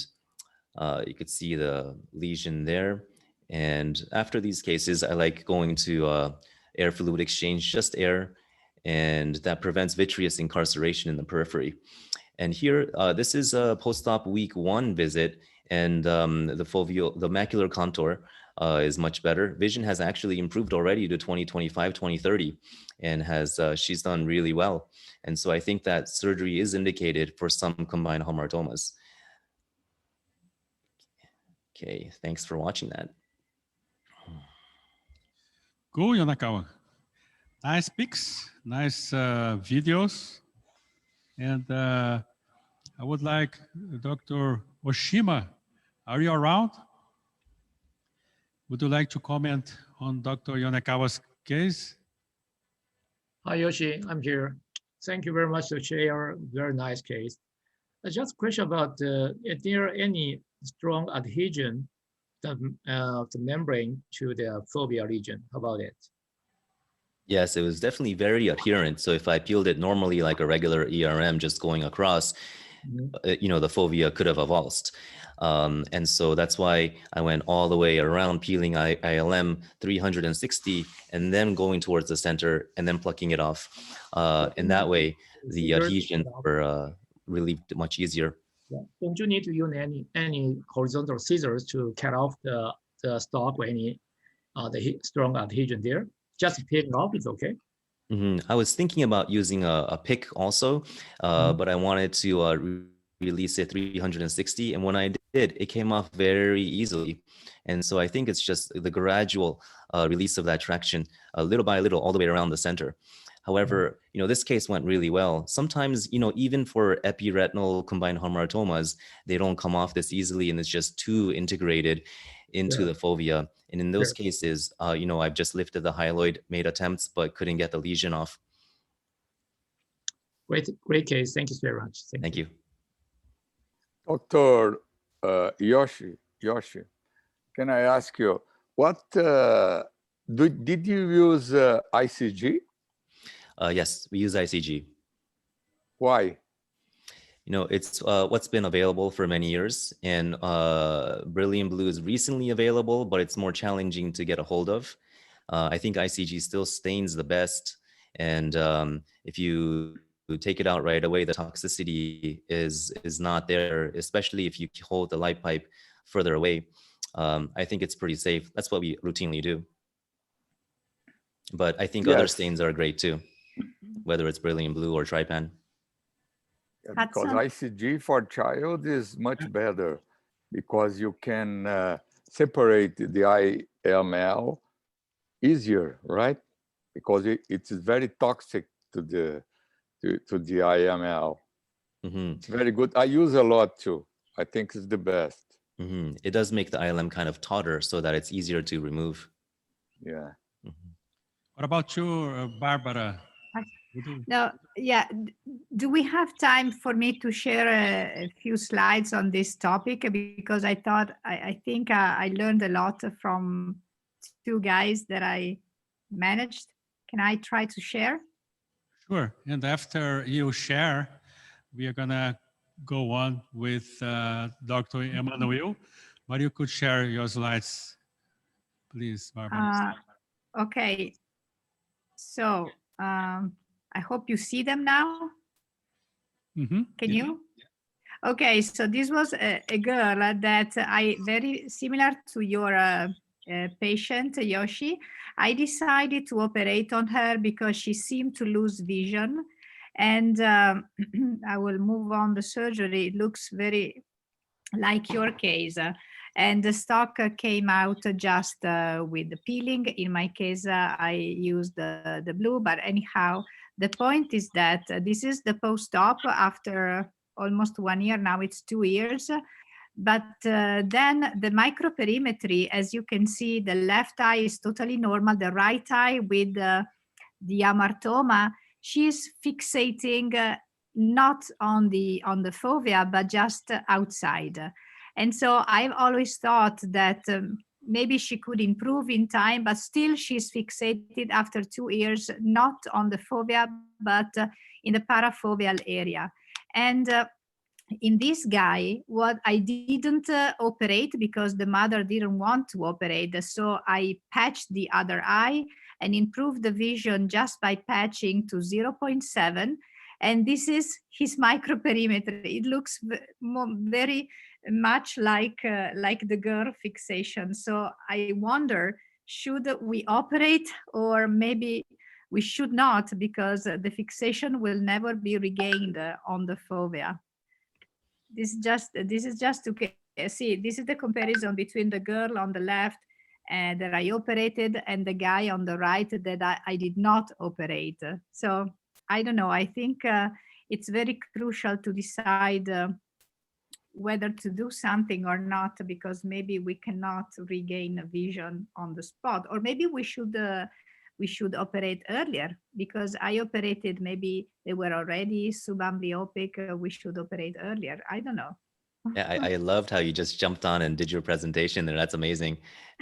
you could see the lesion there. And after these cases, I like going to air fluid exchange, just air, and that prevents vitreous incarceration in the periphery. And here, this is a post-op week 1 visit, and the macular contour is much better. Vision has actually improved already to 20/25, 20/30, and she's done really well. And so I think that surgery is indicated for some combined hamartomas. Okay, thanks for watching that. Cool, Yonekawa. Nice pics, nice videos. And I would like Dr. Oshima, are you around? Would you like to comment on Dr. Yonekawa's case? Hi, Yoshi, I'm here. Thank you very much to share very nice case. Just a question about, is there any strong adhesion of the membrane to the fovea region? How about it? Yes, it was definitely very adherent. So if I peeled it normally like a regular ERM just going across, you know, the fovea could have avulsed. And so that's why I went all the way around peeling ILM 360 and then going towards the center and then plucking it off. And that way the adhesions were really much easier. Yeah. Don't you need to use any horizontal scissors to cut off the stalk or any strong adhesion there? Just peeling off is okay. I was thinking about using a pick also, but I wanted to release it 360, and when I did, it came off very easily. And so I think it's just the gradual release of that traction, little by little, all the way around the center. However, this case went really well. Sometimes, even for epiretinal combined hamartomas, they don't come off this easily, and it's just too integrated into the fovea. And in those cases, I've just lifted the hyaloid, made attempts, but couldn't get the lesion off. Great case. Thank you very much. Thank you. Dr. Yoshi, can I ask you, what did you use ICG? Yes, we use ICG. Why? It's what's been available for many years, and Beryllium Blue is recently available, but it's more challenging to get a hold of. I think ICG still stains the best, and if you take it out right away, the toxicity is not there, especially if you hold the light pipe further away. I think it's pretty safe. That's what we routinely do. But I think other stains are great too, whether it's Beryllium Blue or Trypan. Yeah, because ICG for child is much better because you can separate the IML easier, right? Because it's very toxic to the IML. It's very good. I use a lot too. I think it's the best. It does make the ILM kind of tauter so that it's easier to remove. Yeah. What about you, Barbara? No, yeah. Do we have time for me to share a few slides on this topic? Because I think I learned a lot from two guys that I managed. Can I try to share? Sure. And after you share, we are gonna go on with Dr. Emmanouil, but you could share your slides, please, Barbara. Okay. So I hope you see them now. Can you? Okay, so this was a girl that very similar to your patient, Yoshi. I decided to operate on her because she seemed to lose vision. And I will move on the surgery. It looks very like your case. And the stock came out just with the peeling. In my case, I used the blue, but anyhow, the point is that this is the post-op after almost 1 year. Now it's 2 years. But then the microperimetry, as you can see, the left eye is totally normal. The right eye with the hamartoma, she's fixating not on the fovea, but just outside. And so I've always thought that maybe she could improve in time, but still she's fixated after 2 years, not on the fovea, but in the parafoveal area. And in this guy, what I didn't operate because the mother didn't want to operate. So I patched the other eye and improved the vision just by patching to 0.7. And this is his microperimeter. It looks very much like the girl fixation. So I wonder, should we operate or maybe we should not, because the fixation will never be regained on the fovea. This is just to see, this is the comparison between the girl on the left that I operated and the guy on the right that I did not operate. So I don't know, I think it's very crucial to decide whether to do something or not, because maybe we cannot regain a vision on the spot, or maybe we should operate earlier, because I operated, maybe they were already subamblyopic, we should operate earlier. I don't know. Yeah, I loved how you just jumped on and did your presentation there. That's amazing.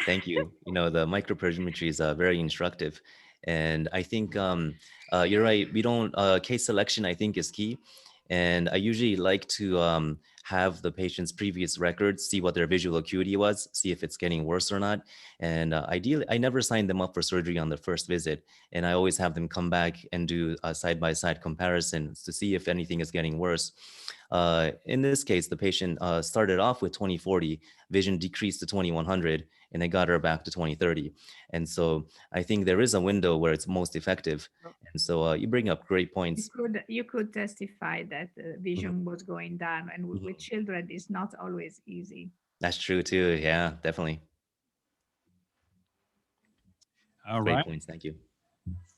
Thank you. The microperimetry is very instructive. And I think you're right. We don't, case selection, I think, is key. And I usually like to have the patient's previous records, see what their visual acuity was, see if it's getting worse or not. And ideally, I never signed them up for surgery on the first visit. And I always have them come back and do a side-by-side comparison to see if anything is getting worse. In this case, the patient started off with 20/40, vision decreased to 2100, and they got her back to 20/30. And so I think there is a window where it's most effective. And so you bring up great points. You could testify that the vision was going down, and with children, it's not always easy. That's true too. Yeah, definitely. All Great right. points. Thank you.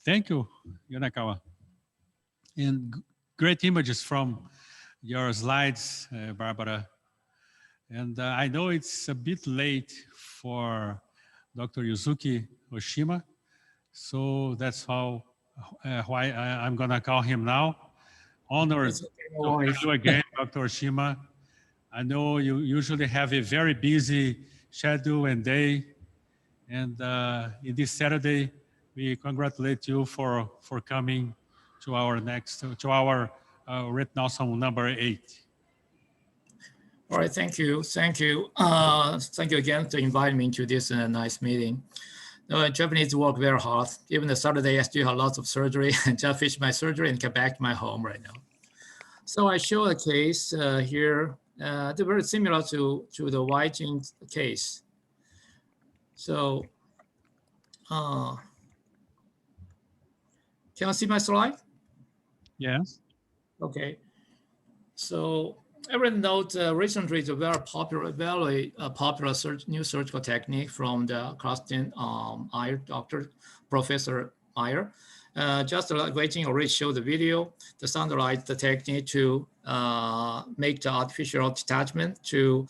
Thank you, Yonakawa. And great images from your slides, Barbara. And I know it's a bit late for Dr. Yusuke Oshima, so that's why I'm gonna call him now. Honored to have you again, Dr. Oshima. I know you usually have a very busy schedule and day, and in this Saturday, we congratulate you for coming to our Retinawesome number 8. All right, thank you. Thank you. Thank you again to invite me to this nice meeting. Japanese work very hard. Even the Saturday, I still have lots of surgery. I just finished my surgery and get back to my home right now. So I show a case here. They're very similar to the Waiching case. So can you see my slide? Yes. Okay. So everyone knows recently it's a very popular new surgical technique from the Carsten Meyer, Professor Meyer. Just like Waiching already showed the video, the standardized technique to make the artificial detachment to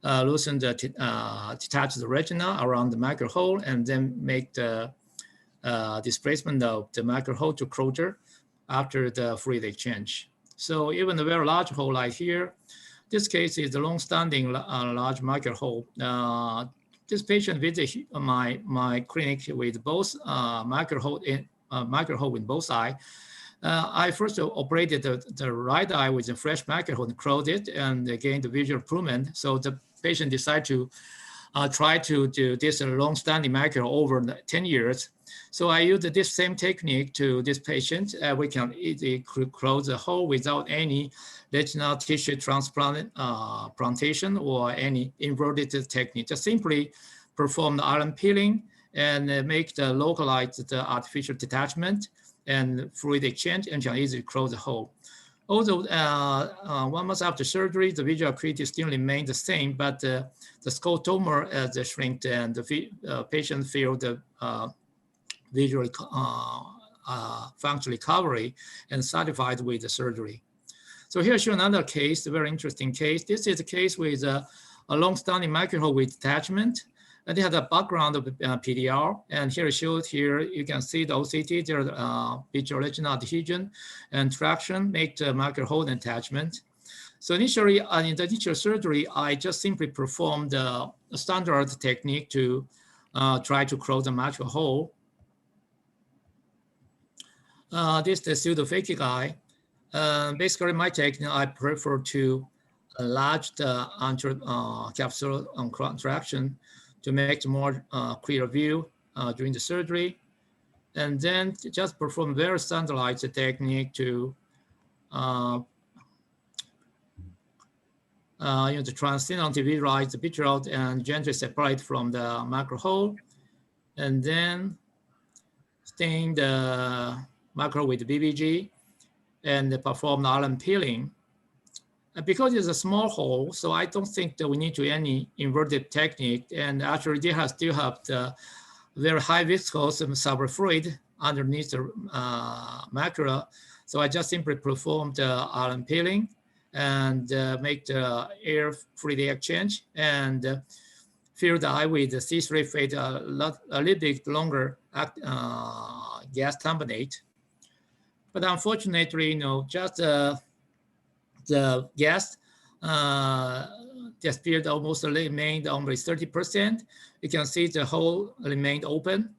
loosen the detach the retina around the macular hole and then make the displacement of the macular hole to closure after the fluid exchange. So even the very large hole like here, this case is a long-standing large macular hole. This patient visited my clinic with both macular hole in both eyes. I first operated the right eye with a fresh macular hole and closed it and gained the visual improvement. So the patient decided to try to do this long-standing macular over 10 years. So I used this same technique to this patient. We can easily close the hole without any retinal tissue transplantation or any inverted technique. Just simply perform the iron peeling and make the localized artificial detachment and fluid exchange and can easily close the hole. Although 1 month after surgery, the visual acuity still remained the same, but the sclerotomer has shrinked and the patient feel the visual function recovery and satisfied with the surgery. So here I show another case, a very interesting case. This is a case with a long-standing macular hole with detachment. And they had a background of PDR. And here shows here, you can see the OCT, there visual retinal adhesion and traction make the macular hole attachment. So initially, in the initial surgery, I just simply performed a standard technique to try to close the macular hole. This is the pseudo-phakic eye. Basically, my technique, I prefer to enlarge the capsular contraction to make more clear view during the surgery. And then just perform very standardized technique to to transient visualize the vitreal and gently separate from the macular hole. And then stain the macular with BBG and perform the iron peeling. And because it's a small hole, so I don't think that we need to any inverted technique. And actually, they still have the very high viscous suprafluid underneath the macula. So I just simply perform the iron peeling and make the air fluid exchange and fill the eye with the C3 fate a little bit longer gas tamponade. But unfortunately, just the gas disappeared, almost remained only 30%. You can see the hole remained open.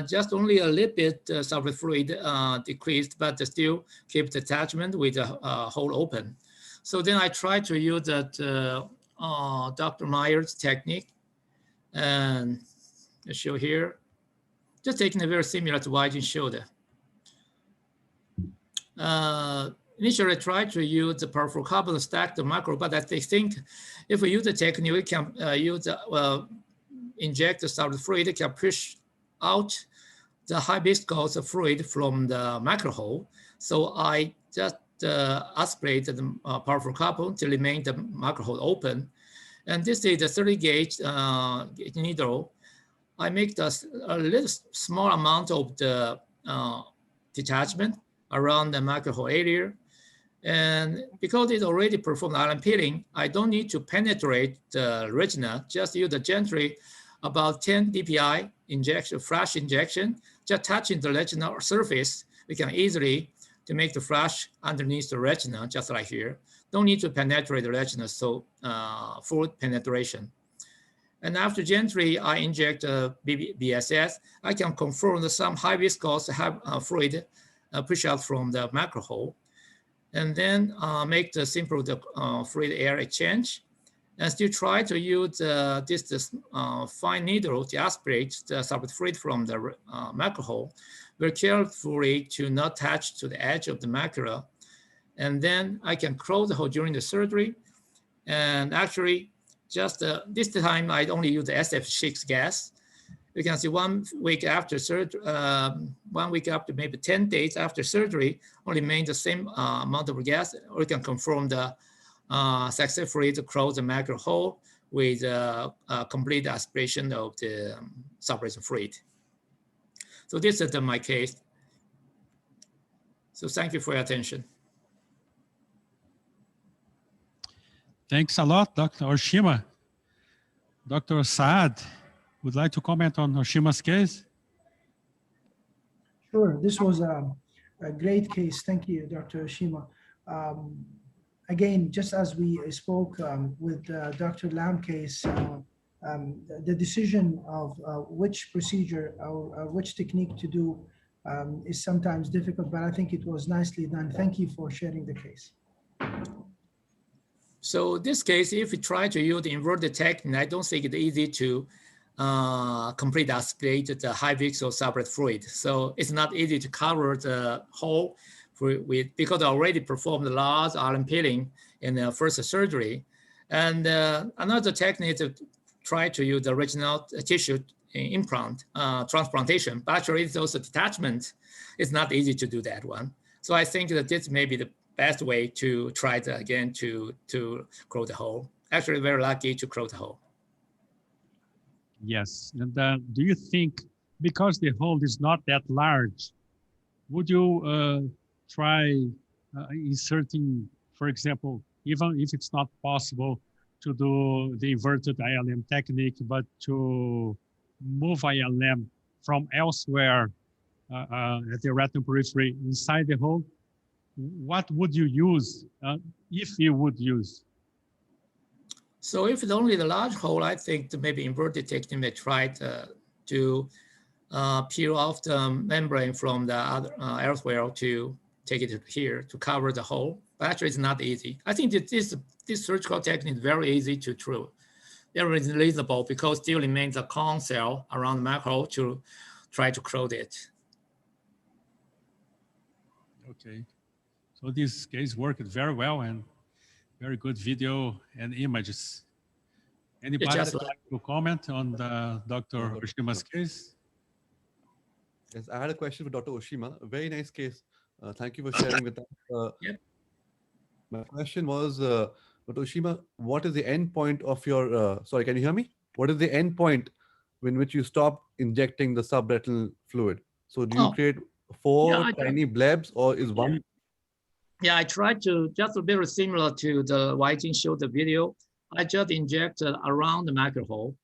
Just only a little bit fluid decreased, but still keep the attachment with the hole open. So then I tried to use that Dr. Meyer's technique, and I show here, just taking a very similar to Waiching showed. Initially, I tried to use the powerful carbon stack the macro, but I think if we use the technique, we can inject the solid fluid, it can push out the high viscous fluid from the macro hole. So I just aspirate the powerful carbon to remain the macro hole open. And this is the 30 gauge needle. I make a little small amount of the detachment around the macro hole area. And because it's already performed ion peeling, I don't need to penetrate the retina, just use the gently about 10 dpi injection, flash injection, just touching the retinal surface. We can easily to make the flash underneath the retina, just like here. Don't need to penetrate the retina, so full penetration. And after gently, I inject BSS, I can confirm that some high viscous fluid push out from the macro hole. And then make the simple fluid air exchange. And still try to use this fine needle to aspirate the solid fluid from the macro hole, very carefully to not touch to the edge of the macula. And then I can close the hole during the surgery. And actually, just this time, I only use the SF6 gas. You can see 1 week after surgery, 1 week after maybe 10 days after surgery, only made the same amount of gas, or you can confirm the successfully to close the macro hole with complete aspiration of the suppression fluid. So this is my case. So thank you for your attention. Thanks a lot, Dr. Oshima. Dr. Saad would like to comment on Oshima's case? Sure, this was a great case. Thank you, Dr. Oshima. Again, just as we spoke with Dr. Lam case, the decision of which procedure or which technique to do is sometimes difficult, but I think it was nicely done. Thank you for sharing the case. So this case, if we try to use the inverted technique, I don't think it's easy to complete aspirate the high viscous subret fluid. So it's not easy to cover the hole because I already performed large ion peeling in the first surgery. And another technique to try to use the retinal tissue implant transplantation, but actually it's also detachment. It's not easy to do that one. So I think that this may be the best way to try again to close the hole. Actually, very lucky to close the hole. Yes, and do you think, because the hole is not that large, would you try inserting, for example, even if it's not possible to do the inverted ILM technique, but to move ILM from elsewhere at the retinal periphery inside the hole? What would you use, if you would use? So if it's only the large hole, I think that maybe inverted technique may try to peel off the membrane from the other elsewhere to take it here to cover the hole. But actually, it's not easy. I think that this surgical technique is very easy to do. Very reasonable because still remains a cone cell around the macro to try to close it. Okay. So this case worked very well and very good video and images. Anybody would like to comment on the Dr. Oshima's case? Yes, I had a question for Dr. Oshima. A very nice case. Thank you for sharing with us. Yep. My question was, Dr. Oshima, what is the end point of your, sorry, can you hear me? What is the end point in which you stop injecting the subretinal fluid? So do you create 4 tiny blebs, or is one? Yeah, I tried to, just very similar to the Waiching showed the video. I just injected around the macro hole,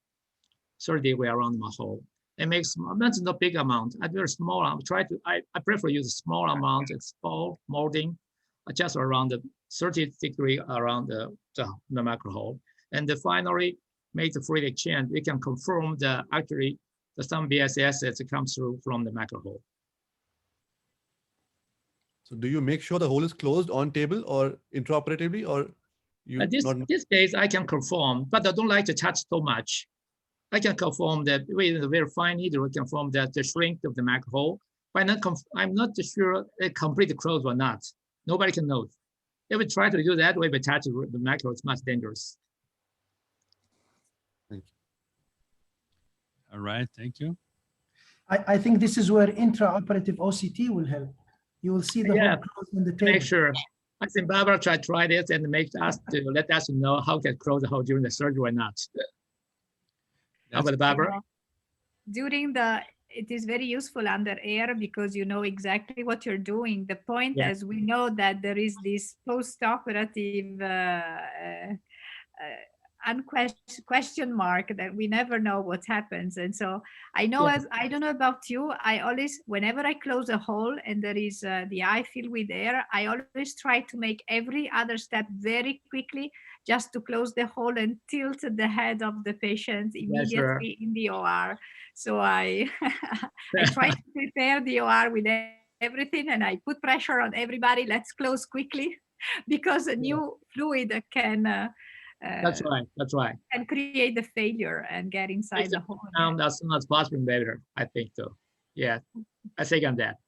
30 way around my hole. It makes, that's not big amount, a very small. I prefer use a small amount, it's small molding, just around the 30 degree around the macro hole. And then finally make the fluid exchange. We can confirm that actually some BSS that comes through from the macro hole. So do you make sure the hole is closed on table or intraoperatively, or you this case I can confirm, but I don't like to touch so much. I can confirm that with a very fine needle, we can confirm that the shrink of the macro hole, but I'm not sure it completely closed or not. Nobody can know. If we try to do that way, but touch the macro, it's much dangerous. Thank you. All right, thank you. I think this is where intraoperative OCT will help. You will see the hole closed on the table. Make sure. I think Barbara try this and let us know how to close the hole during the surgery or not. How about Barbara? It is very useful under air because you know exactly what you're doing. The point, as we know, that there is this post-operative question mark that we never know what happens. And so I know, I don't know about you, I always, whenever I close a hole and there is the eye filled with air, I always try to make every other step very quickly, just to close the hole and tilt the head of the patient immediately in the OR. So I try to prepare the OR with everything, and I put pressure on everybody. Let's close quickly, because a new fluid can. That's right. And create the failure and get inside the hole. As soon as possible, better. I think so. Yeah, I second that.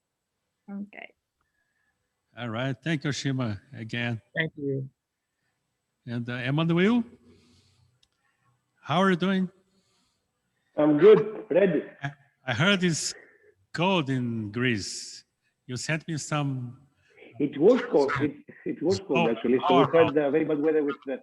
Okay. All right. Thank you, Oshima, again. Thank you. And Emmanouil, how are you doing? I'm good, ready. I heard it's cold in Greece. You sent me some. It was cold. It was cold actually. So we had very bad weather with the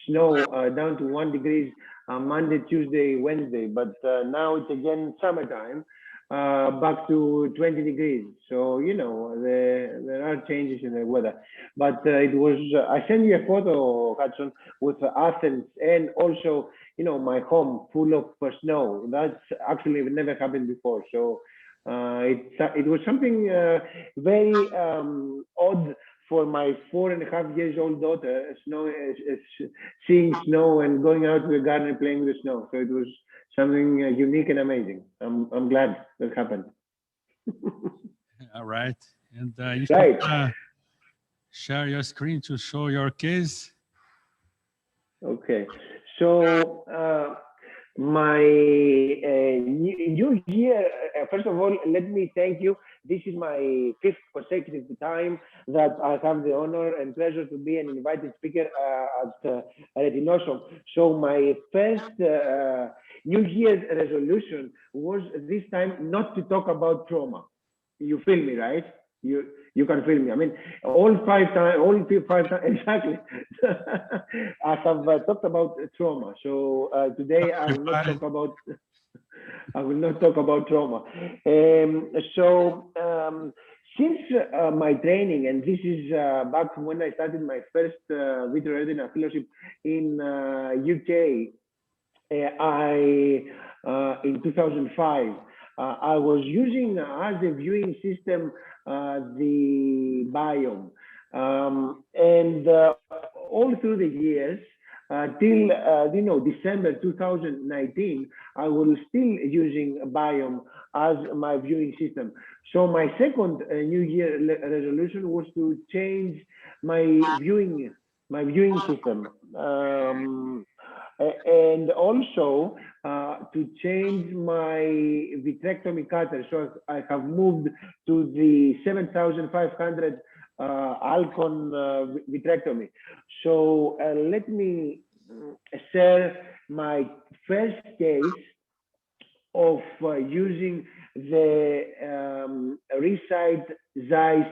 snow down to 1 degree Monday, Tuesday, Wednesday. But now it's again summertime, back to 20 degrees. So you know there are changes in the weather. But it was. I sent you a photo, Hudson, with Athens, and also my home full of snow. That's actually never happened before. So it was something very odd for my 4.5 years old daughter, seeing snow and going out to the garden and playing with the snow. So it was something unique and amazing. I'm glad that happened. All right. And you can share your screen to show your case. Okay. So my new year, first of all, let me thank you. This is my 5th consecutive time that I have the honor and pleasure to be an invited speaker at Retinawesome. So my first New Year's resolution was this time not to talk about trauma. You feel me, right? You can feel me. I mean, all five times, exactly. I have talked about trauma. So today I will not talk about. I will not talk about trauma. Since my training, and this is back when I started my first Retina fellowship in UK, in 2005. I was using as a viewing system the biome, and all through the years till December 2019, I was still using biome as my viewing system. So my second New Year resolution was to change my viewing system. And also to change my vitrectomy cutter. So I have moved to the 7500 Alcon vitrectomy. So let me share my first case of using the Resight Zeiss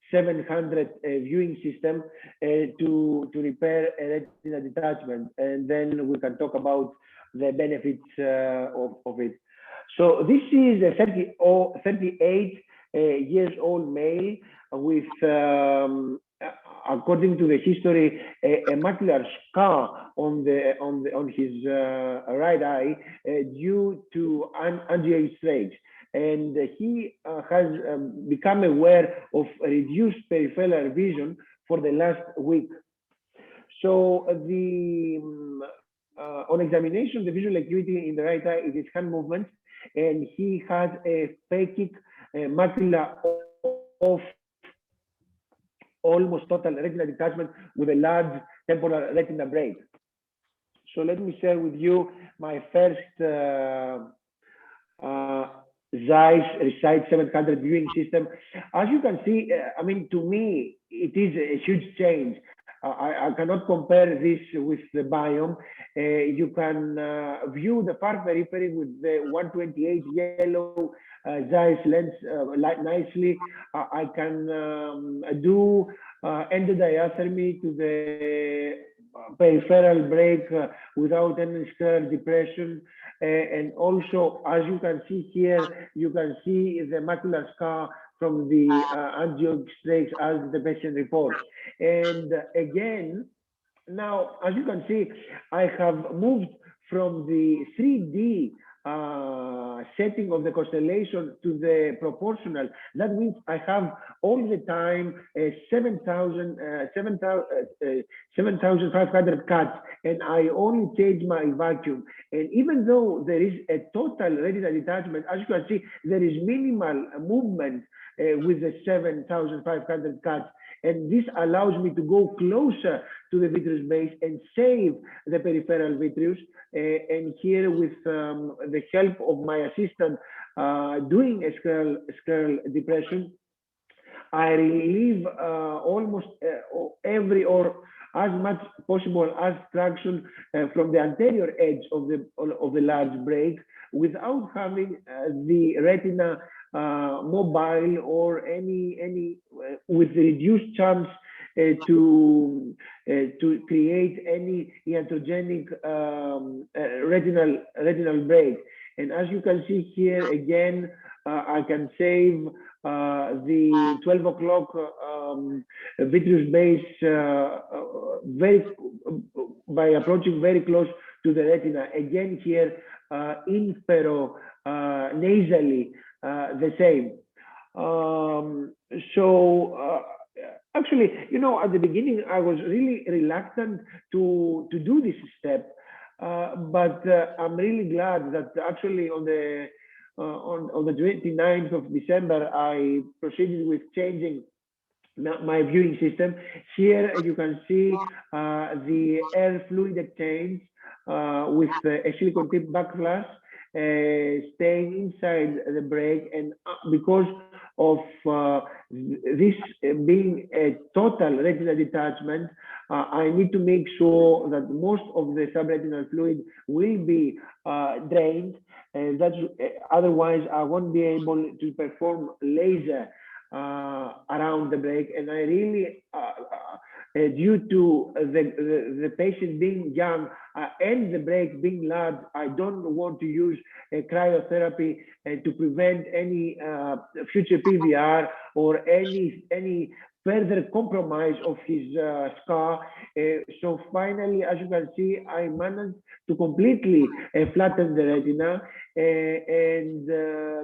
700 viewing system to repair a retina detachment, and then we can talk about the benefits of it. So this is a 38 years old male with, according to the history, a macular scar on his right eye due to angioid stage. And he has become aware of reduced peripheral vision for the last week. So on examination, the visual acuity in the right eye is his hand movement, and he has a phakic macula of almost total retina detachment with a large temporal retina break. So let me share with you my first Zeiss Recite 700 viewing system. As you can see, I mean, to me, it is a huge change. I cannot compare this with the biome. You can view the far periphery with the 128 yellow Zeiss lens nicely. I can do endodiathermy to the peripheral break without any scleral depression. And also, as you can see here, you can see the macular scar from the angio X-rays as the patient reports. And again, now, as you can see, I have moved from the 3D setting of the constellation to the proportional. That means I have all the time 7,500 cuts, and I only change my vacuum. And even though there is a total retinal detachment, as you can see, there is minimal movement with the 7,500 cuts. And this allows me to go closer to the vitreous base and save the peripheral vitreous. And here, with the help of my assistant doing a scleral depression, I relieve almost every or as much possible abstraction from the anterior edge of the large break without having the retina mobile or any with reduced chance to create any iatrogenic retinal break. And as you can see here again, I can save the 12 o'clock vitreous base by approaching very close to the retina. Again here, infero nasally, the same. Actually, you know, at the beginning, I was really reluctant to do this step, but I'm really glad that actually on the 29th of December, I proceeded with changing my viewing system. Here you can see the air fluid exchange with a silicone tip backflash staying inside the break, and because of this being a total retinal detachment, I need to make sure that most of the subretinal fluid will be drained, and that's otherwise I won't be able to perform laser around the break. And I really due to the patient being young and the break being large, I don't want to use cryotherapy to prevent any future PVR or any further compromise of his scar. So finally, as you can see, I managed to completely flatten the retina, and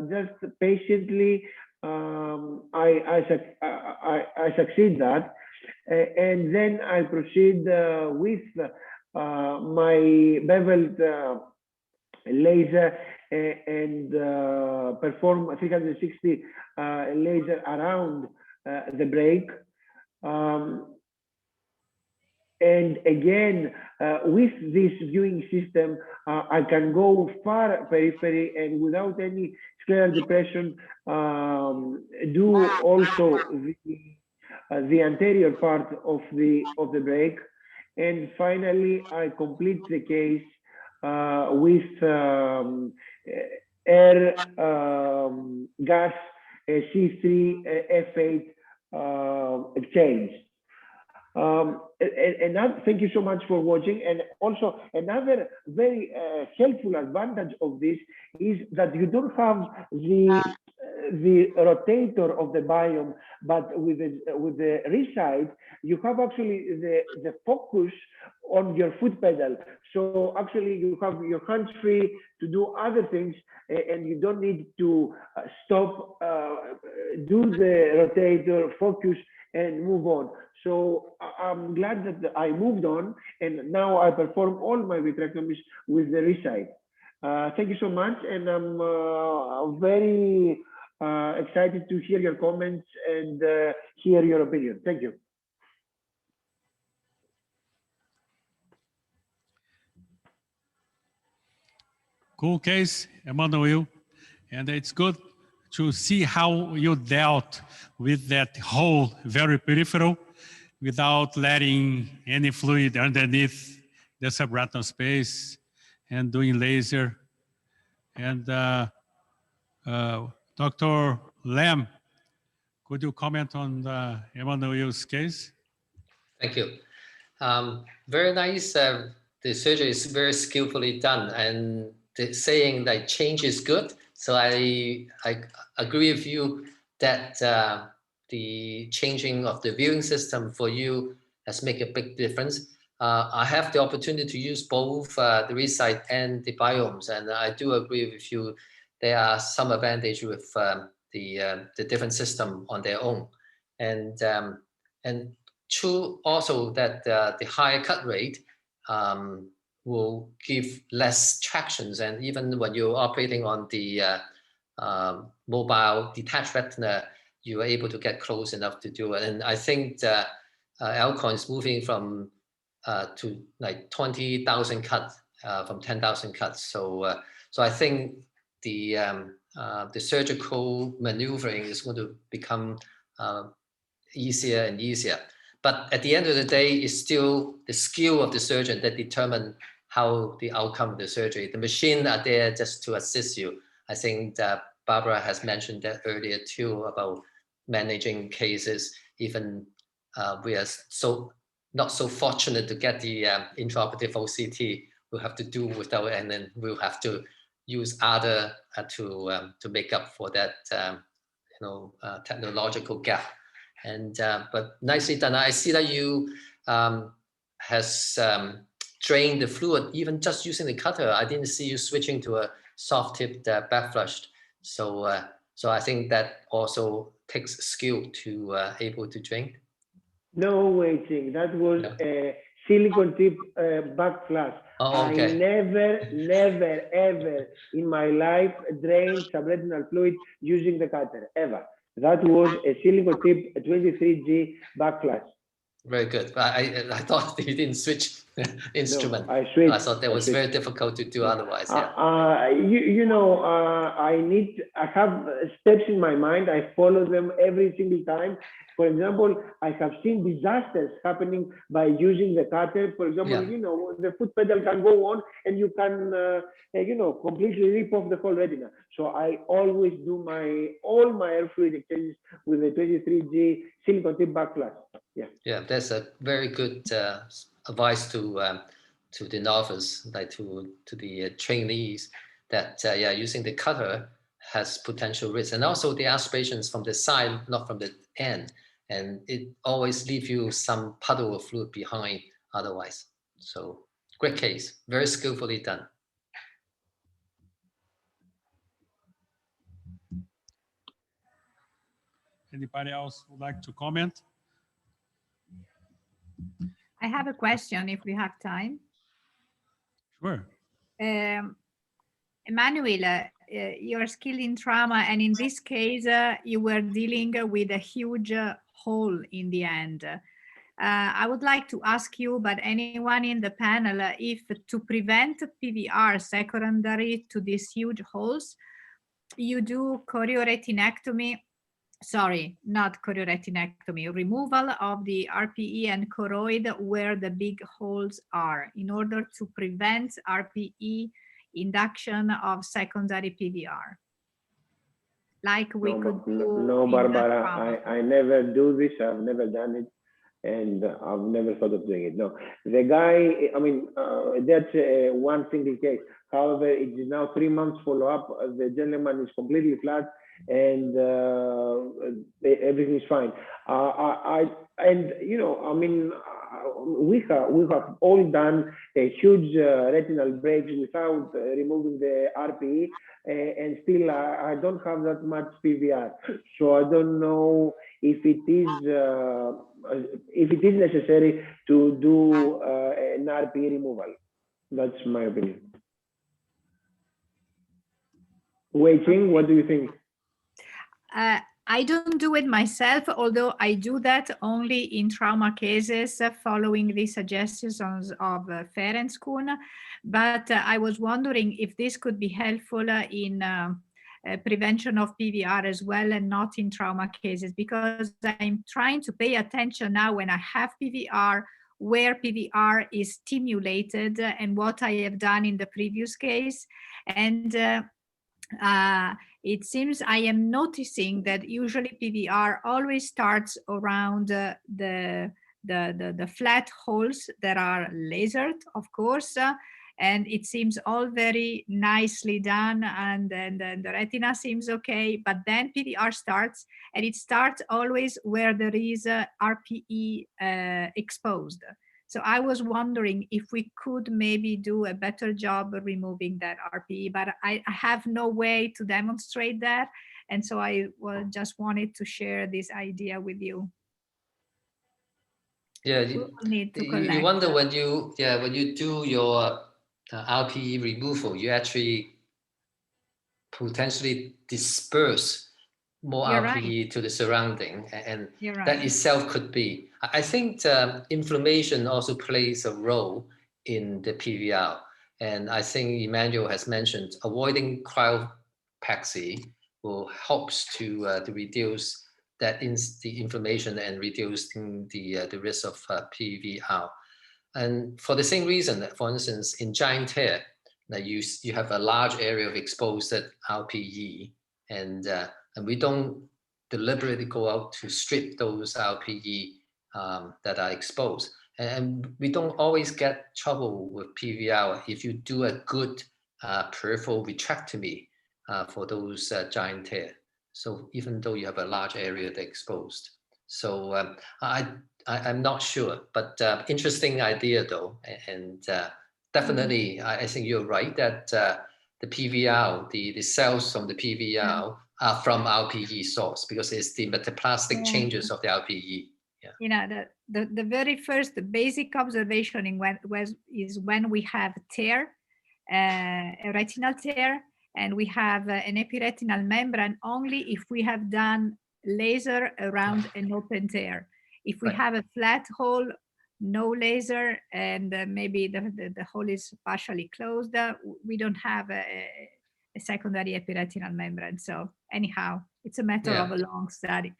just patiently I succeed that. And then I proceed with my beveled laser and perform a 360 laser around the break. And again, with this viewing system, I can go far periphery and without any scleral depression, do also the anterior part of the break. And finally, I complete the case with air gas C3 F8 exchange. And thank you so much for watching. And also another very helpful advantage of this is that you don't have the rotator of the biome, but with the Recite, you have actually the focus on your foot pedal. So actually you have your hands free to do other things, and you don't need to stop, do the rotator, focus, and move on. So I'm glad that I moved on, and now I perform all my vitrectomies with the Recite. Thank you so much, and I'm very excited to hear your comments and hear your opinion. Thank you. cool case, Emmanouil, and it's good to see how you dealt with that hole, very peripheral, without letting any fluid underneath the subretinal space and doing laser. And Dr. Lam, could you comment on Emmanouil's case? Thank you. Very nice. The surgery is very skillfully done, and saying that change is good. So I agree with you that the changing of the viewing system for you has made a big difference. I have the opportunity to use both the ReSight and the biomes, and I do agree with you. There are some advantage with the different system on their own, and true also that the higher cut rate will give less tractions, and even when you're operating on the mobile detached retina, you are able to get close enough to do it. And I think Alcon is moving from to like 20,000 cuts from 10,000 cuts. So I think the surgical maneuvering is going to become easier and easier. But at the end of the day, it's still the skill of the surgeon that determine how the outcome of the surgery. The machine are there just to assist you. I think that Barbara has mentioned that earlier too, about managing cases. Even we are not so fortunate to get the intraoperative OCT. We'll have to do without it, and then we'll have to use other to make up for that technological gap. And but nicely done. I see that you has drained the fluid even just using the cutter. I didn't see you switching to a soft-tipped backflushed. So I think that also takes skill to able to drain. No, Waiching. That was a silicon tip backflash. Oh, okay. I never, ever in my life drained subretinal fluid using the cutter, ever. That was a silicon tip 23G backflash. Very good. I thought you didn't switch instrument. No, I switched. I thought that was very difficult to do otherwise. Yeah. I have steps in my mind. I follow them every single time. For example, I have seen disasters happening by using the cutter. For example, the foot pedal can go on and you can, completely rip off the whole retina. So I always do all my air fluid exchanges with the 23G silicon tip backflash. Yeah, that's a very good advice to the novice, like to the trainees, that using the cutter has potential risk, and also the aspirations from the side, not from the end, and it always leaves you some puddle of fluid behind otherwise. So great case, very skillfully done. Anybody else would like to comment? I have a question if we have time. Sure. Emmanouil, you're skilled in trauma, and in this case, you were dealing with a huge hole in the end. I would like to ask you, but anyone in the panel, if to prevent PVR secondary to these huge holes, you do chorioretinectomy. Sorry, not chorioretinectomy, removal of the RPE and choroid where the big holes are in order to prevent RPE induction of secondary PVR. Like we could do. No, Barbara, I never do this. I've never done it. And I've never thought of doing it. No, the guy, that's one single case. However, it is now 3 months follow-up. The gentleman is completely flat and everything is fine. We have all done a huge retinal breaks without removing the RPE, and still I don't have that much PVR. So I don't know if it is necessary to do an RPE removal. That's my opinion. Waiching, what do you think? I don't do it myself, although I do that only in trauma cases following the suggestions of Ferenc Kuhn. But I was wondering if this could be helpful in prevention of PVR as well, and not in trauma cases, because I'm trying to pay attention now when I have PVR, where PVR is stimulated and what I have done in the previous case. And it seems I am noticing that usually PVR always starts around the flat holes that are lasered, of course, and it seems all very nicely done, and then the retina seems okay, but then PVR starts, and it starts always where there is RPE exposed. So I was wondering if we could maybe do a better job of removing that RPE, but I have no way to demonstrate that. And so I just wanted to share this idea with you. Yeah, you wonder when you do your RPE removal, you actually potentially disperse more RPE to the surrounding, and that itself could be. I think inflammation also plays a role in the PVR, and I think Emmanouil has mentioned avoiding cryopaxy will helps to reduce the inflammation and reducing the risk of PVR. And for the same reason, for instance, in giant hair, that you have a large area of exposed RPE, and we don't deliberately go out to strip those RPE that are exposed. And we don't always get trouble with PVR if you do a good peripheral vitrectomy for those giant hair. So even though you have a large area that's exposed. So I'm not sure, but interesting idea though. And definitely, I think you're right that the PVR, the cells from the PVR are from RPE source, because it's the metaplastic changes of the RPE. Yeah. You know, the very first basic observation is when we have tear, a retinal tear, and we have an epiretinal membrane only if we have done laser around an open tear. If we have a flat hole, no laser, and maybe the hole is partially closed, we don't have a secondary epiretinal membrane. So anyhow, it's a matter of a long study.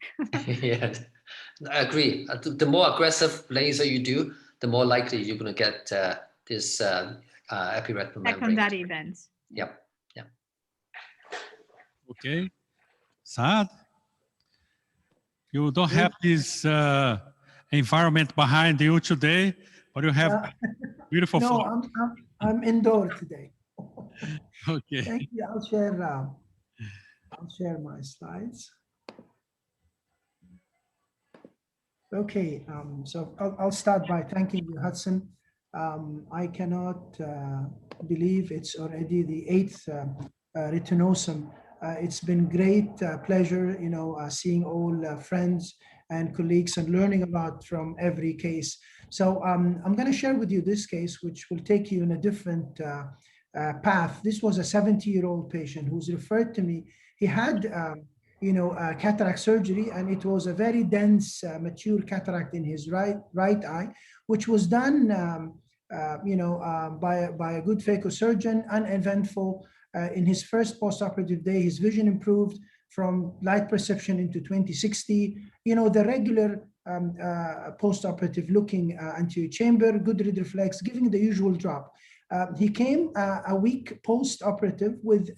Yeah, I agree. The more aggressive laser you do, the more likely you're going to get this epiretinal membrane. Secondary events. Yep. Okay. Saad, you don't have this environment behind you today, but you have beautiful No, I'm indoor today. Okay. Thank you. I'll share my slides. Okay, so I'll start by thanking you, Hudson. I cannot believe it's already the 8th Retinawesome. It's been great pleasure, seeing all friends and colleagues and learning a lot from every case. So I'm going to share with you this case, which will take you in a different path. This was a 70-year-old patient who's referred to me. He had, cataract surgery, and it was a very dense, mature cataract in his right eye, which was done, by a good phacosurgeon, uneventful. In his first postoperative day, his vision improved from light perception into 20/60. The regular postoperative looking anterior chamber, good read reflex, giving the usual drop. He came a week postoperative with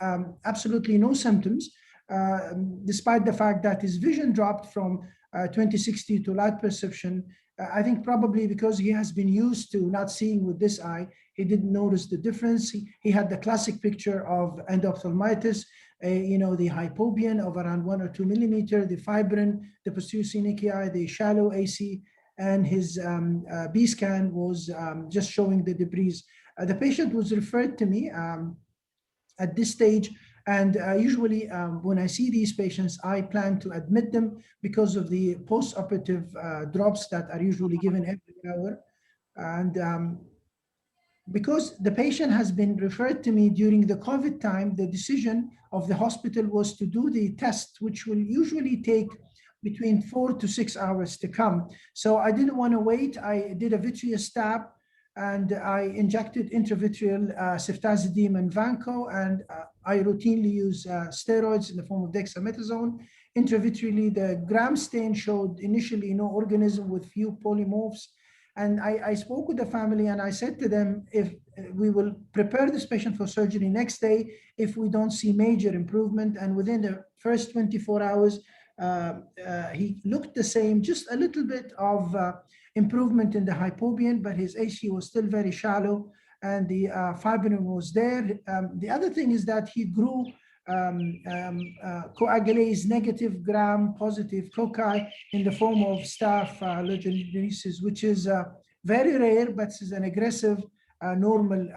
absolutely no symptoms, despite the fact that his vision dropped from 20/60 to light perception. I think probably because he has been used to not seeing with this eye, he didn't notice the difference. He had the classic picture of endophthalmitis, the hypobion of around 1 or 2 millimeter, the fibrin, the posterior scenic eye, the shallow AC, and his B scan was just showing the debris. The patient was referred to me at this stage. And usually when I see these patients, I plan to admit them because of the post-operative drops that are usually given every hour. And because the patient has been referred to me during the COVID time, the decision of the hospital was to do the test, which will usually take between 4 to 6 hours to come. So I didn't want to wait. I did a vitreous stab and I injected intravitreal ceftazidime and vanco, and I routinely use steroids in the form of dexamethasone. Intravitreally, the gram stain showed initially no organism with few polymorphs. And I spoke with the family and I said to them, if we will prepare this patient for surgery next day if we don't see major improvement. And within the first 24 hours, he looked the same, just a little bit of improvement in the hypobion, but his AC was still very shallow and the fibrin was there. The other thing is that he grew coagulase negative gram positive cocci in the form of staph legionnaires, which is very rare, but is an aggressive normal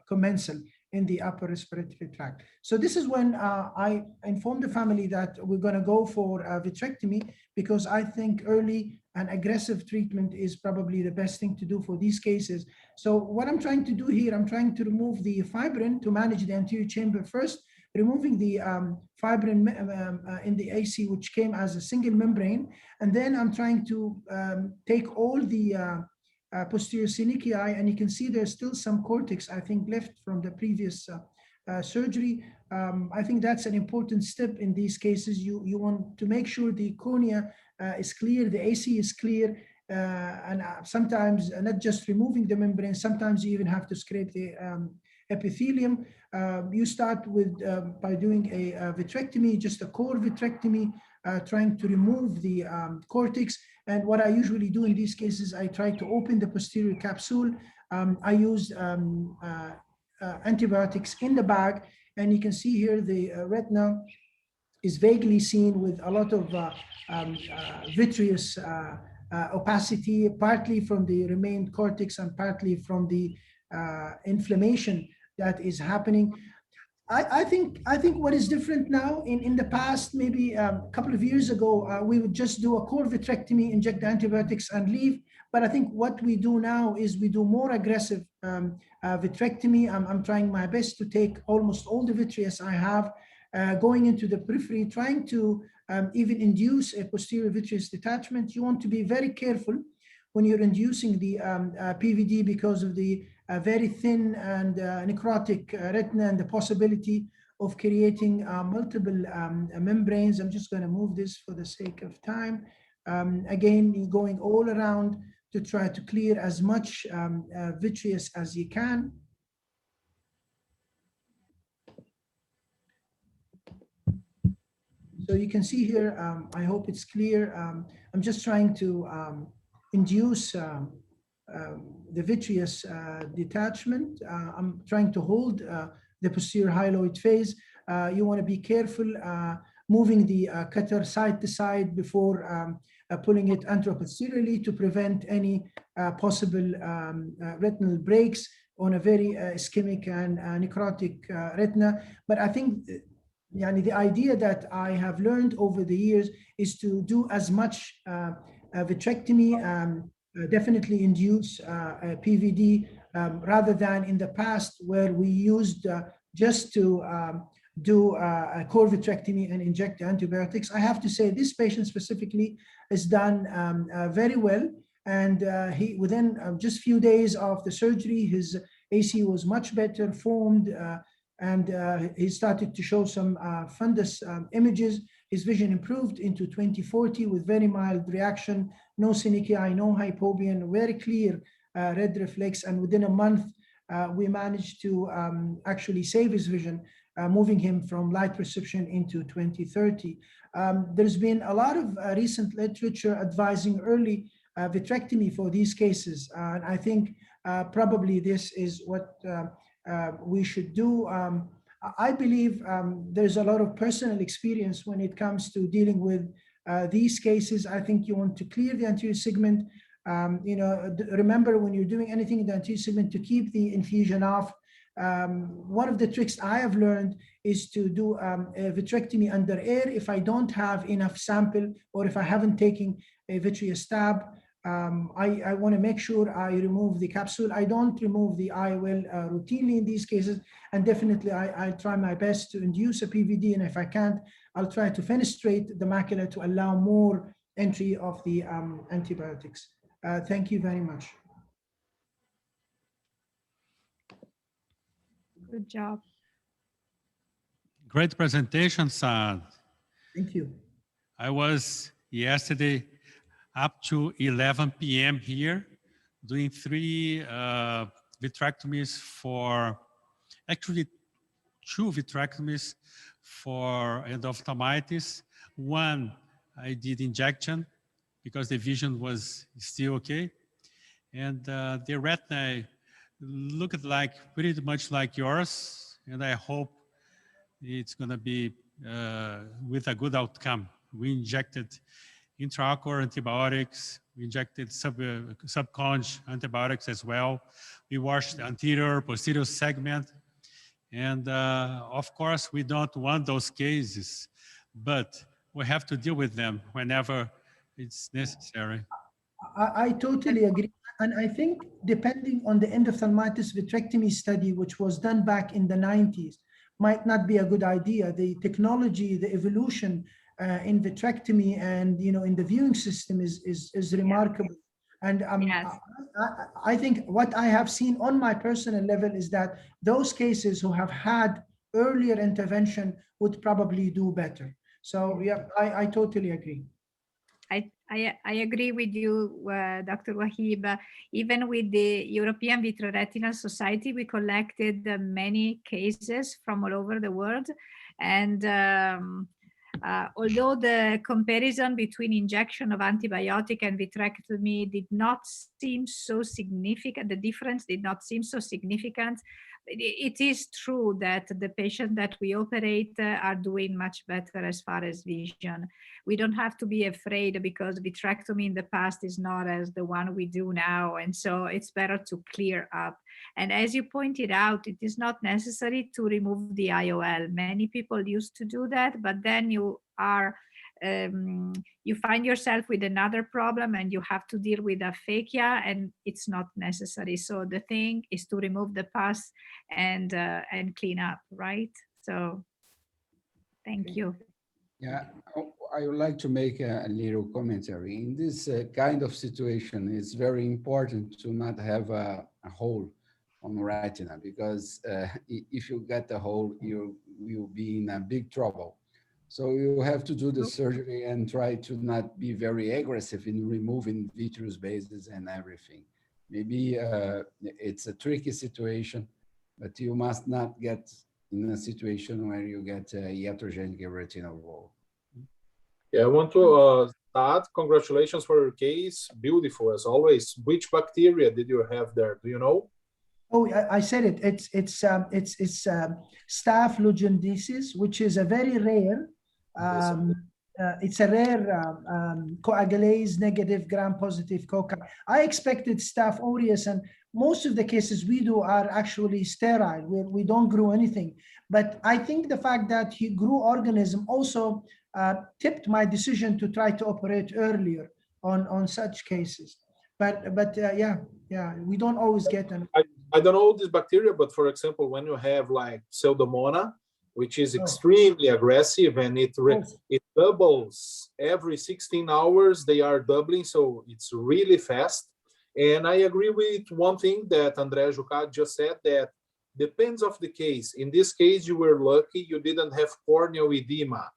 commensal in the upper respiratory tract. So this is when I informed the family that we're going to go for vitrectomy, because I think early and aggressive treatment is probably the best thing to do for these cases. So what I'm trying to do here, I'm trying to remove the fibrin to manage the anterior chamber first, removing the fibrin in the AC, which came as a single membrane. And then I'm trying to take all the posterior synechiae, and you can see there's still some cortex, I think, left from the previous surgery. I think that's an important step in these cases. You want to make sure the cornea is clear, the AC is clear, and sometimes not just removing the membrane, sometimes you even have to scrape the epithelium. You start with by doing a vitrectomy, just a core vitrectomy, trying to remove the cortex. And what I usually do in these cases, I try to open the posterior capsule. I use antibiotics in the bag, and you can see here the retina is vaguely seen with a lot of vitreous opacity, partly from the remained cortex and partly from the inflammation that is happening. I think what is different now, in the past, maybe a couple of years ago, we would just do a core vitrectomy, inject the antibiotics and leave. But I think what we do now is we do more aggressive vitrectomy. I'm trying my best to take almost all the vitreous I have, going into the periphery, trying to even induce a posterior vitreous detachment. You want to be very careful when you're inducing the PVD because of the very thin and necrotic retina and the possibility of creating multiple membranes. I'm just going to move this for the sake of time. Again, you're going all around to try to clear as much vitreous as you can. So you can see here, I hope it's clear. I'm just trying to induce the vitreous detachment. I'm trying to hold the posterior hyaloid phase. You want to be careful moving the cutter side to side before pulling it anteroposteriorly to prevent any possible retinal breaks on a very ischemic and necrotic retina. But I think the idea that I have learned over the years is to do as much vitrectomy, definitely induce PVD, rather than in the past where we used just to do a core vitrectomy and inject antibiotics. I have to say this patient specifically is done very well, and he within just few days of the surgery, his AC was much better formed, and he started to show some fundus images. His vision improved into 20/40 with very mild reaction, no synechiae, no hypobion, very clear red reflex, and within a month we managed to actually save his vision, moving him from light perception into 20/30. There's been a lot of recent literature advising early vitrectomy for these cases, and I think probably this is what we should do. I believe there's a lot of personal experience when it comes to dealing with these cases. I think you want to clear the anterior segment. Remember when you're doing anything in the anterior segment to keep the infusion off. One of the tricks I have learned is to do a vitrectomy under air if I don't have enough sample, or if I haven't taken a vitreous stab. I want to make sure I remove the capsule. I don't remove the IOL routinely in these cases, and definitely I try my best to induce a PVD, and if I can't, I'll try to fenestrate the macula to allow more entry of the antibiotics. Thank you very much. Good job. Great presentation, Saad. Thank you. I was yesterday up to 11 p.m. here doing 3 vitrectomies for, actually 2 vitrectomies for endophthalmitis. One, I did injection because the vision was still okay. And the retina looked like pretty much like yours. And I hope it's going to be with a good outcome. We injected intraocular antibiotics, we injected subconj antibiotics as well. We washed the anterior, posterior segment. And of course, we don't want those cases, but we have to deal with them whenever it's necessary. I totally agree. And I think depending on the endophthalmitis vitrectomy study, which was done back in the 90s, might not be a good idea. The technology, the evolution in vitrectomy and in the viewing system is remarkable. And I think what I have seen on my personal level is that those cases who have had earlier intervention would probably do better. So yeah, I totally agree. I agree with you, Dr. Wahib. Even with the European Vitreoretinal Society, we collected many cases from all over the world. And although the comparison between injection of antibiotic and vitrectomy did not seem so significant, the difference did not seem so significant, it is true that the patients that we operate are doing much better as far as vision. We don't have to be afraid because vitrectomy in the past is not as the one we do now. And so it's better to clear up. And as you pointed out, it is not necessary to remove the IOL. Many people used to do that, but then you find yourself with another problem and you have to deal with aphakia, and it's not necessary. So the thing is to remove the pus and clean up, right? So thank you. Yeah, I would like to make a little commentary. In this kind of situation, it's very important to not have a hole on the retina, because if you get a hole, you will be in a big trouble. So you have to do the surgery and try to not be very aggressive in removing vitreous bases and everything. Maybe it's a tricky situation, but you must not get in a situation where you get a iatrogenic retinal wall. Yeah, I want to add congratulations for your case. Beautiful as always. Which bacteria did you have there? Do you know? Oh, I said it. It's Staph lugendicis, which is a very rare. It's a rare coagulase negative gram-positive cocci. I expected Staph aureus, and most of the cases we do are actually sterile, where we don't grow anything. But I think the fact that he grew organism also tipped my decision to try to operate earlier on such cases. But yeah, we don't always get them. I don't know this bacteria, but for example, when you have like Pseudomonas, which is extremely aggressive, and it doubles every 16 hours, they are doubling, so it's really fast. And I agree with one thing that André Jucá just said, that depends of the case. In this case, you were lucky, you didn't have corneal edema.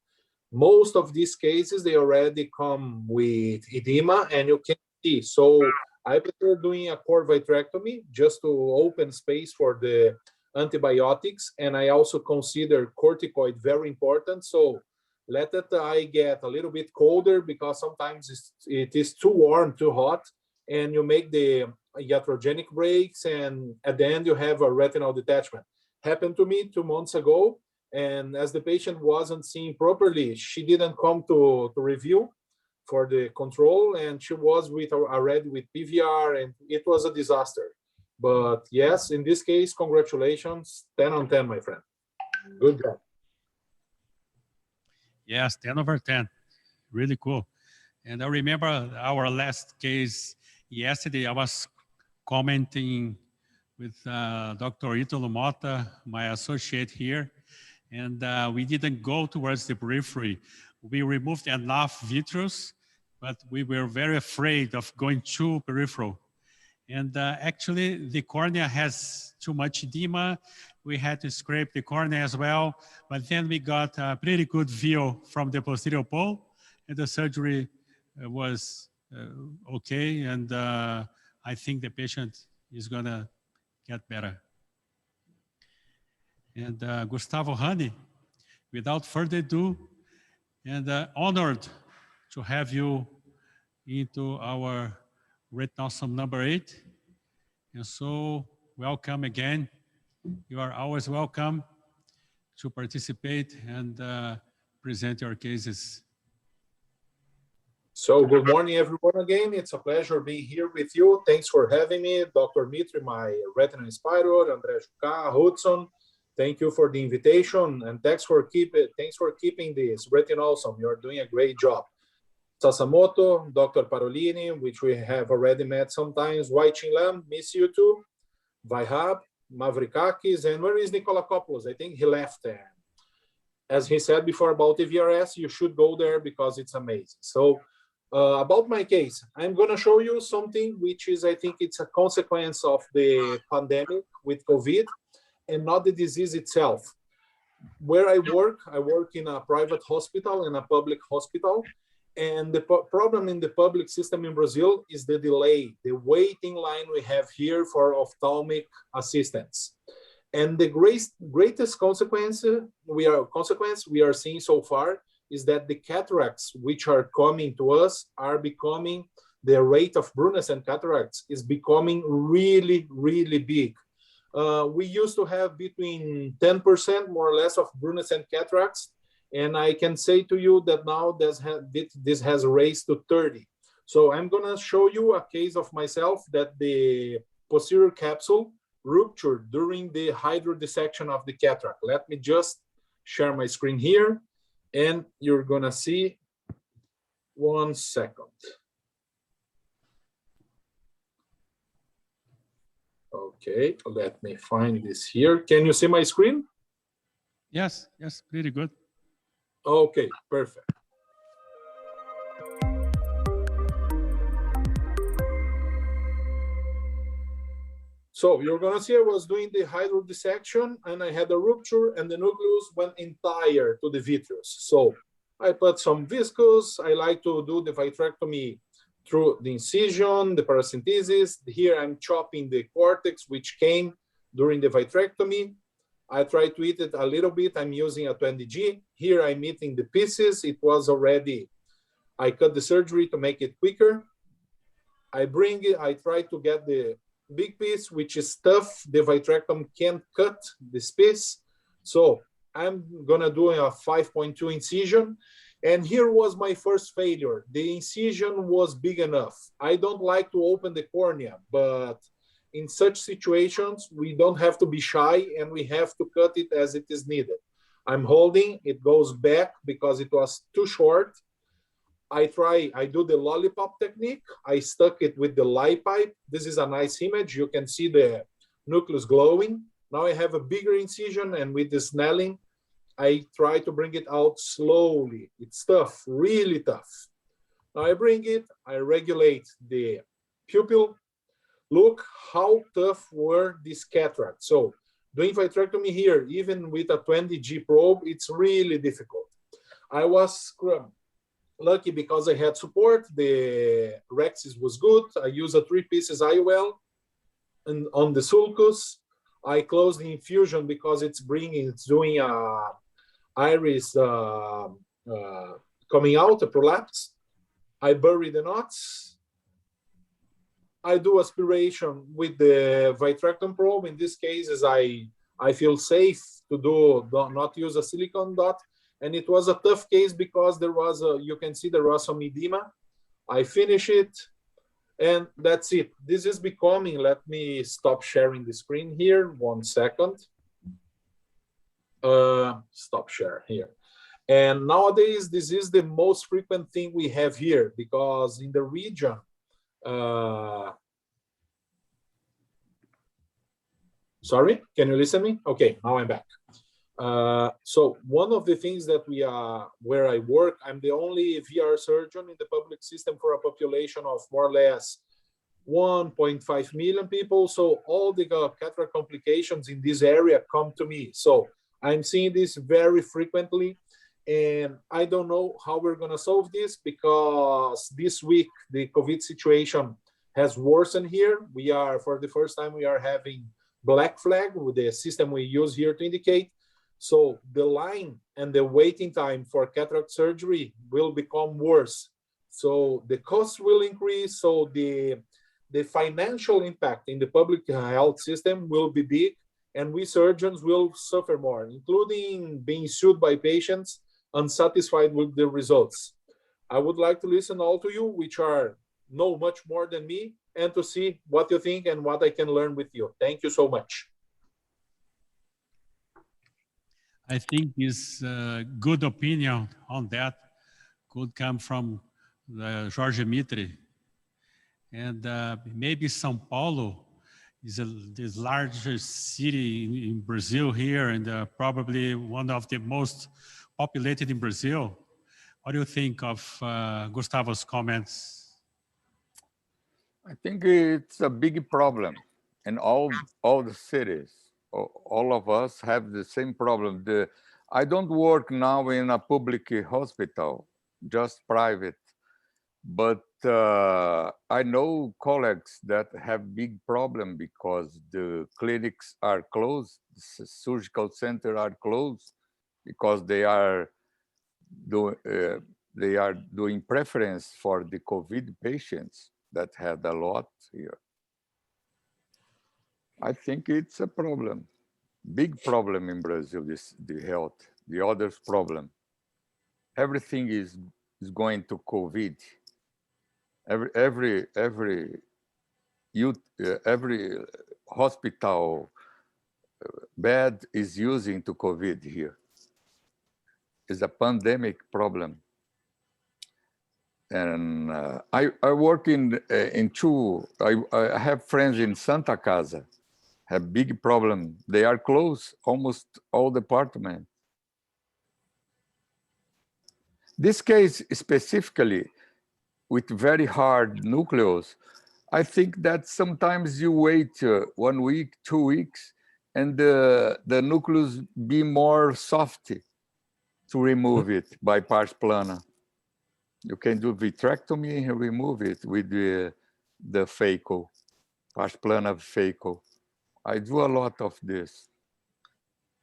Most of these cases, they already come with edema, and you can see. So I prefer doing a core vitrectomy just to open space for the antibiotics, and I also consider corticoid very important. So let the eye get a little bit colder, because sometimes it is too warm, too hot, and you make the iatrogenic breaks, and at the end you have a retinal detachment. Happened to me 2 months ago, and as the patient wasn't seeing properly, she didn't come to review for the control, and she was already with PVR, and it was a disaster. But yes, in this case, congratulations, 10 on 10, my friend. Good job. Yes, 10 over 10. Really cool. And I remember our last case yesterday, I was commenting with Dr. Italo Mota, my associate here, and we didn't go towards the periphery. We removed enough vitreous, but we were very afraid of going too peripheral. And actually, the cornea has too much edema. We had to scrape the cornea as well, but then we got a pretty good view from the posterior pole, and the surgery was okay, and I think the patient is gonna get better. And Gustavo Hani, without further ado, and honored to have you into our Retinawesome number 8. And so welcome again. You are always welcome to participate and present your cases. So good morning, everyone again. It's a pleasure being here with you. Thanks for having me. Dr. Mitri, my retina inspirer, André Jucá, Hudson. Thank you for the invitation, and thanks for keeping this Retinawesome. You're doing a great job. Sasamoto, Dr. Parolini, which we have already met sometimes, Waiching Lam, miss you too, VIII, Mavrikakis, and where is Nikolopoulos? I think he left there. As he said before about the VRS, you should go there because it's amazing. So about my case, I'm gonna show you something which is, I think it's a consequence of the pandemic with COVID and not the disease itself. Where I work in a private hospital and a public hospital. And the problem in the public system in Brazil is the delay, the waiting line we have here for ophthalmic assistance. And the greatest consequence we are seeing so far is that the cataracts which are coming to us are becoming, the rate of brunescent cataracts is becoming really, really big. We used to have between 10% more or less of brunescent cataracts. And I can say to you that now this has raised to 30. So I'm gonna show you a case of myself that the posterior capsule ruptured during the hydrodissection of the cataract. Let me just share my screen here and you're gonna see, 1 second. Okay, let me find this here. Can you see my screen? Yes, yes, pretty good. Okay, perfect. So you're gonna see I was doing the hydrodissection and I had a rupture and the nucleus went entire to the vitreous. So I put some viscous. I like to do the vitrectomy through the incision, the paracentesis. Here I'm chopping the cortex, which came during the vitrectomy. I try to eat it a little bit. I'm using a 20G. Here I'm eating the pieces. It was already, I cut the surgery to make it quicker. I bring it, I try to get the big piece, which is tough. The vitrectomy can't cut this piece. So I'm gonna do a 5.2 incision. And here was my first failure. The incision was big enough. I don't like to open the cornea, but in such situations, we don't have to be shy and we have to cut it as it is needed. I'm holding, it goes back because it was too short. I do the lollipop technique. I stuck it with the light pipe. This is a nice image. You can see the nucleus glowing. Now I have a bigger incision and with the snelling, I try to bring it out slowly. It's tough, really tough. Now I bring it, I regulate the pupil. Look how tough were these cataracts. So doing vitrectomy here, even with a 20G probe, it's really difficult. I was lucky because I had support. The Rexis was good. I used a 3 pieces IOL and on the sulcus. I closed the infusion because it's doing a iris coming out, a prolapse. I bury the knots. I do aspiration with the vitrectomy probe. In this case, I feel safe to not use a silicone dot. And it was a tough case because you can see there was some edema. I finish it and that's it. This is becoming, let me stop sharing the screen here, 1 second. Stop share here. And nowadays, this is the most frequent thing we have here, because in the region, sorry, can you listen to me? Okay, now I'm back. So one of the things that where I work, I'm the only VR surgeon in the public system for a population of more or less 1.5 million people. So all the cataract complications in this area come to me. So I'm seeing this very frequently, and I don't know how we're gonna solve this, because this week the COVID situation has worsened here. We are, for the first time, we are having black flag with the system we use here to indicate. So the line and the waiting time for cataract surgery will become worse. So the costs will increase. So the financial impact in the public health system will be big, and we surgeons will suffer more, including being sued by patients unsatisfied with the results. I would like to listen all to you, which know much more than me, and to see what you think and what I can learn with you. Thank you so much. I think this good opinion on that could come from Jorge Mitre. And maybe São Paulo is the largest city in Brazil here, and probably one of the most populated in Brazil. What do you think of Gustavo's comments? I think it's a big problem in all the cities. All of us have the same problem. I don't work now in a public hospital, just private, but I know colleagues that have big problem because the clinics are closed, the surgical centers are closed, because they are doing preference for the COVID patients that had a lot here. I think it's a problem, big problem in Brazil, the health, the others problem. Everything is going to COVID. Every hospital bed is using to COVID here. It's a pandemic problem. And I work in two, I have friends in Santa Casa, have big problem. They are closed, almost all departments. This case specifically with very hard nucleus, I think that sometimes you wait 1 week, 2 weeks, and the nucleus be more soft to remove it by pars plana. You can do vitrectomy and remove it with the phaco, pars plana phaco. I do a lot of this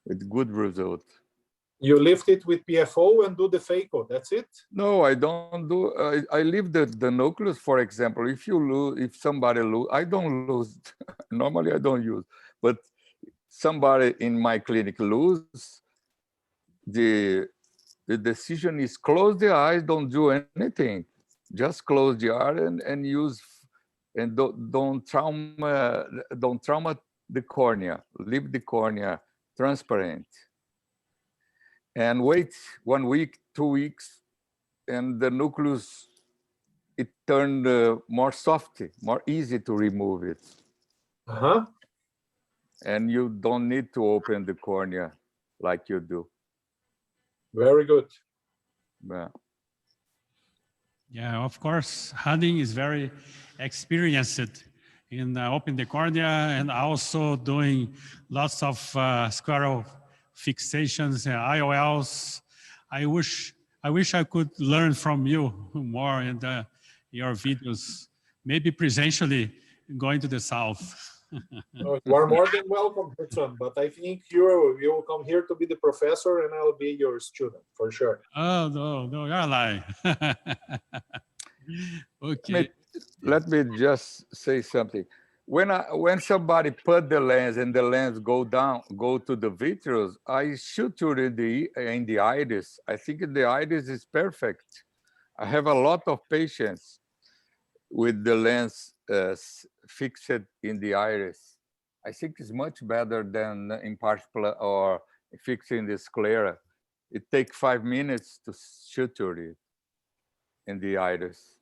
with good result. You lift it with PFO and do the phaco, that's it? No, I don't do, I leave the nucleus, for example. If somebody lose, I don't lose, normally I don't use, but somebody in my clinic lose, the decision is close the eyes, don't do anything. Just close the eye and use, and don't trauma the cornea, leave the cornea transparent. And wait 1 week, 2 weeks, and the nucleus, it turned more soft, more easy to remove it. And you don't need to open the cornea like you do. Very good. Yeah. Yeah, of course, Hanning is very experienced in opening the cornea and also doing lots of scleral fixations and IOLs. I wish I could learn from you more in your videos, maybe presentially going to the south. You are more than welcome, Hudson, but I think you will come here to be the professor and I'll be your student for sure. Oh, no, you're lying. Okay. Let me just say something. When somebody put the lens and the lens go to the vitreous, I shoot you in the iris. I think the iris is perfect. I have a lot of patients with the lens fixed in the iris. I think it's much better than in particular or fixing the sclera. it takes 5 minutes to suture it in the iris.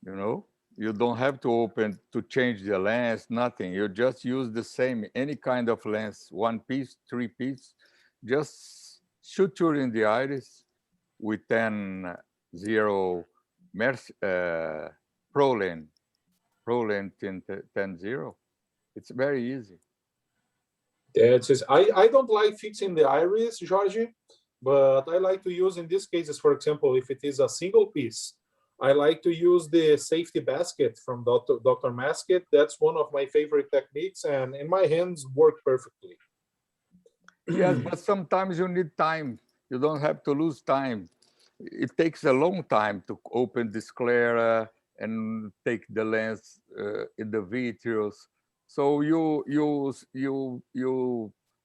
You know, you don't have to open to change the lens, nothing. You just use the same, any kind of lens, 1 piece, 3 piece, just suture in the iris with 10-0 Prolene 10-0. It's very easy. I don't like fixing the iris, Jorge, but I like to use in these cases, for example, if it is a single piece, I like to use the safety basket from Dr. Masket. That's one of my favorite techniques, and in my hands work perfectly. Yes, but sometimes you need time. You don't have to lose time. It takes a long time to open the sclera and take the lens in the vitreous. So you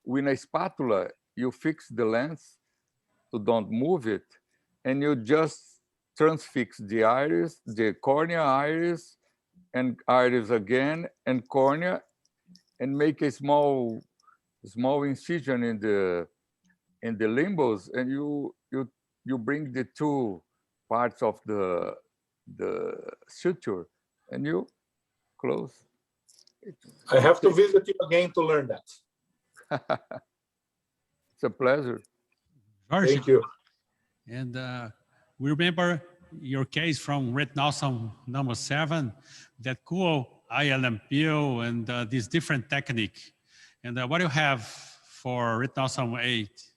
with a spatula, you fix the lens to don't move it, and you just transfix the iris, the cornea iris, and iris again, and cornea, and make a small incision in the limbus, and you bring the two parts of the suture, and you close. I have to visit you again to learn that. It's a pleasure. Jorge, thank you. And we remember your case from Retinawesome number 7, that cool ILM peel and this different technique. And what do you have for Retinawesome 8?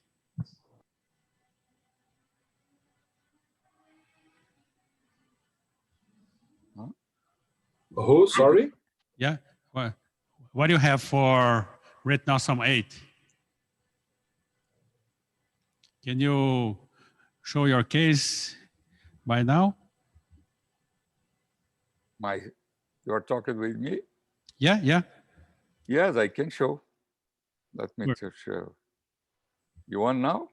Who? Sorry? Yeah. What do you have for Retinawesome 8? Can you show your case by now? You are talking with me? Yeah, yeah. Yes, I can show. Let me just show. You want now?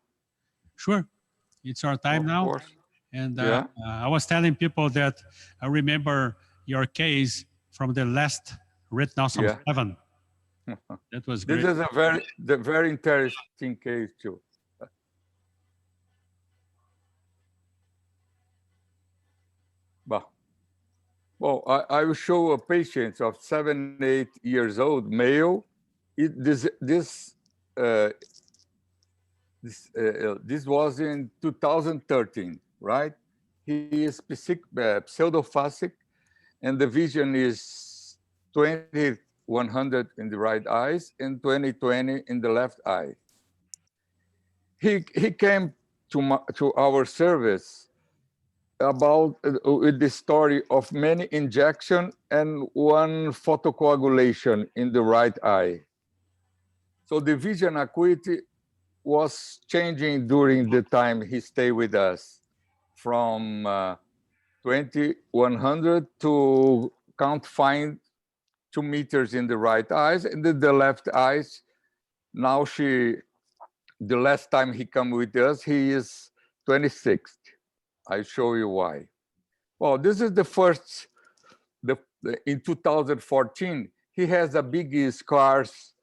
Sure. It's our time now. Course. And yeah. I was telling people that I remember your case from the last Retinawesome 7. That was great. This is a very interesting case too. Well, I will show a patient of 7-8 years old, male. This was in 2013, right? He is pseudophakic, and the vision is 20/100 in the right eyes and 20/20 in the left eye. He came to our service about with the story of many injection and 1 photocoagulation in the right eye. So the vision acuity was changing during the time he stayed with us, from 20/100 to count fine 2 meters in the right eyes, and the left eyes. Now the last time he come with us, he is 26. I'll show you why. Well, this is the first, in 2014, he has a big scars,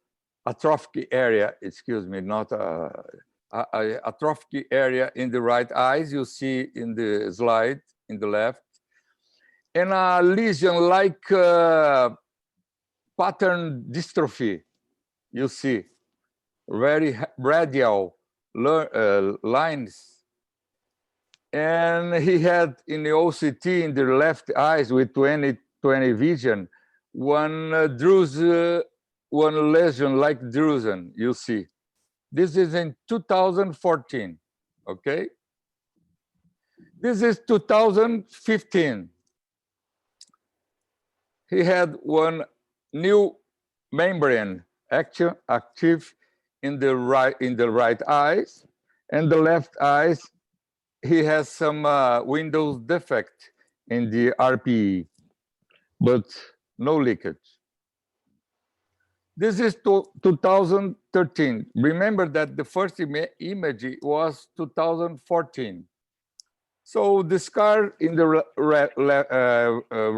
atrophic area, excuse me, not atrophic area in the right eyes, you see in the slide in the left, and a lesion like pattern dystrophy, you see, very radial lines. And he had in the OCT in the left eyes with 20/20 vision, one lesion like drusen, you see. This is in 2014, okay? This is 2015. He had one new membrane active in the right eyes, and the left eyes he has some windows defect in the RPE, but no leakage. This is 2013. Remember that the first image was 2014. So the scar in the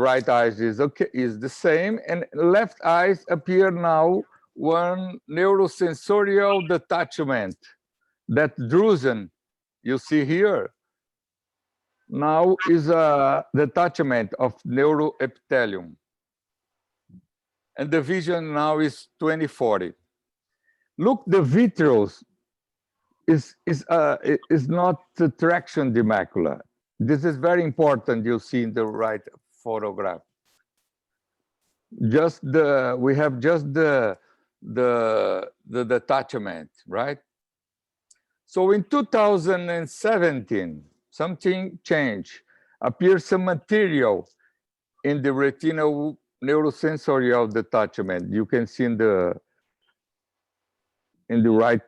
right eyes is the same, and left eyes appear now 1 neurosensorial detachment. that drusen you see here now is a detachment of neuroepithelium. And the vision now is 20/40. Look, the vitreous is not the traction the macula. This is very important. You see in the right photograph. We have just the detachment, right? So in 2017, something changed. Appears some material in the retinal neurosensorial detachment. You can see in the right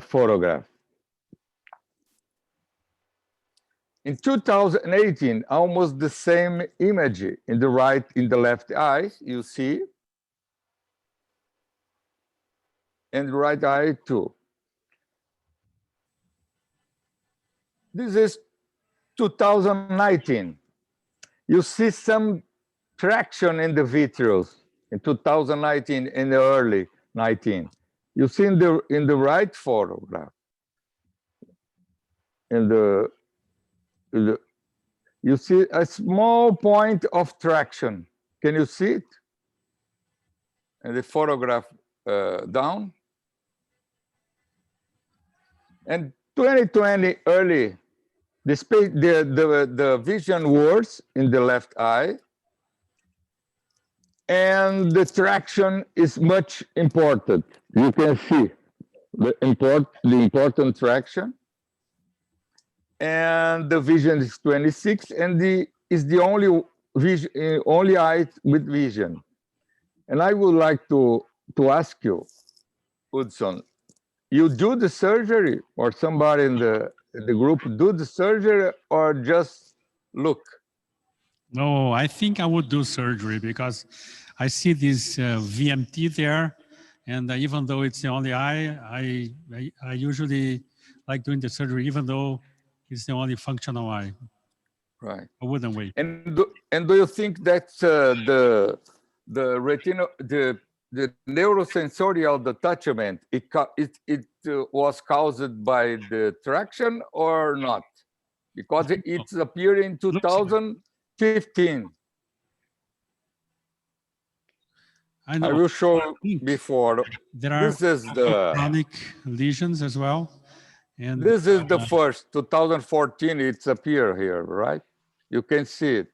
photograph. In 2018, almost the same image in the left eye, you see, and the right eye too. This is 2019. You see some traction in the vitreous in 2019, in the early 19. You see in the right photograph, you see a small point of traction. Can you see it? And the photograph down. And 2020 early, the vision worse in the left eye, and the traction is much important. You can see the important traction, and the vision is 26, and is the only eye with vision. And I would like to ask you, Hudson, you do the surgery, or somebody in the group do the surgery, or just look? No, I think I would do surgery because I see this VMT there, and even though it's the only eye, I usually like doing the surgery, even though it's the only functional eye. Right. I wouldn't wait. And do you think that the retinal, the neurosensorial detachment, it was caused by the traction or not? Because it's appeared in 2015. I know. I will show before. There are chronic lesions as well. And this is the first, 2014, it's appear here, right? You can see it.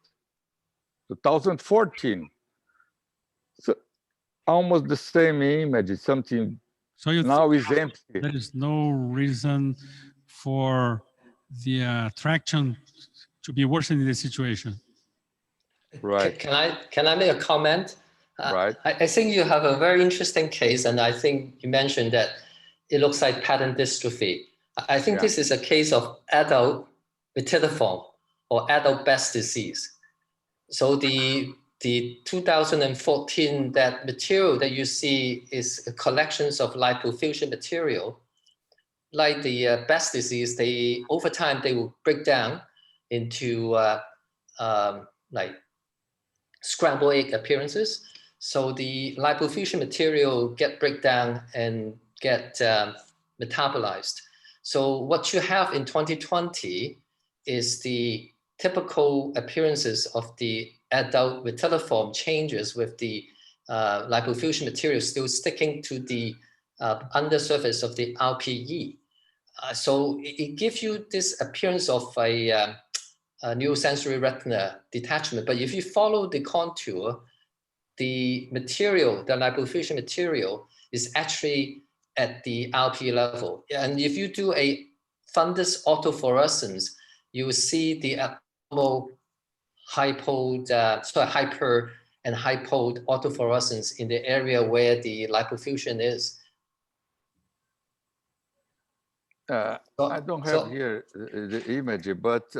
2014. So almost the same image, something now is empty. There is no reason for the traction to be worsening the situation. Right. Can I make a comment? Right. I think you have a very interesting case, and I think you mentioned that it looks like pattern dystrophy. I think this is a case of adult vitiliform or adult Best disease. So the 2014, that material that you see is collections of lipofuscin material. Like the Best disease, over time they will break down into like scrambled egg appearances. So the lipofuscin material get break down and get metabolized. So what you have in 2020 is the typical appearances of the adult vitiliform changes with the lipofuscin material still sticking to the undersurface of the RPE. So it gives you this appearance of a neurosensory retina detachment. But if you follow the contour, the material, the lipofuscin material, is actually at the RPE level. And if you do a fundus autofluorescence, you will see the abnormal hyper and hypo autofluorescence in the area where the lipofuscin is. I don't have here the image, but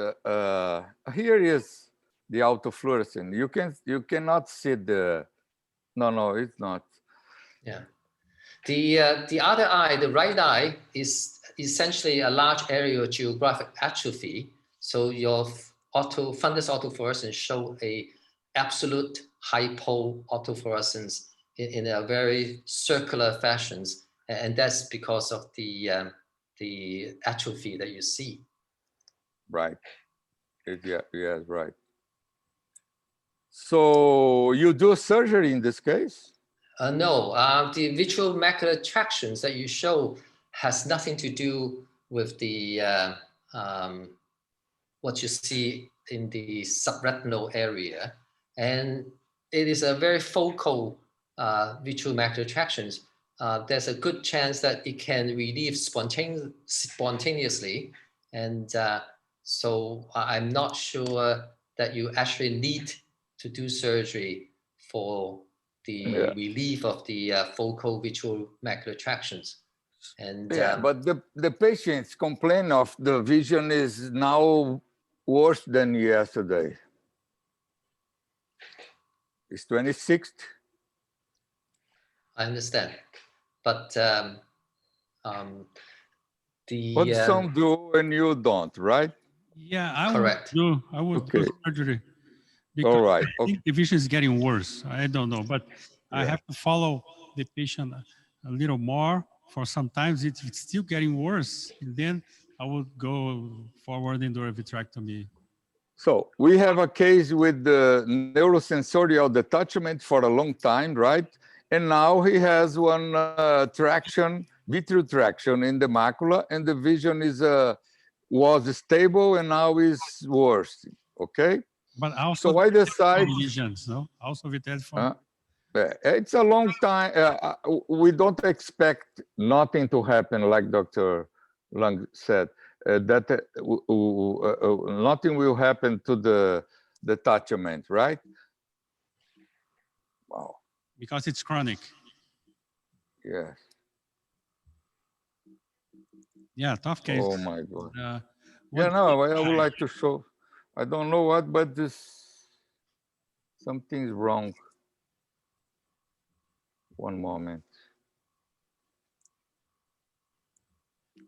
here is the autofluorescence. You cannot see the. No, it's not. Yeah, the other eye, the right eye, is essentially a large area of geographic atrophy. So your fundus autofluorescence show a absolute hypo autofluorescence in a very circular fashions, and that's because of the the atrophy that you see. Right. Yeah, right. So you do surgery in this case? No, the visual macular attractions that you show has nothing to do with the what you see in the subretinal area, and it is a very focal visual macular attractions. There's a good chance that it can relieve spontaneously, and so I'm not sure that you actually need to do surgery for the relief of the focal visual macular attractions. And but the patients complain of the vision is now worse than yesterday. It's 26th. I understand, but what some do and you don't, right? Yeah, I correct. would do surgery because all right. I think the vision is getting worse. I don't know, but I have to follow the patient a little more. For sometimes it's still getting worse, and then I would go forward and do a vitrectomy. So we have a case with the neurosensorial detachment for a long time, right? And now he has one traction, vitreal traction in the macula, and the vision is was stable and now is worse. Okay. But also, so I decide lesions, no? Also vitrectomy. It's a long time. We don't expect nothing to happen, like Dr. Lang said. That nothing will happen to the detachment, right? Wow. Because it's chronic. Yes. Yeah, tough case. Oh my God. Yeah, no, I would like to show. I don't know what, but something's wrong. One moment.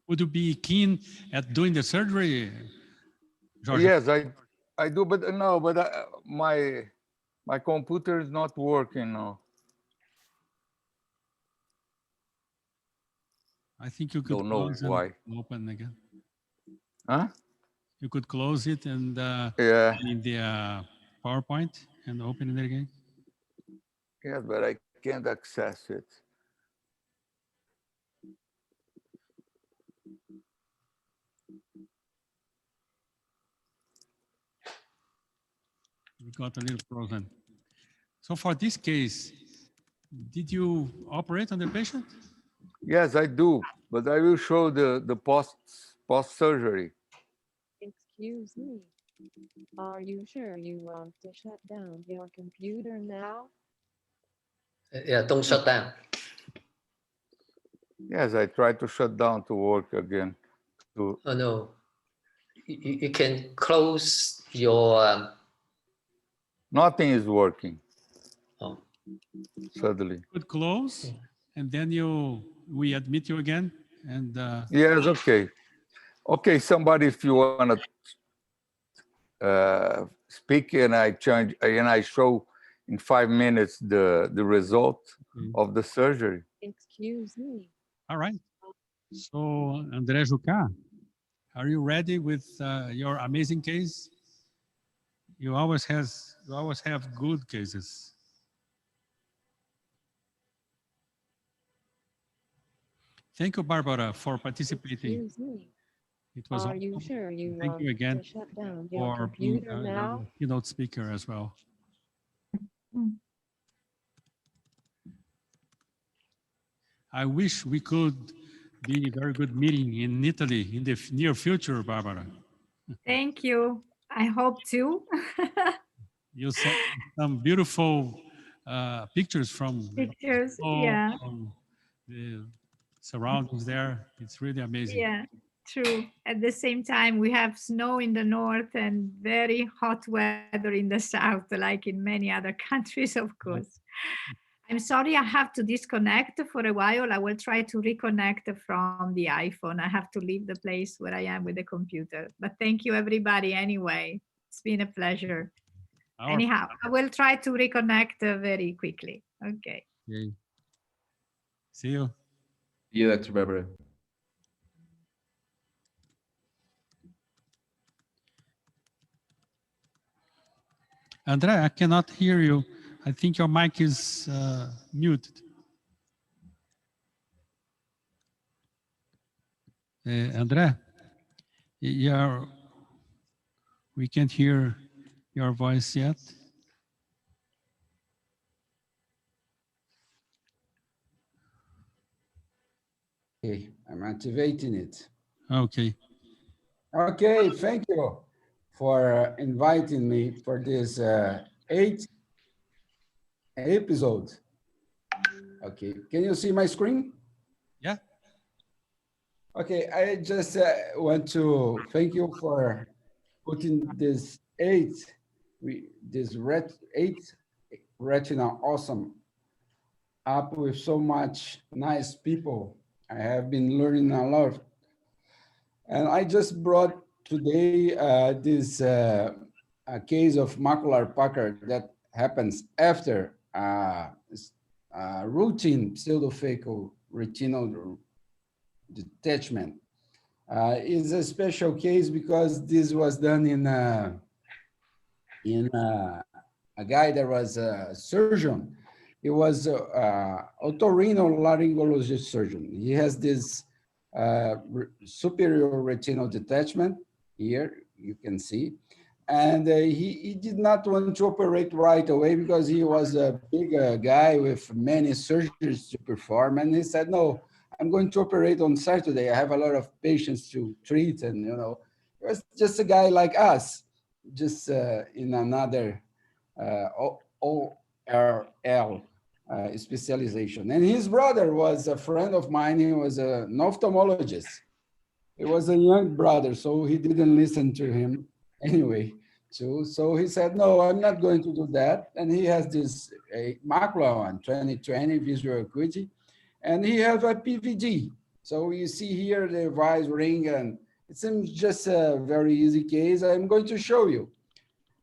Would you be keen at doing the surgery, George? Yes, I do, but no, but my computer is not working now. I think you could close why. and open again. Huh? You could close it and in the PowerPoint and open it again. Yes, but I can't access it. We got a little frozen. So for this case, did you operate on the patient? Yes, I do, but I will show the post surgery. Excuse me. Are you sure you want to shut down your computer now? Yeah, don't shut down. Yes, I tried to shut down to work again. Oh no, you can close your. Nothing is working. Oh. Suddenly. Could close, and then we admit you again, and. Yes, okay. Okay, somebody, if you want to speak, and I change, and I show in 5 minutes the result of the surgery. Excuse me. All right. So, André Jucá, are you ready with your amazing case? You always have good cases. Thank you, Barbara, for participating. Excuse me. It was Are you sure you Thank want you again to shut down your for being computer now? keynote speaker as well. I wish we could be a very good meeting in Italy in the near future, Barbara. Thank you. I hope too. You sent some beautiful pictures from the surroundings there. It's really amazing. Yeah, true. At the same time, we have snow in the north and very hot weather in the south, like in many other countries, of course. I'm sorry, I have to disconnect for a while. I will try to reconnect from the iPhone. I have to leave the place where I am with the computer. But thank you, everybody, anyway. It's been a pleasure. Anyhow, I will try to reconnect very quickly. Okay. See you. See you, Dr. Barbara. Andre, I cannot hear you. I think your mic is muted. Andre, we can't hear your voice yet. Okay, I'm activating it. Okay. Okay, thank you for inviting me for this 8th episode. Okay, can you see my screen? Yeah. Okay, I just want to thank you for putting this 8th Retinawesome up with so much nice people. I have been learning a lot. And I just brought today this case of macular pucker that happens after routine pseudophakic retinal detachment. Is a special case because this was done in a guy that was a surgeon. He was a otorhinolaryngologist surgeon. He has this superior retinal detachment here, you can see. And he did not want to operate right away because he was a big guy with many surgeries to perform. And he said, no, I'm going to operate on Saturday. I have a lot of patients to treat. And, you know, he was just a guy like us, just in another ORL specialization. And his brother was a friend of mine. He was an ophthalmologist. He was a young brother, so he didn't listen to him anyway. So he said, no, I'm not going to do that. And he has this macula on 20/20 visual acuity, and he has a PVD. So you see here the vice ring, and it seems just a very easy case. I'm going to show you.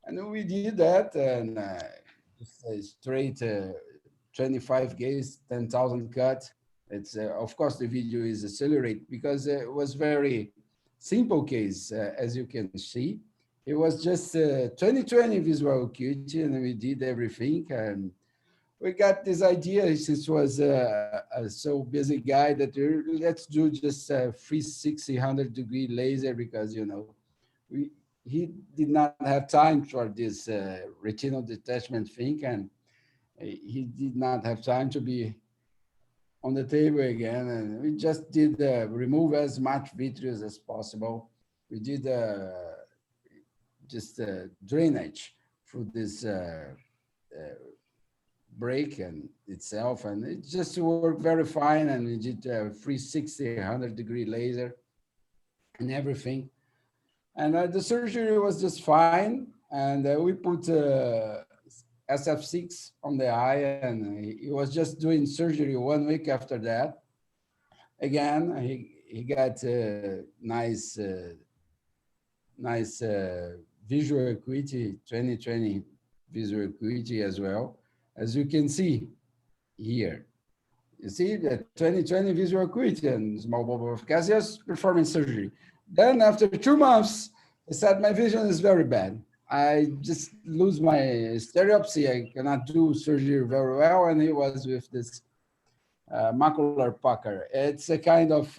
And we did that, and just a straight 25 gaze, 10,000 cut. It's of course the video is accelerated because it was very simple case, as you can see. It was just 20/20 visual acuity, and we did everything. And we got this idea since it was a so busy guy that let's do just a 360-100-degree laser because, you know, he did not have time for this retinal detachment thing, and he did not have time to be on the table again. And we just did remove as much vitreous as possible. We did just drainage through this break and itself, and it just worked very fine. And we did 360-100-degree laser and everything. And the surgery was just fine. And we put SF6 on the eye, and he was just doing surgery 1 week after that. Again, he got nice visual acuity, 20/20 visual acuity as well. As you can see here, you see the 20/20 visual acuity and small bulb of Cassius performing surgery. Then after 2 months, he said, my vision is very bad. I just lose my stereopsy. I cannot do surgery very well. And he was with this macular pucker. It's a kind of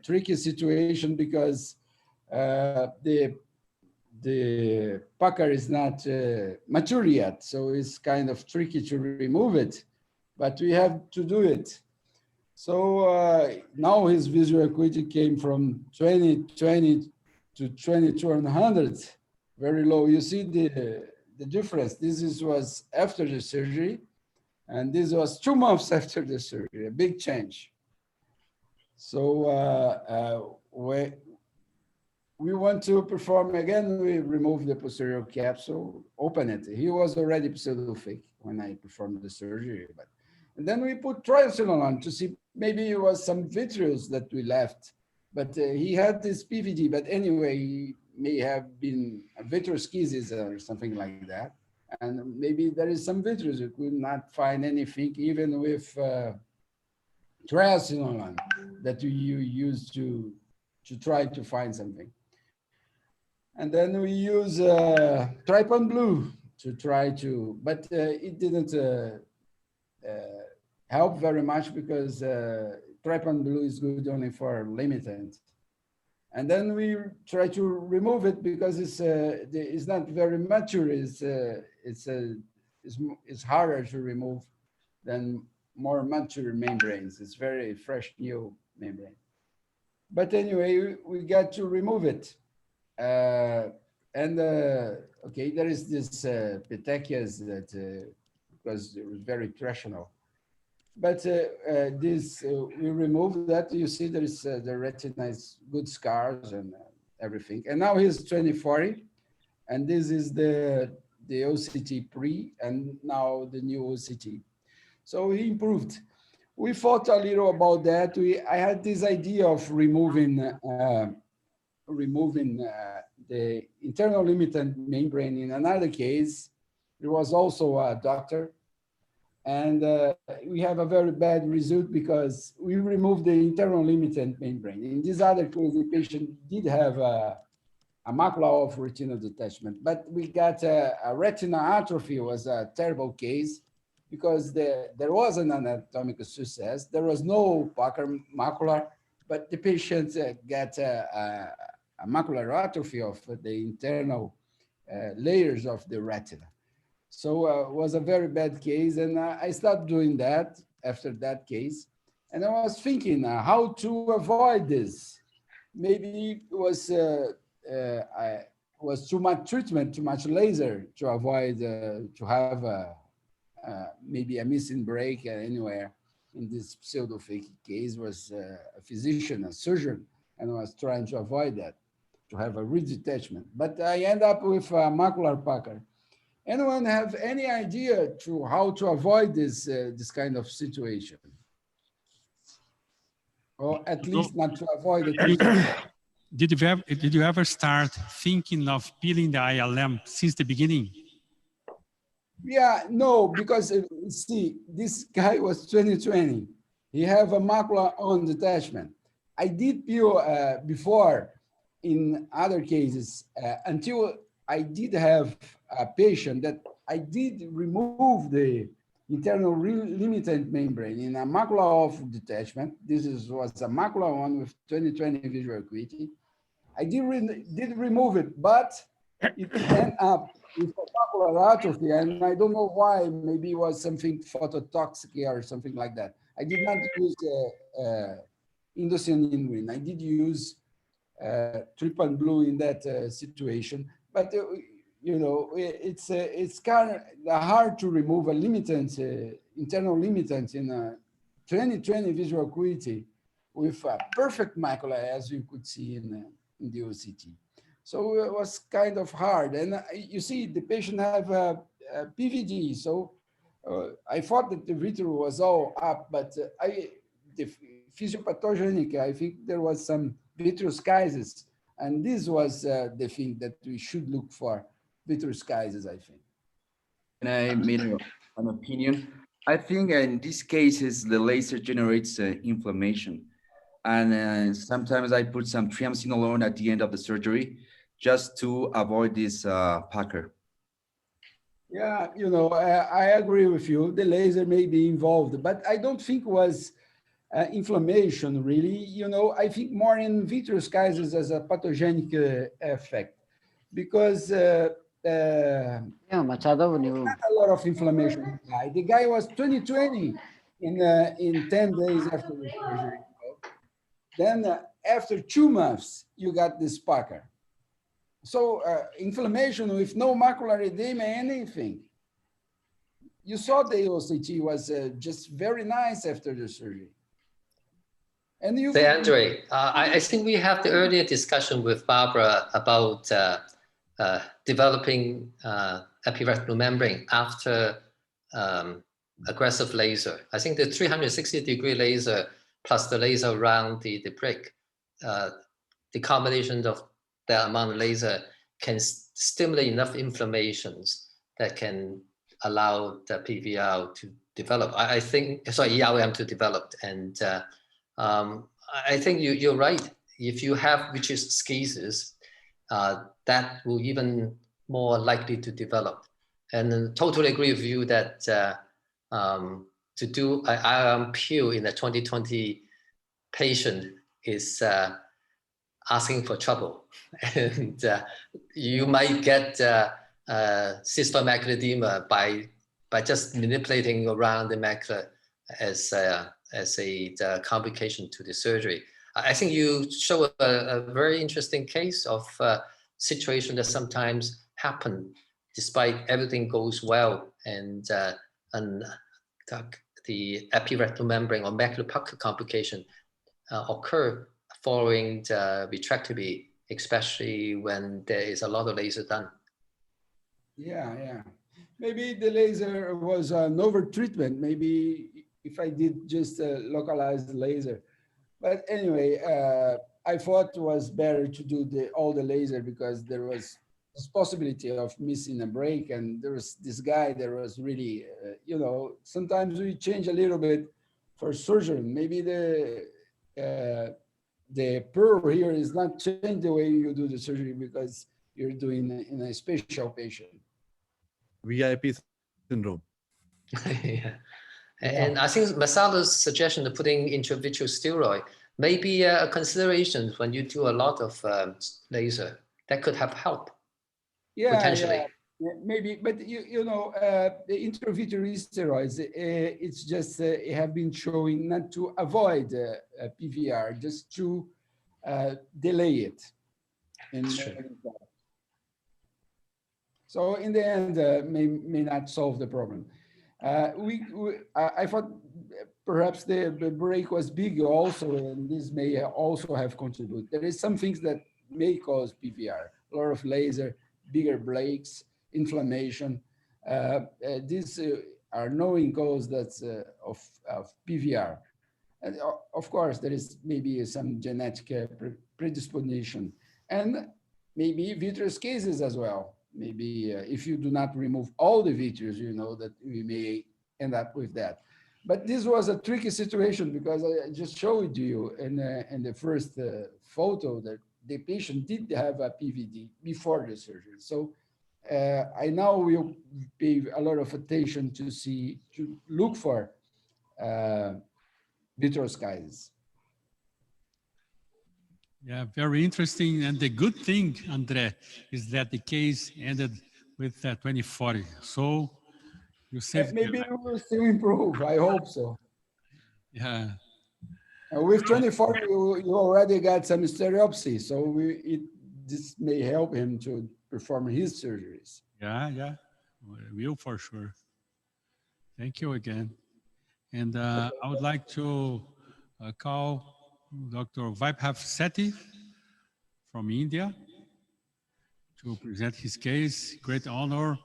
tricky situation because the pucker is not mature yet. So it's kind of tricky to remove it, but we have to do it. So now his visual acuity came from 20/20 to 20/100. Very low. You see the difference. This was after the surgery, and this was 2 months after the surgery, a big change. So we want to perform again. We remove the posterior capsule, open it. He was already pseudophakic when I performed the surgery, and then we put triamcinolone on to see maybe it was some vitreous that we left, but he had this PVD. But anyway, he may have been a vitreous schisis or something like that. And maybe there is some vitreous. You could not find anything, even with triamcinolone that you use to try to find something. And then we use Trypan blue try to, but it didn't help very much because trypan blue is good only for limited. And then we try to remove it because it's not very mature. It's harder to remove than more mature membranes. It's very fresh new membrane. But anyway, we got to remove it. Okay, there is this Phakic that because it was very rational. But we removed that. You see, there is the retina is good scars and everything. And now he's 20/40, and this is the OCT pre, and now the new OCT. So he improved. We thought a little about that. I had this idea of removing the internal limited membrane. In another case, there was also a doctor. And we have a very bad result because we removed the internal limited membrane. In this other case, the patient did have a macula of retinal detachment, but we got a retina atrophy. It was a terrible case because there was an anatomical success. There was no Pucker macula, but the patient got a macular atrophy of the internal layers of the retina. So it was a very bad case, and I stopped doing that after that case. And I was thinking how to avoid this. Maybe it was too much treatment, too much laser to avoid to have maybe a missing break anywhere. In this pseudo-Phakic case, was a physician, a surgeon, and was trying to avoid that, to have a redetachment. But I end up with a macular pucker. Anyone have any idea to how to avoid this kind of situation, or at least not to avoid it? Did you ever start thinking of peeling the ILM since the beginning? Yeah, no, because see, this guy was 20/20. He have a macula on detachment. I did peel before in other cases until I did have a patient that I did remove the internal limited membrane in a macula of detachment. This was a macula one with 20/20 visual acuity. I did remove it, but it ended up with a macular atrophy, and I don't know why. Maybe it was something phototoxic or something like that. I did not use indocyanine. I did use trypan blue in that situation, but you know, it's kind of hard to remove a limitant, internal limitant in a 20/20 visual acuity with a perfect macula, as you could see in the OCT. So it was kind of hard. And you see, the patient have a PVD. So I thought that the vitro was all up, but the physiopathogenic, I think there was some vitreoskisis. And this was the thing that we should look for, vitreoskisis, I think. And I made an opinion. I think in these cases, the laser generates inflammation. And sometimes I put some triamcinolone at the end of the surgery just to avoid this pucker. Yeah, you know, I agree with you. The laser may be involved, but I don't think it was inflammation, really. You know, I think more in vitreoskisis as a pathogenic effect, because not a lot of inflammation. The guy was 20/20 in 10 days after the surgery. Then after 2 months, you got this pucker. So inflammation with no macular edema, anything. You saw the OCT was just very nice after the surgery. And you, Andre, I think we have the earlier discussion with Barbara about developing epiretinal membrane after aggressive laser. I think the 360-degree laser plus the laser around the brick, the combination of that amount of laser can stimulate enough inflammations that can allow the PVR to develop. I think, sorry, ERM to develop. And I think you're right. If you have vitreous schisis, that will even more likely to develop. And then totally agree with you that to do an IRM peel in a 2020 patient is asking for trouble. And you might get cystoid macular edema by just manipulating around the macula as a complication to the surgery. I think you show a very interesting case of situation that sometimes happen despite everything goes well, and the epiretinal membrane or macular pucker complication occur following the vitrectomy, especially when there is a lot of laser done. Yeah. Maybe the laser was an over-treatment. Maybe if I did just a localized laser. But anyway, I thought it was better to do all the laser because there was this possibility of missing a break. And there was this guy that was really, sometimes we change a little bit for surgeon. Maybe the pearl here is not changed the way you do the surgery because you're doing in a special patient. VIP syndrome. Yeah. And I think Masalo's suggestion of putting intravitreal steroid may be a consideration when you do a lot of laser. That could have help. Yeah, potentially. Yeah, maybe, but the intravitreal steroids, it's just have been showing not to avoid PVR, just to delay it. So in the end, may not solve the problem. I thought perhaps the break was big also, and this may also have contributed. There is some things that may cause PVR, a lot of laser, bigger breaks, inflammation. These are known causes of PVR. And of course, there is maybe some genetic predisposition and maybe vitreous cases as well. Maybe if you do not remove all the vitreous, that we may end up with that. But this was a tricky situation because I just showed you in the first photo that the patient did have a PVD before the surgery. So I now will pay a lot of attention to look for vitreous cases. Yeah, very interesting. And the good thing, Andre, is that the case ended with 2040. So you saved. Maybe it will still improve. I hope so. Yeah. With 2040, you already got some stereopsy, so this may help him to perform his surgeries. Yeah, we will for sure. Thank you again. And I would like to call Dr. Vaibhav from India to present his case. Great honor.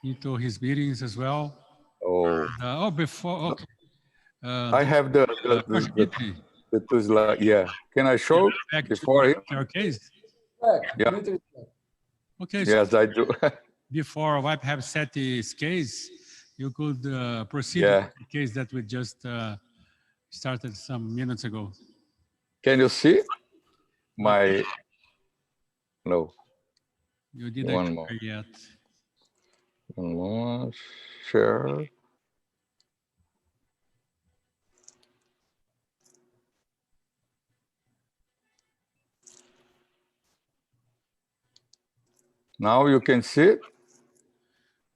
Into his meetings as well. Before, okay. I have the slide. Yeah. Can I show before him? Your case? Yeah. Okay. Yes, I do. Before Vaibhav case, you could proceed with the case that we just started some minutes ago. Can you see my? No. You didn't share yet. One more. Share. Now you can see it?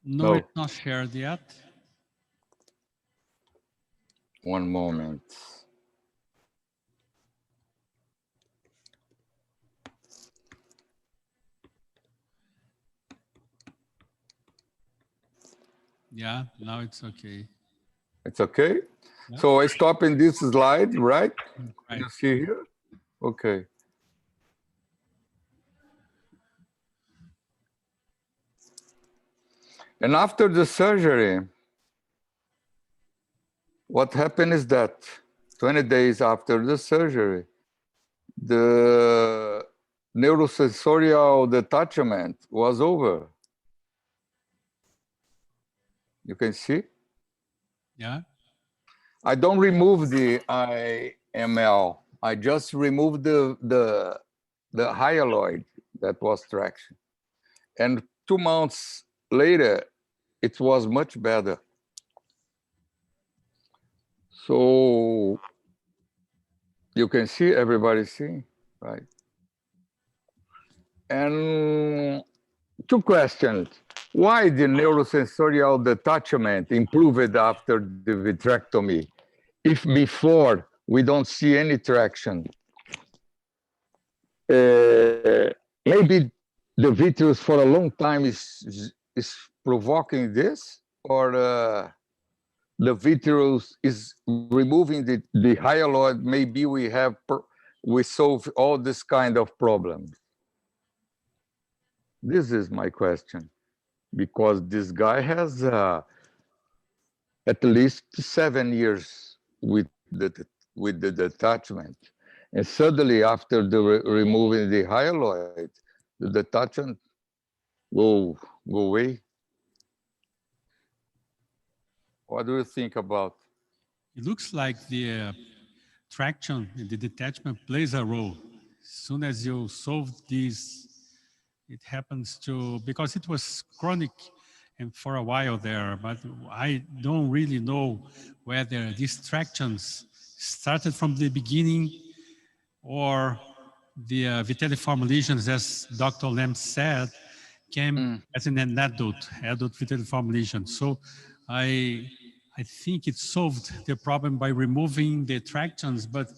No, it's not shared yet. One moment. Yeah, now it's okay. It's okay? Yeah. So I stop in this slide, right? Can you see here? Okay. And after the surgery, what happened is that 20 days after the surgery, the neurosensorial detachment was over. You can see? Yeah. I don't remove the IML. I just removed the hyaloid that was traction. And 2 months later, it was much better. So you can see, everybody see, right? And two questions. Why the neurosensorial detachment improved after the vitrectomy if before we don't see any traction? Maybe the vitreous for a long time is provoking this, or the vitreous is removing the hyaloid. Maybe we solve all this kind of problems. This is my question, because this guy has at least 7 years with the detachment, and suddenly after the removing the hyaloid, the detachment go away. What do you think about? It looks like the traction and the detachment plays a role. As soon as you solve this, it happens to, because it was chronic and for a while there, but I don't really know whether these tractions started from the beginning or the vitelliform lesions, as Dr. Lem said, came as an adult vitelliform lesion. So I think it solved the problem by removing the tractions, but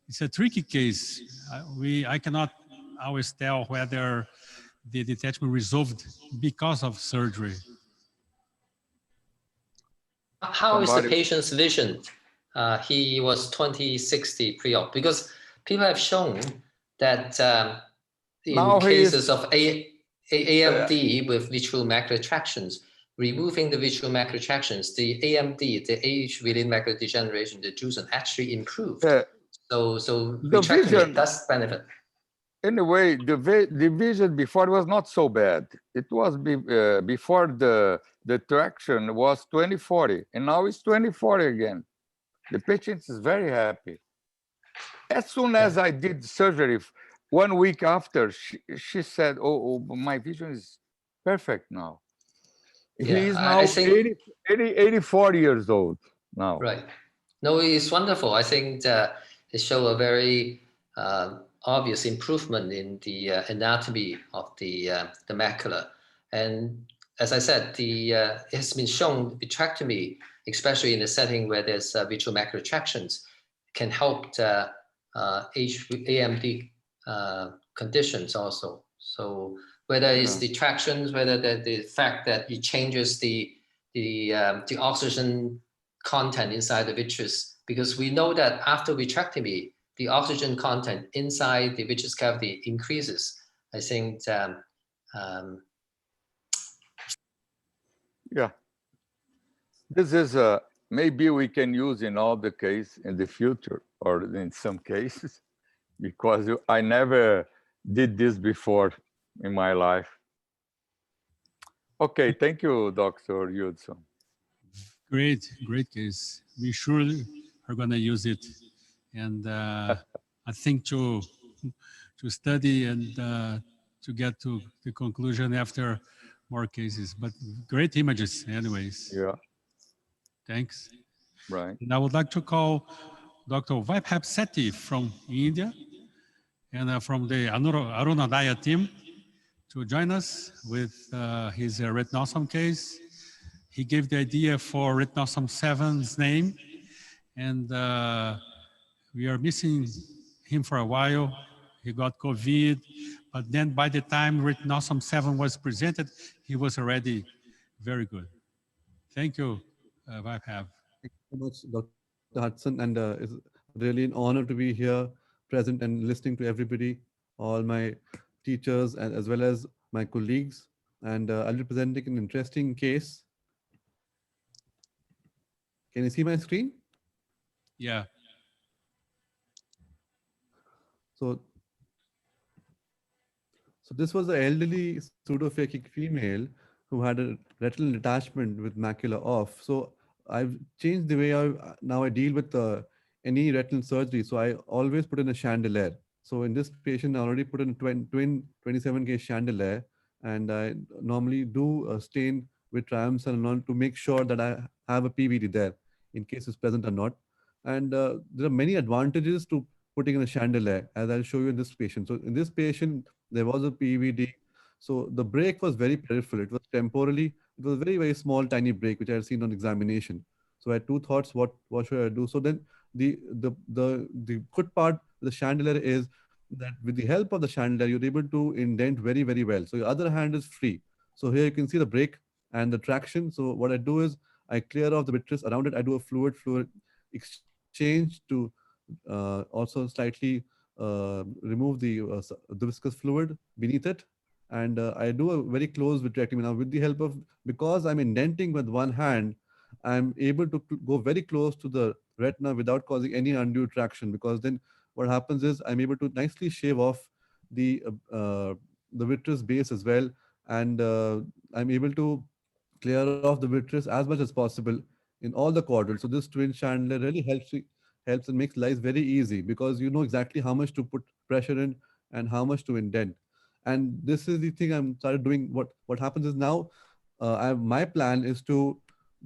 it's a tricky case. I cannot always tell whether the detachment resolved because of surgery. How is the patient's vision? He was 20/60 pre-op, because people have shown that in cases of AMD with visual macular retractions, removing the visual macular retractions, the AMD, the age-related macular degeneration, the drusen actually improved. So vitrectomy does benefit. Anyway, the vision before was not so bad. It was before the traction was 20/40, and now it's 20/40 again. The patient is very happy. As soon as I did surgery, 1 week after, she said, oh, my vision is perfect now. He is now 84 years old now. Right. No, it's wonderful. I think it showed a very obvious improvement in the anatomy of the macula. And as I said, it has been shown vitrectomy, especially in a setting where there's visual macular retractions, can help AMD conditions also. So whether it's the tractions, whether the fact that it changes the oxygen content inside the vitreous, because we know that after vitrectomy, the oxygen content inside the vitreous cavity increases. I think yeah, this is maybe we can use in all the case in the future, or in some cases, because I never did this before in my life. Okay, thank you, Dr. Hudson. Great case. We surely are going to use it, and I think to study and to get to the conclusion after more cases. But great images, anyways. Yeah. Thanks. Right. And I would like to call Dr. Vibhav from India and from the Arunadaya team to join us with his Retinawesome case. He gave the idea for Retinawesome 7's name, and we are missing him for a while. He got COVID, but then by the time Retinawesome 7 was presented, he was already very good. Thank you, Vibhav. Thank you so much, Dr. Hudson, and it's really an honor to be here, present and listening to everybody, all my teachers, and as well as my colleagues. And I'll be presenting an interesting case. Can you see my screen? Yeah. So this was an elderly pseudo-phakic female who had a retinal detachment with macula off. So I've changed the way I deal with any retinal surgery. So I always put in a chandelier. So in this patient, I already put in a twin 27 gauge chandelier and I normally do a stain with triamcinolone to make sure that I have a PVD there in case it's present or not. And there are many advantages to putting in a chandelier, as I'll show you in this patient. So in this patient, there was a PVD. So the break was very peripheral. It was temporally, it was a very, very small, tiny break, which I had seen on examination. So I had two thoughts, what should I do? So then the good part of the chandelier is that with the help of the chandelier, you're able to indent very, very well. So your other hand is free. So here you can see the break and the traction. So what I do is I clear off the vitreous around it. I do a fluid exchange to also slightly remove the viscous fluid beneath it. And I do a very close vitrectomy. Now with the help of, because I'm indenting with one hand, I'm able to go very close to the retina without causing any undue traction, because then what happens is I'm able to nicely shave off the vitreous base as well, and I'm able to clear off the vitreous as much as possible in all the quadrants. So this twin chandelier really helps and makes life very easy, because you know exactly how much to put pressure in and how much to indent. And this is the thing I'm started doing. What happens is now my plan is to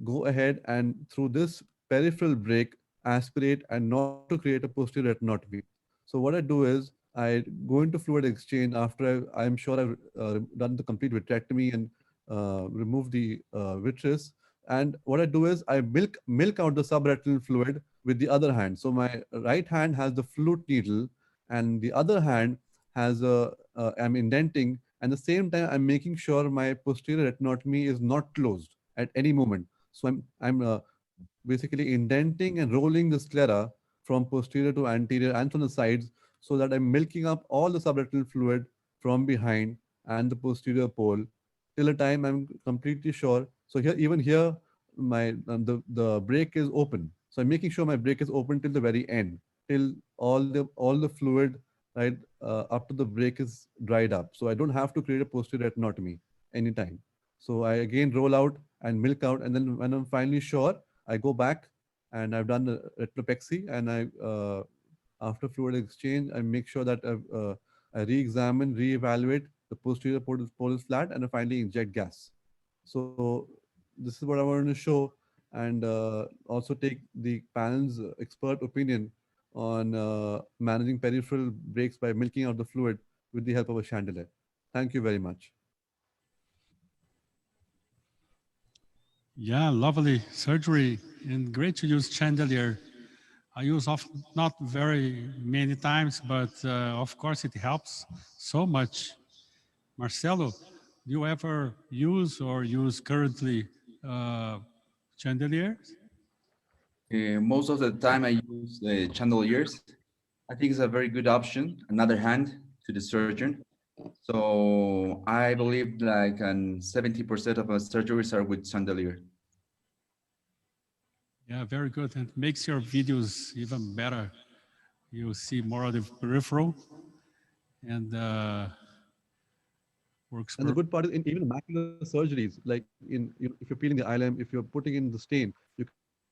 go ahead and through this peripheral break aspirate and not to create a posterior retinotomy. So what I do is I go into fluid exchange after I'm sure I've done the complete vitrectomy and remove the vitreous. And what I do is I milk out the subretinal fluid with the other hand. So my right hand has the flute needle, and the other hand has I'm indenting. And the same time, I'm making sure my posterior retinotomy is not closed at any moment. So I'm basically indenting and rolling the sclera from posterior to anterior and from the sides, so that I'm milking up all the subretinal fluid from behind and the posterior pole till the time I'm completely sure. So here, even here, my the break is open. So I'm making sure my break is open till the very end, till all the fluid right up to the break is dried up. So I don't have to create a posterior retinotomy anytime. So I again roll out and milk out, and then when I'm finally sure, I go back and I've done the retinopexy, and after fluid exchange, I make sure that I re-examine, re-evaluate the posterior pole is flat, and I finally inject gas. So this is what I wanted to show, and also take the panel's expert opinion on managing peripheral breaks by milking out the fluid with the help of a chandelier. Thank you very much. Yeah, lovely surgery and great to use chandelier. I use often, not very many times, but of course it helps so much. Marcelo, do you ever use or use currently chandeliers? Most of the time I use chandeliers. I think it's a very good option, another hand to the surgeon. So I believe like 70% of my surgeries are with chandelier. Yeah, very good. And makes your videos even better. You see more of the peripheral and works. And the good part is in even macular surgeries, like if you're peeling the ILM, if you're putting in the stain, you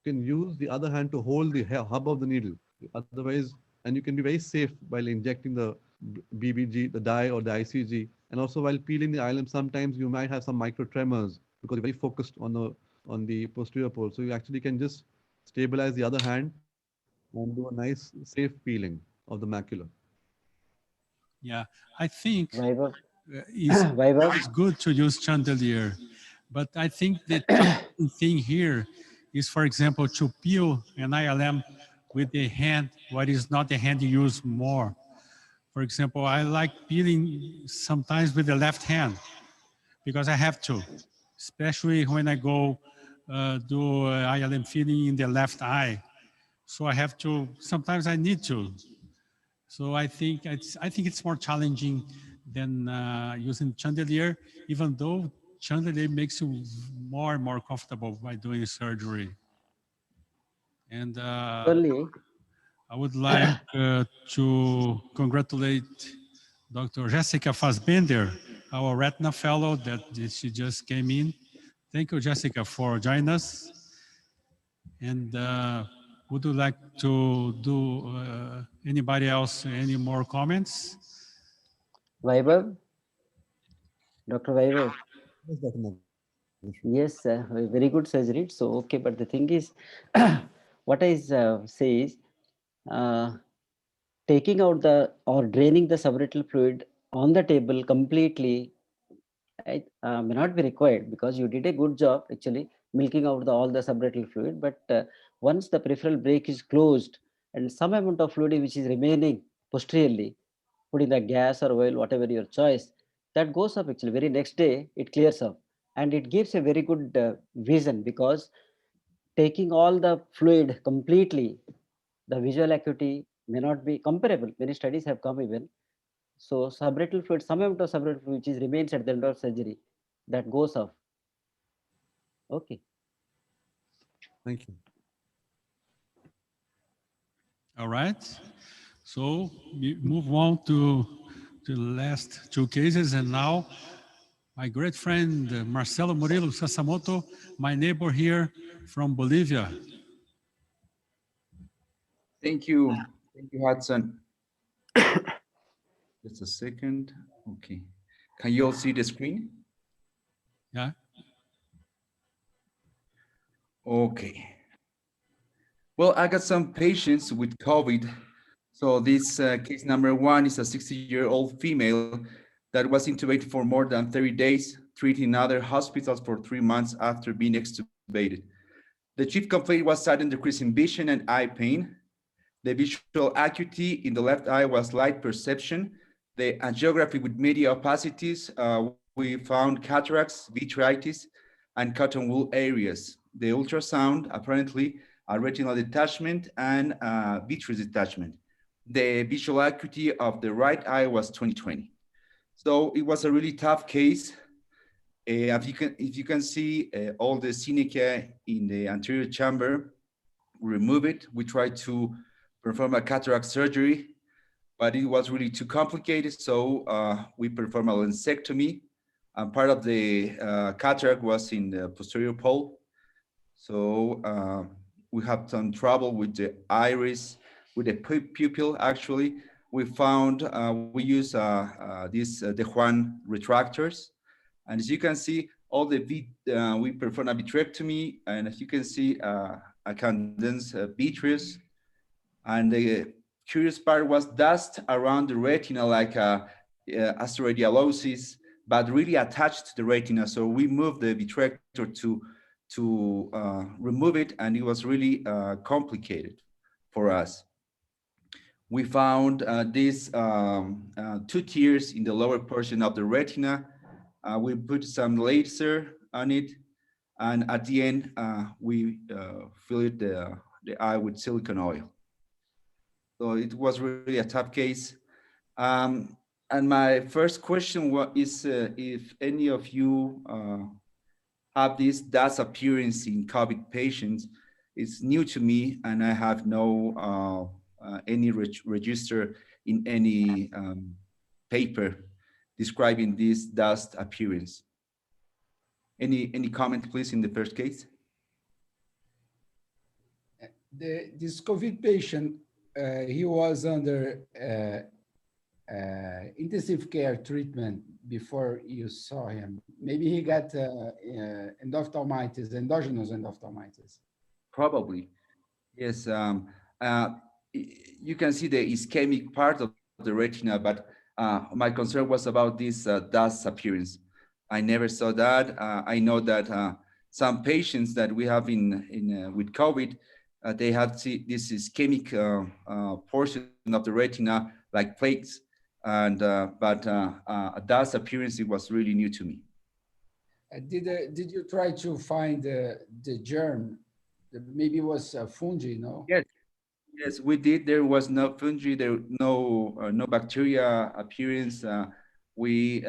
can use the other hand to hold the hub of the needle. Otherwise, and you can be very safe while injecting the BBG, the dye or the ICG. And also while peeling the ILM, sometimes you might have some micro tremors because you're very focused on the posterior pole. So you actually can just stabilize the other hand and do a nice, safe peeling of the macula. Yeah, I think it's good to use chandelier, but I think the thing here is, for example, to peel an ILM with the hand, what is not the hand you use more. For example, I like peeling sometimes with the left hand because I have to, especially when I go do ILM feeding in the left eye. So I have to, sometimes I need to. So I think it's more challenging than using chandelier, even though chandelier makes you more and more comfortable by doing surgery. And I would like to congratulate Dr. Jessica Fassbender, our Retina fellow that she just came in. Thank you, Jessica, for joining us. And would you like to do anybody else, any more comments? Vaibhav? Dr. Vaibhav. Yes, Dr. Nagaraj. Yes, very good surgery. So, okay, but the thing is, what I say is, taking out the or draining the subretinal fluid on the table completely may not be required, because you did a good job actually milking out all the subretinal fluid. But once the peripheral brake is closed and some amount of fluid which is remaining posteriorly, putting the gas or oil, whatever your choice, that goes up actually. Very next day it clears up, and it gives a very good vision, because taking all the fluid completely, the visual acuity may not be comparable. Many studies have come even. So subretinal fluid, some amount of subretinal fluid which is remains at the end of surgery, that goes off. Okay. Thank you. All right. So we move on to the last two cases, and now my great friend Marcelo Murilo Sasamoto, my neighbor here from Bolivia. Thank you, Hudson. Just a second. Okay. Can you all see the screen? Yeah. Okay. Well, I got some patients with COVID. So this case number 1 is a 60-year-old female that was intubated for more than 30 days, treated in other hospitals for 3 months after being extubated. The chief complaint was sudden decrease in vision and eye pain. The visual acuity in the left eye was light perception. The angiography with media opacities, we found cataracts, vitritis, and cotton wool areas. The ultrasound, apparently, a retinal detachment and vitreous detachment. The visual acuity of the right eye was 20/20. So it was a really tough case. If you can see all the synechia in the anterior chamber, remove it. We tried to perform a cataract surgery, but it was really too complicated. So we performed a lensectomy, and part of the cataract was in the posterior pole. So we have some trouble with the iris, with the pupil. Actually, we found we use these De Juan retractors, and as you can see, all the we perform a vitrectomy, and as you can see, a condensed vitreous. And the curious part was dust around the retina, like asterodialosis, but really attached to the retina. So we moved the vitrector to remove it, and it was really complicated for us. We found these 2 tears in the lower portion of the retina. We put some laser on it, and at the end, we filled the eye with silicone oil. So it was really a tough case. And my first question is if any of you have this dust appearance in COVID patients. It's new to me, and I have no any register in any paper describing this dust appearance. Any comment, please, in the first case? This COVID patient, he was under intensive care treatment before you saw him. Maybe he got endophthalmitis, endogenous endophthalmitis. Probably, yes. You can see the ischemic part of the retina, but my concern was about this dust appearance. I never saw that. I know that some patients that we have with COVID, they have this ischemic portion of the retina, like plaques, and but dust appearance, it was really new to me. Did you try to find the germ? Maybe it was fungi, no? Yes, we did. There was no fungi, there no bacteria appearance. We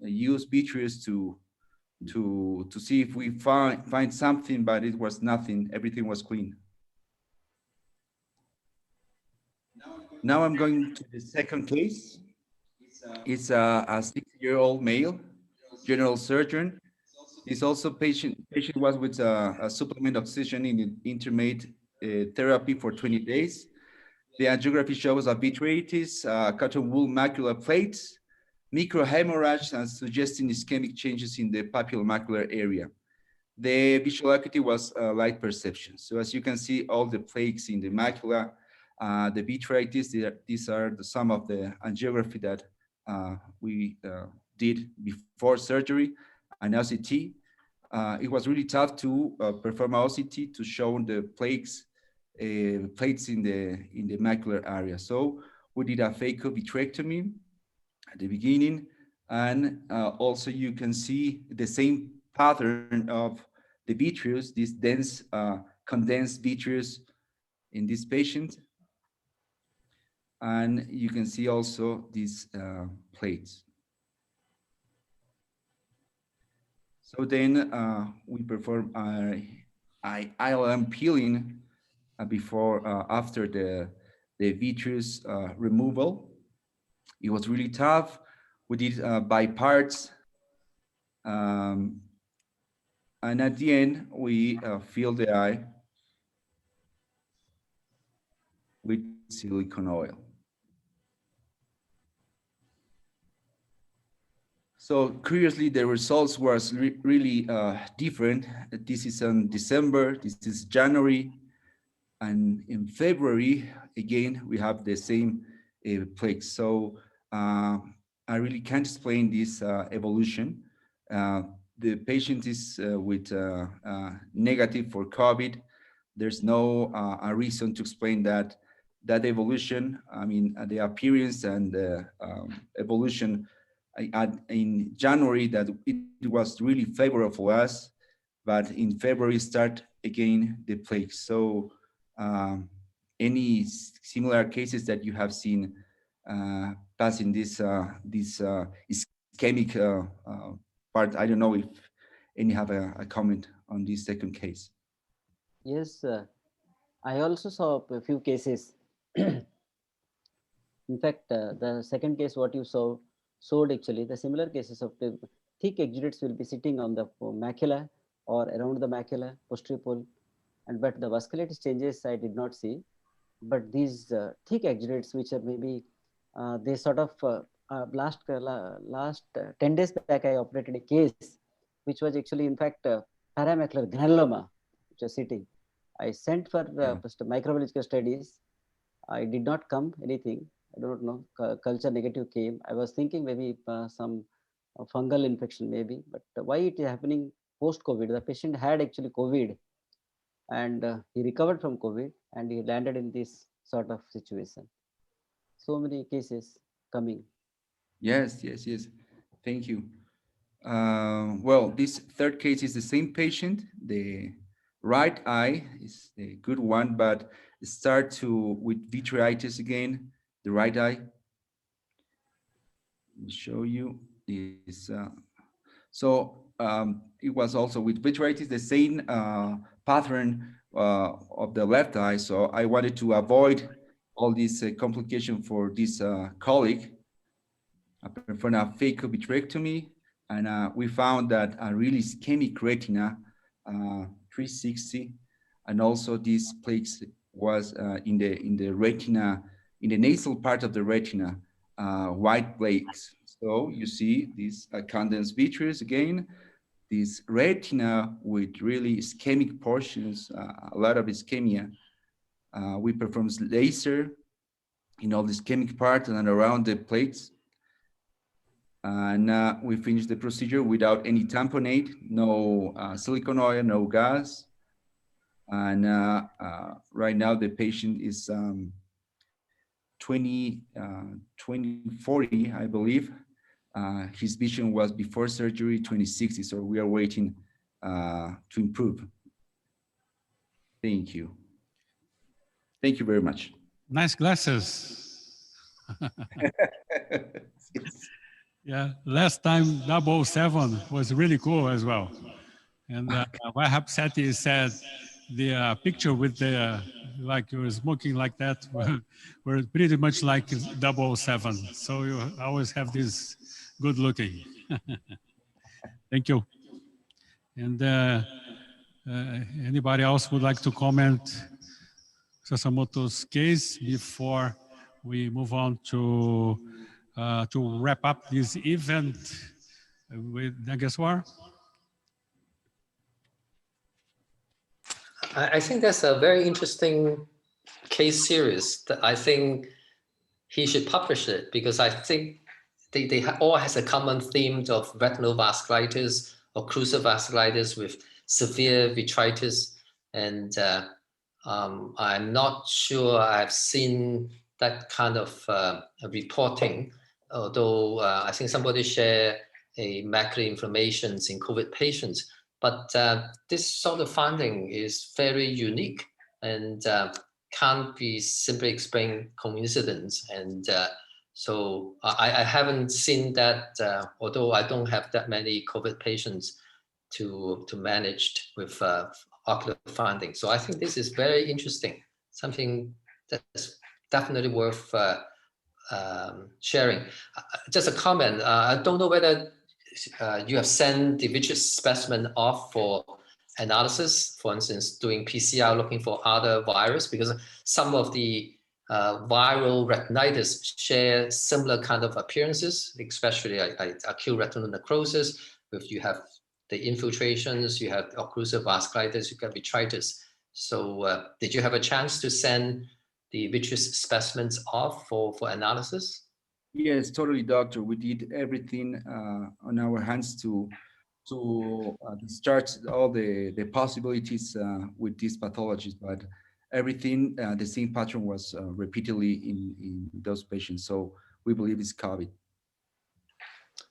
used vitreous to see if we find something, but it was nothing. Everything was clean. Now I'm going to the second case. It's a 60-year-old male, general surgeon. He's also patient was with a supplement oxygen in intermediate therapy for 20 days. The angiography shows a vitritis, cotton wool macular plates, microhemorrhage, suggesting ischemic changes in the papillomacular area. The visual acuity was light perception. So as you can see, all the plaques in the macula, the vitritis, these are some of the angiography that we did before surgery, an OCT. It was really tough to perform an OCT to show the plaques in the macular area. So we did a phaco vitrectomy at the beginning, and also you can see the same pattern of the vitreous, this dense condensed vitreous in this patient. And you can see also these plates. So then we perform ILM peeling after the vitreous removal. It was really tough. We did by parts. And at the end, we fill the eye with silicone oil. So curiously, the results was really different. This is in December, this is January, and in February, again, we have the same plaques. So I really can't explain this evolution. The patient is with negative for COVID. There's no a reason to explain that evolution. I mean, the appearance and the evolution in January, that it was really favorable for us, but in February start again the plague. So any similar cases that you have seen passing this ischemic part? I don't know if any have a comment on this second case. Yes, I also saw a few cases. In fact, the second case what you showed actually the similar cases of the thick exudates will be sitting on the macula or around the macula, posterior pole, but the vasculitis changes I did not see. But these thick exudates, which are maybe they sort of last 10 days back I operated a case which was actually in fact paramacular granuloma which was sitting. I sent for microbiological studies. I did not come anything. I don't know, culture negative came. I was thinking maybe some fungal infection maybe, but why it is happening post-COVID? The patient had actually COVID and he recovered from COVID and he landed in this sort of situation. So many cases coming. Yes. Thank you. Well, this third case is the same patient. The right eye is a good one, but it starts with vitritis again. The right eye. Let me show you this. It was also with vitritis, the same pattern of the left eye. So I wanted to avoid all this complication for this colleague. I performed a phaco vitrectomy, and we found that a really ischemic retina, 360, and also these plaques was in the retina, in the nasal part of the retina, white plaques. So you see these condensed vitreous again, this retina with really ischemic portions, a lot of ischemia. We performed laser in all the ischemic part and around the plates. And we finished the procedure without any tamponade, no silicone oil, no gas. And right now the patient is 20/40, I believe. His vision was before surgery 20/60, so we are waiting to improve. Thank you. Thank you very much. Nice glasses. Yeah, last time 007 was really cool as well. And Waiching said the picture with the, like you were smoking like that, were pretty much like 007. So you always have this good looking. Thank you. And anybody else would like to comment Sasamoto's case before we move on to to wrap up this event with Nageswar? I think that's a very interesting case series that I think he should publish it, because I think they all has a common theme of retinal vasculitis, occlusive vasculitis with severe vitritis. And I'm not sure I've seen that kind of reporting, although I think somebody shared a macular inflammation in COVID patients. But this sort of finding is very unique and can't be simply explained coincidence. And so I haven't seen that, although I don't have that many COVID patients to manage with ocular findings. So I think this is very interesting, something that's definitely worth sharing. Just a comment, I don't know whether you have sent the vitreous specimen off for analysis, for instance, doing PCR looking for other virus, because some of the viral retinitis share similar kind of appearances, especially acute retinal necrosis. If you have the infiltrations, you have occlusive vasculitis, you get vitritis. So did you have a chance to send the vitreous specimens off for analysis? Yes, totally, doctor. We did everything on our hands to discharge all the possibilities with these pathologies, but everything, the same pattern was repeatedly in those patients. So we believe it's COVID.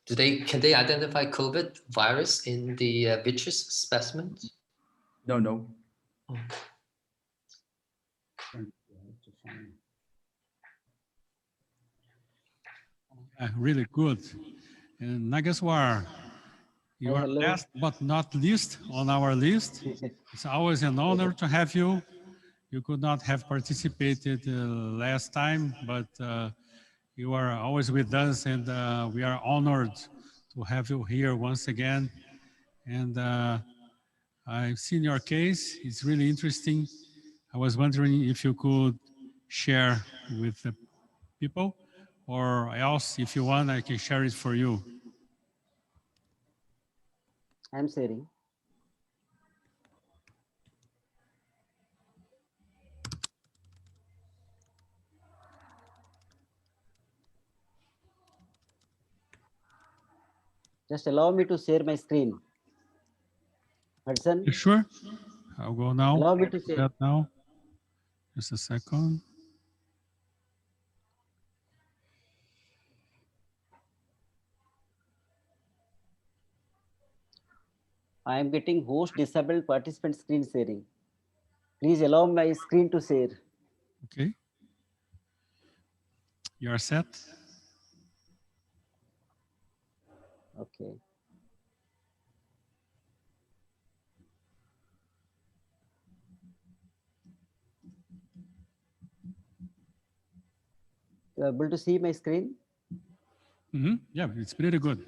Can they identify COVID virus in the vitreous specimens? No. Oh. Really good. And Nageswar, you are last but not least on our list. It's always an honor to have you. You could not have participated last time, but you are always with us, and we are honored to have you here once again. And I've seen your case. It's really interesting. I was wondering if you could share with the people, or else, if you want, I can share it for you. I'm sharing. Just allow me to share my screen. Hudson? Sure. I'll go now. Allow me to share. That now. Just a second. I am getting host disabled participant screen sharing. Please allow my screen to share. Okay. You are set? Okay. You are able to see my screen? Mm-hmm. Yeah, it's pretty good.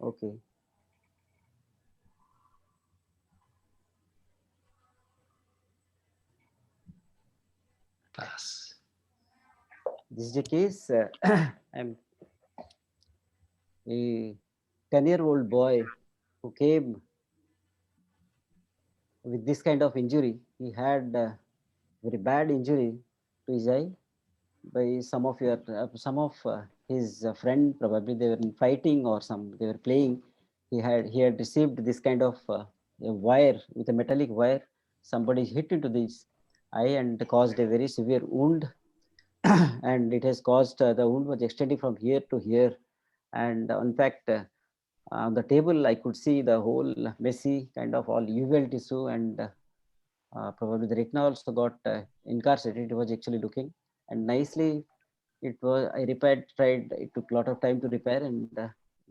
Okay. Pass. This is the case. I'm a 10-year-old boy who came with this kind of injury. He had very bad injury to his eye by some of his friend. Probably they were fighting or they were playing. He had received this kind of a wire with a metallic wire. Somebody hit into this eye and caused a very severe wound. And it has caused the wound was extending from here to here. And in fact, on the table, I could see the whole messy kind of all uveal tissue, and probably the retina also got incarcerated. It was actually looking, and nicely it was, I tried, it took a lot of time to repair, and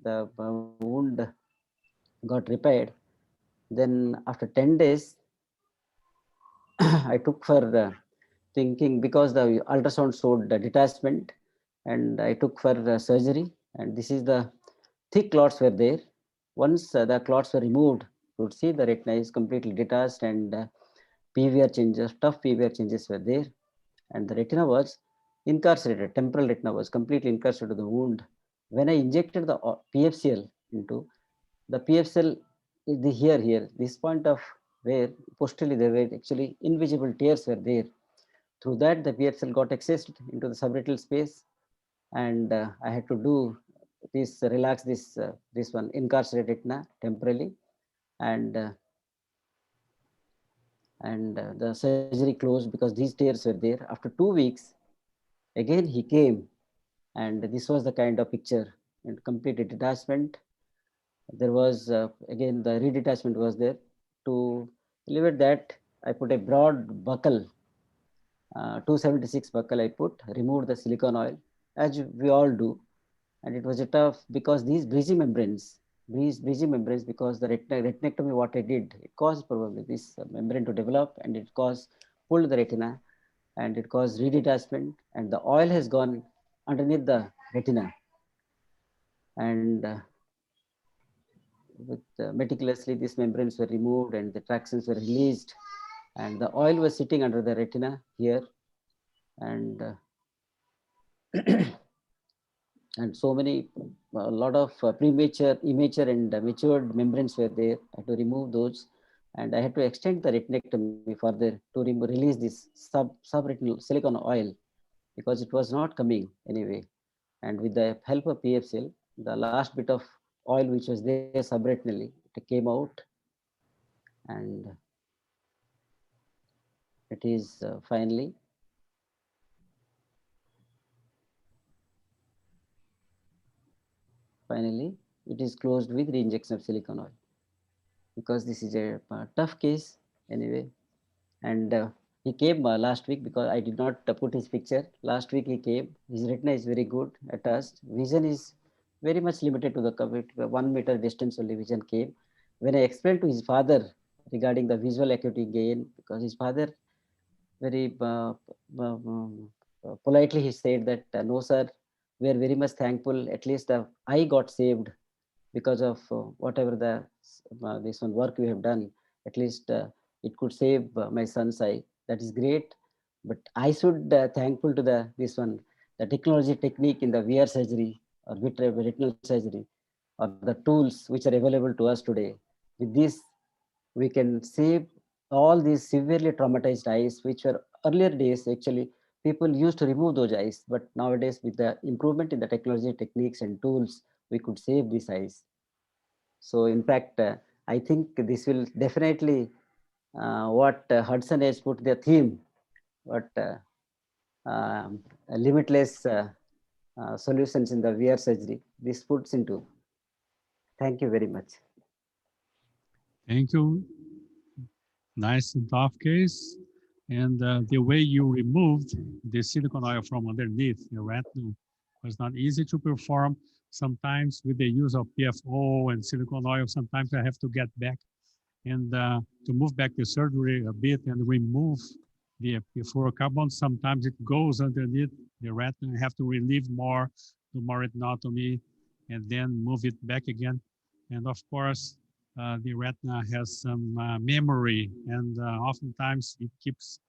the wound got repaired. Then after 10 days, I took for thinking, because the ultrasound showed the detachment, and I took for surgery, and this is the thick clots were there. Once the clots were removed, you would see the retina is completely detached, and PVR changes, tough PVR changes were there, and the retina was incarcerated. Temporal retina was completely incarcerated to the wound. When I injected the PFCL into the PFCL, here, this point of where posteriorly there were actually invisible tears were there. Through that, the PFCL got accessed into the subretinal space, and I had to do this, relax this one, incarcerated retina temporarily, and the surgery closed because these tears were there. After 2 weeks, again he came, and this was the kind of picture, and complete detachment. There was again the redetachment was there. To elevate that, I put a broad buckle, 276 buckle I put, removed the silicone oil, as we all do. And it was a tough because these bridging membranes, because the retinectomy what I did, it caused probably this membrane to develop, and it pulled the retina, and it caused redetachment, and the oil has gone underneath the retina. And meticulously these membranes were removed and the tractions were released, and the oil was sitting under the retina here, and and so many, a lot of premature, immature and matured membranes were there. I had to remove those, and I had to extend the retinectomy further to release this subretinal silicone oil, because it was not coming anyway. And with the help of PFCL, the last bit of oil which was there subretinally, it came out, and it is finally it is closed with re-injection of silicone oil, because this is a tough case anyway. And he came last week, because I did not put his picture. Last week he came. His retina is very good at us. Vision is very much limited to the 1 meter distance only vision came. When I explained to his father regarding the visual acuity gain, because his father very politely he said that, no sir, we are very much thankful, at least the eye got saved because of whatever this one work we have done. At least it could save my son's eye. That is great. But I should thankful to the technology technique in the VR surgery or retinal surgery, or the tools which are available to us today. With this, we can save all these severely traumatized eyes, which were earlier days actually people used to remove those eyes, but nowadays with the improvement in the technology techniques and tools, we could save these eyes. So in fact, I think this will definitely what Hudson has put the theme, what limitless solutions in the VR surgery. This puts into. Thank you very much. Thank you. Nice and tough case. And the way you removed the silicone oil from underneath the retina was not easy to perform. Sometimes with the use of PFO and silicone oil, sometimes I have to get back and to move back the surgery a bit and remove the fluorocarbon. Sometimes it goes underneath the retina. I have to relieve more, do more retinotomy, and then move it back again. And of course, the retina has some memory, and oftentimes it keeps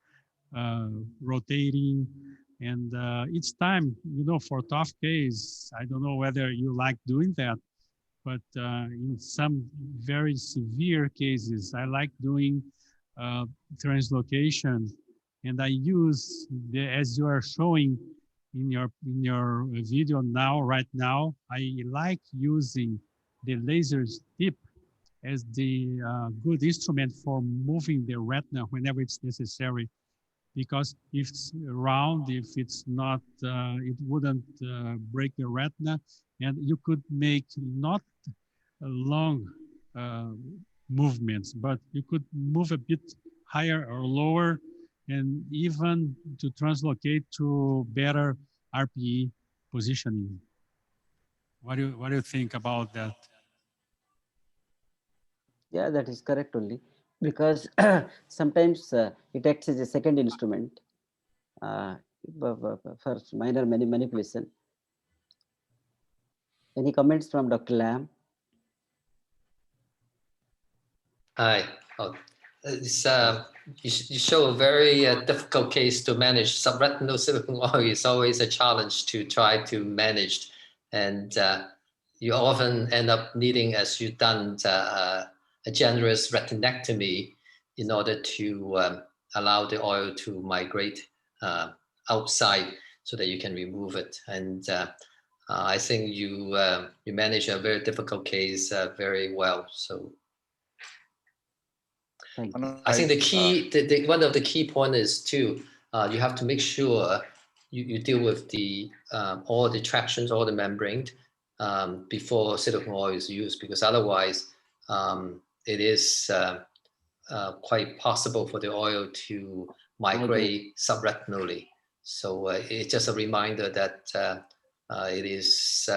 rotating. And each time, for tough case, I don't know whether you like doing that, but in some very severe cases, I like doing translocation. And I use, as you are showing in your video right now, I like using the laser tip as the good instrument for moving the retina whenever it's necessary. Because if it's round, if it's not, it wouldn't break the retina, and you could make not long movements, but you could move a bit higher or lower, and even to translocate to better RPE positioning. What do you think about that? Yeah, that is correct only, because sometimes it acts as a second instrument for minor manipulation. Any comments from Dr. Lam? Hi. Oh, you show a very difficult case to manage. Subretinal silicone oil is always a challenge to try to manage, and you often end up needing, as you've done, a generous retinectomy in order to allow the oil to migrate outside so that you can remove it. And I think you manage a very difficult case very well. So I think the key, one of the key points is too, you have to make sure you deal with the all the tractions, all the membrane before silicone oil is used, because otherwise it is quite possible for the oil to migrate subretinally. So it's just a reminder that it is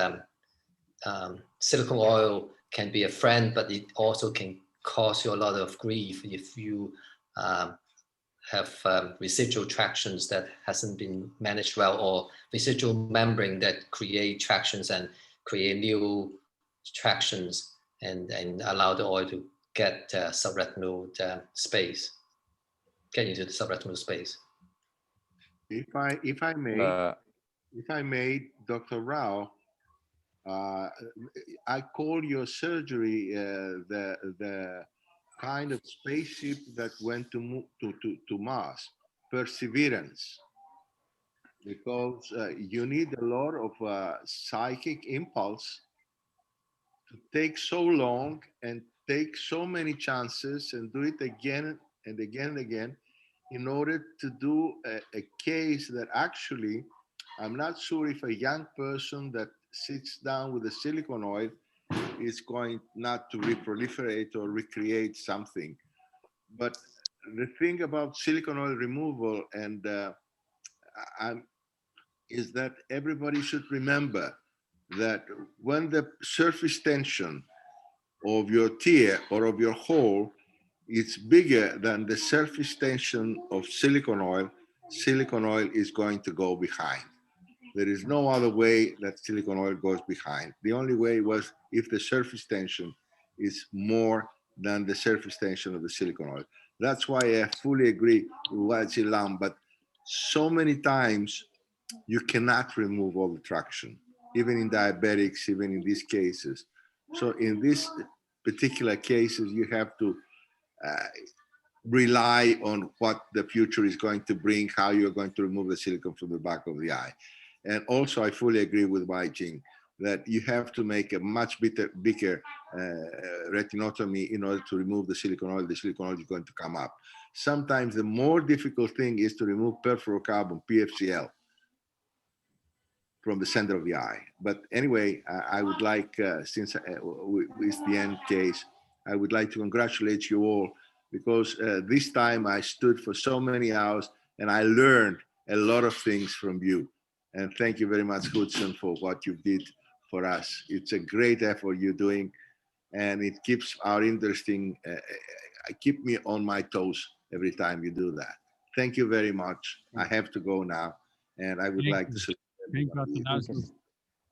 silicone oil can be a friend, but it also can cause you a lot of grief if you have residual tractions that hasn't been managed well, or residual membrane that create tractions and create new tractions and allow the oil to get subretinal space, get into the subretinal space. If I may, Dr. Rao, I call your surgery the kind of spaceship that went to Mars, perseverance, because you need a lot of psychic impulse to take so long and take so many chances and do it again and again and again in order to do a case that actually, I'm not sure if a young person that sits down with a silicone oil is going not to reproliferate or recreate something. But the thing about silicone oil removal and is that everybody should remember that when the surface tension of your tear or of your hole is bigger than the surface tension of silicone oil is going to go behind. There is no other way that silicone oil goes behind. The only way was if the surface tension is more than the surface tension of the silicone oil. That's why I fully agree with Waiching Lam, but so many times you cannot remove all the traction, even in diabetics, even in these cases. So in these particular cases, you have to rely on what the future is going to bring, how you're going to remove the silicone from the back of the eye. And also, I fully agree with Waiching that you have to make a much bigger retinotomy in order to remove the silicone oil. The silicone oil is going to come up. Sometimes the more difficult thing is to remove perfluorocarbon, PFCl, from the center of the eye. But anyway, I would like, since it's the end case, I would like to congratulate you all, because this time I stood for so many hours and I learned a lot of things from you. And thank you very much, Hudson, for what you did for us. It's a great effort you're doing, and it keeps our interesting, keep me on my toes every time you do that. Thank you very much. I have to go now, and I would like to say thank you, Athanasius.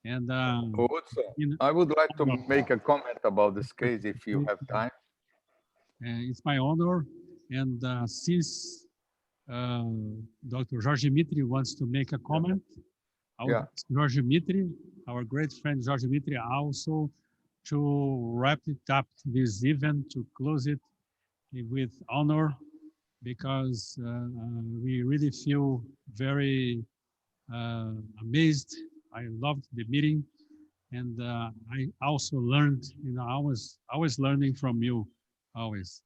And I would like to make a comment about this case if you have time. It's my honor. And since Dr. Jorge Mitri wants to make a comment, I would ask Jorge Mitri, our great friend Jorge Mitri, also to wrap it up this event, to close it with honor, because we really feel very amazed. I loved the meeting, and I also learned. You know, I was learning from you, always.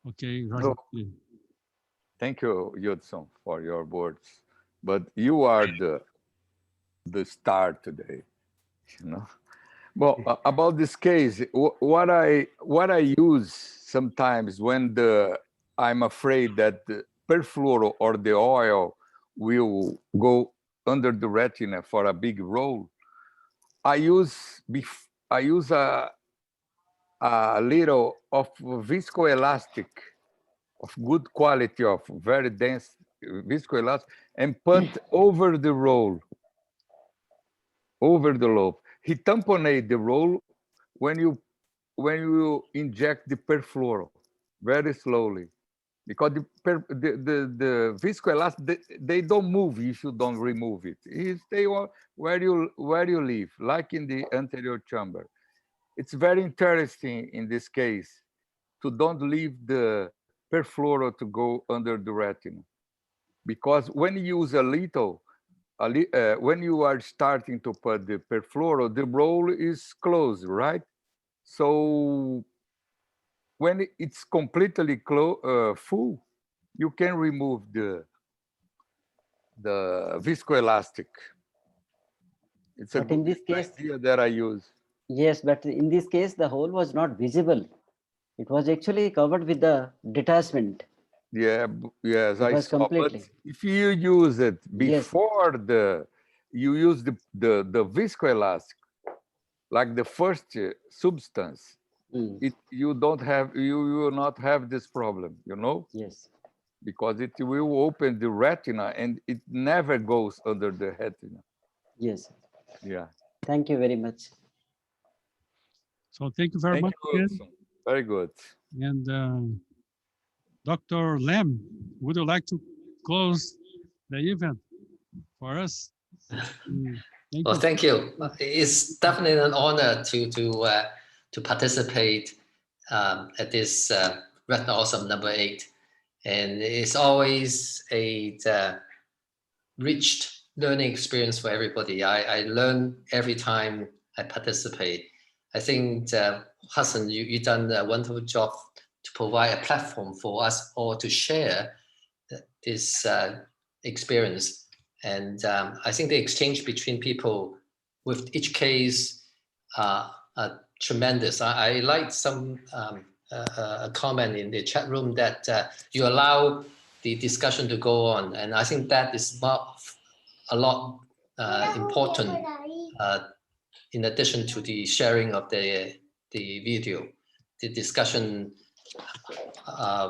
Okay, Roger. Thank you, Hudson, for your words. But you are the star today, you know. Well, about this case, what I use sometimes when I'm afraid that the perfluoro or the oil will go under the retina for a big roll, I use a little of viscoelastic of good quality, of very dense viscoelastic, and put over the roll, over the lobe. He tamponate the roll when you inject the perfluoro very slowly. because the viscoelastic, they don't move if you don't remove it. It stay where you live, like in the anterior chamber. It's very interesting in this case to don't leave the perfluoro to go under the retina, because when you use a little, when you are starting to put the perfluoro, the roll is closed, right? So when it's completely full, you can remove the viscoelastic. It's a good idea that I use. Yes, but in this case, the hole was not visible. It was actually covered with the detachment. Yeah, yes, I saw. Completely. But if you use it before you use the viscoelastic, like the first substance, you will not have this problem, you know? Yes. Because it will open the retina and it never goes under the retina. Yes. Yeah. Thank you very much. So thank you very much. Very good. And Dr. Lam, would you like to close the event for us? Thank you. It's definitely an honor to participate at this Retinawesome number 8. And it's always a rich learning experience for everybody. I learn every time I participate. I think, Hudson, you've done a wonderful job to provide a platform for us all to share this experience. And I think the exchange between people with each case are tremendous. I like some a comment in the chat room that you allow the discussion to go on. And I think that is a lot important in addition to the sharing of the video. The discussion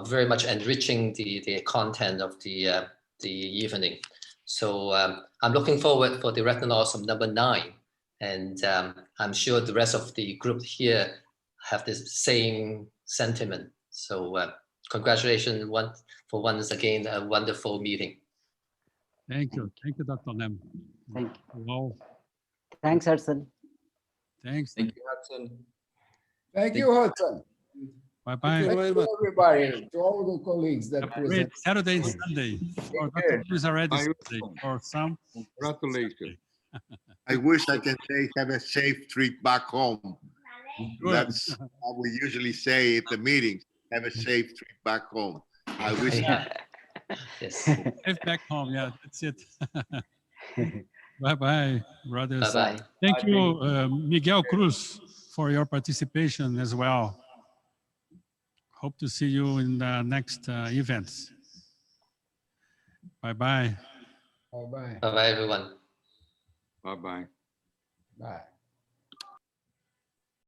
very much enriching the content of the evening. So I'm looking forward for the Retinawesome number 9. And I'm sure the rest of the group here have the same sentiment. So congratulations once again, a wonderful meeting. Thank you. Thank you, Dr. Lam. Thank you. Wow. Thanks, Hudson. Thanks. Thank you, Hudson. Thank you, Hudson. Bye-bye. Thank you, everybody, to all the colleagues that present. Saturday and Sunday. For Dr. Lam is already Sunday. For some, congratulations. I wish I can say have a safe trip back home. Good. That's how we usually say at the meetings. Have a safe trip back home. I wish. Yes. Safe back home. Yeah, that's it. Bye-bye, brothers. Bye-bye. Thank you, Miguel Cruz, for your participation as well. Hope to see you in the next events. Bye-bye. Bye-bye. Bye-bye, everyone. Bye-bye. Bye.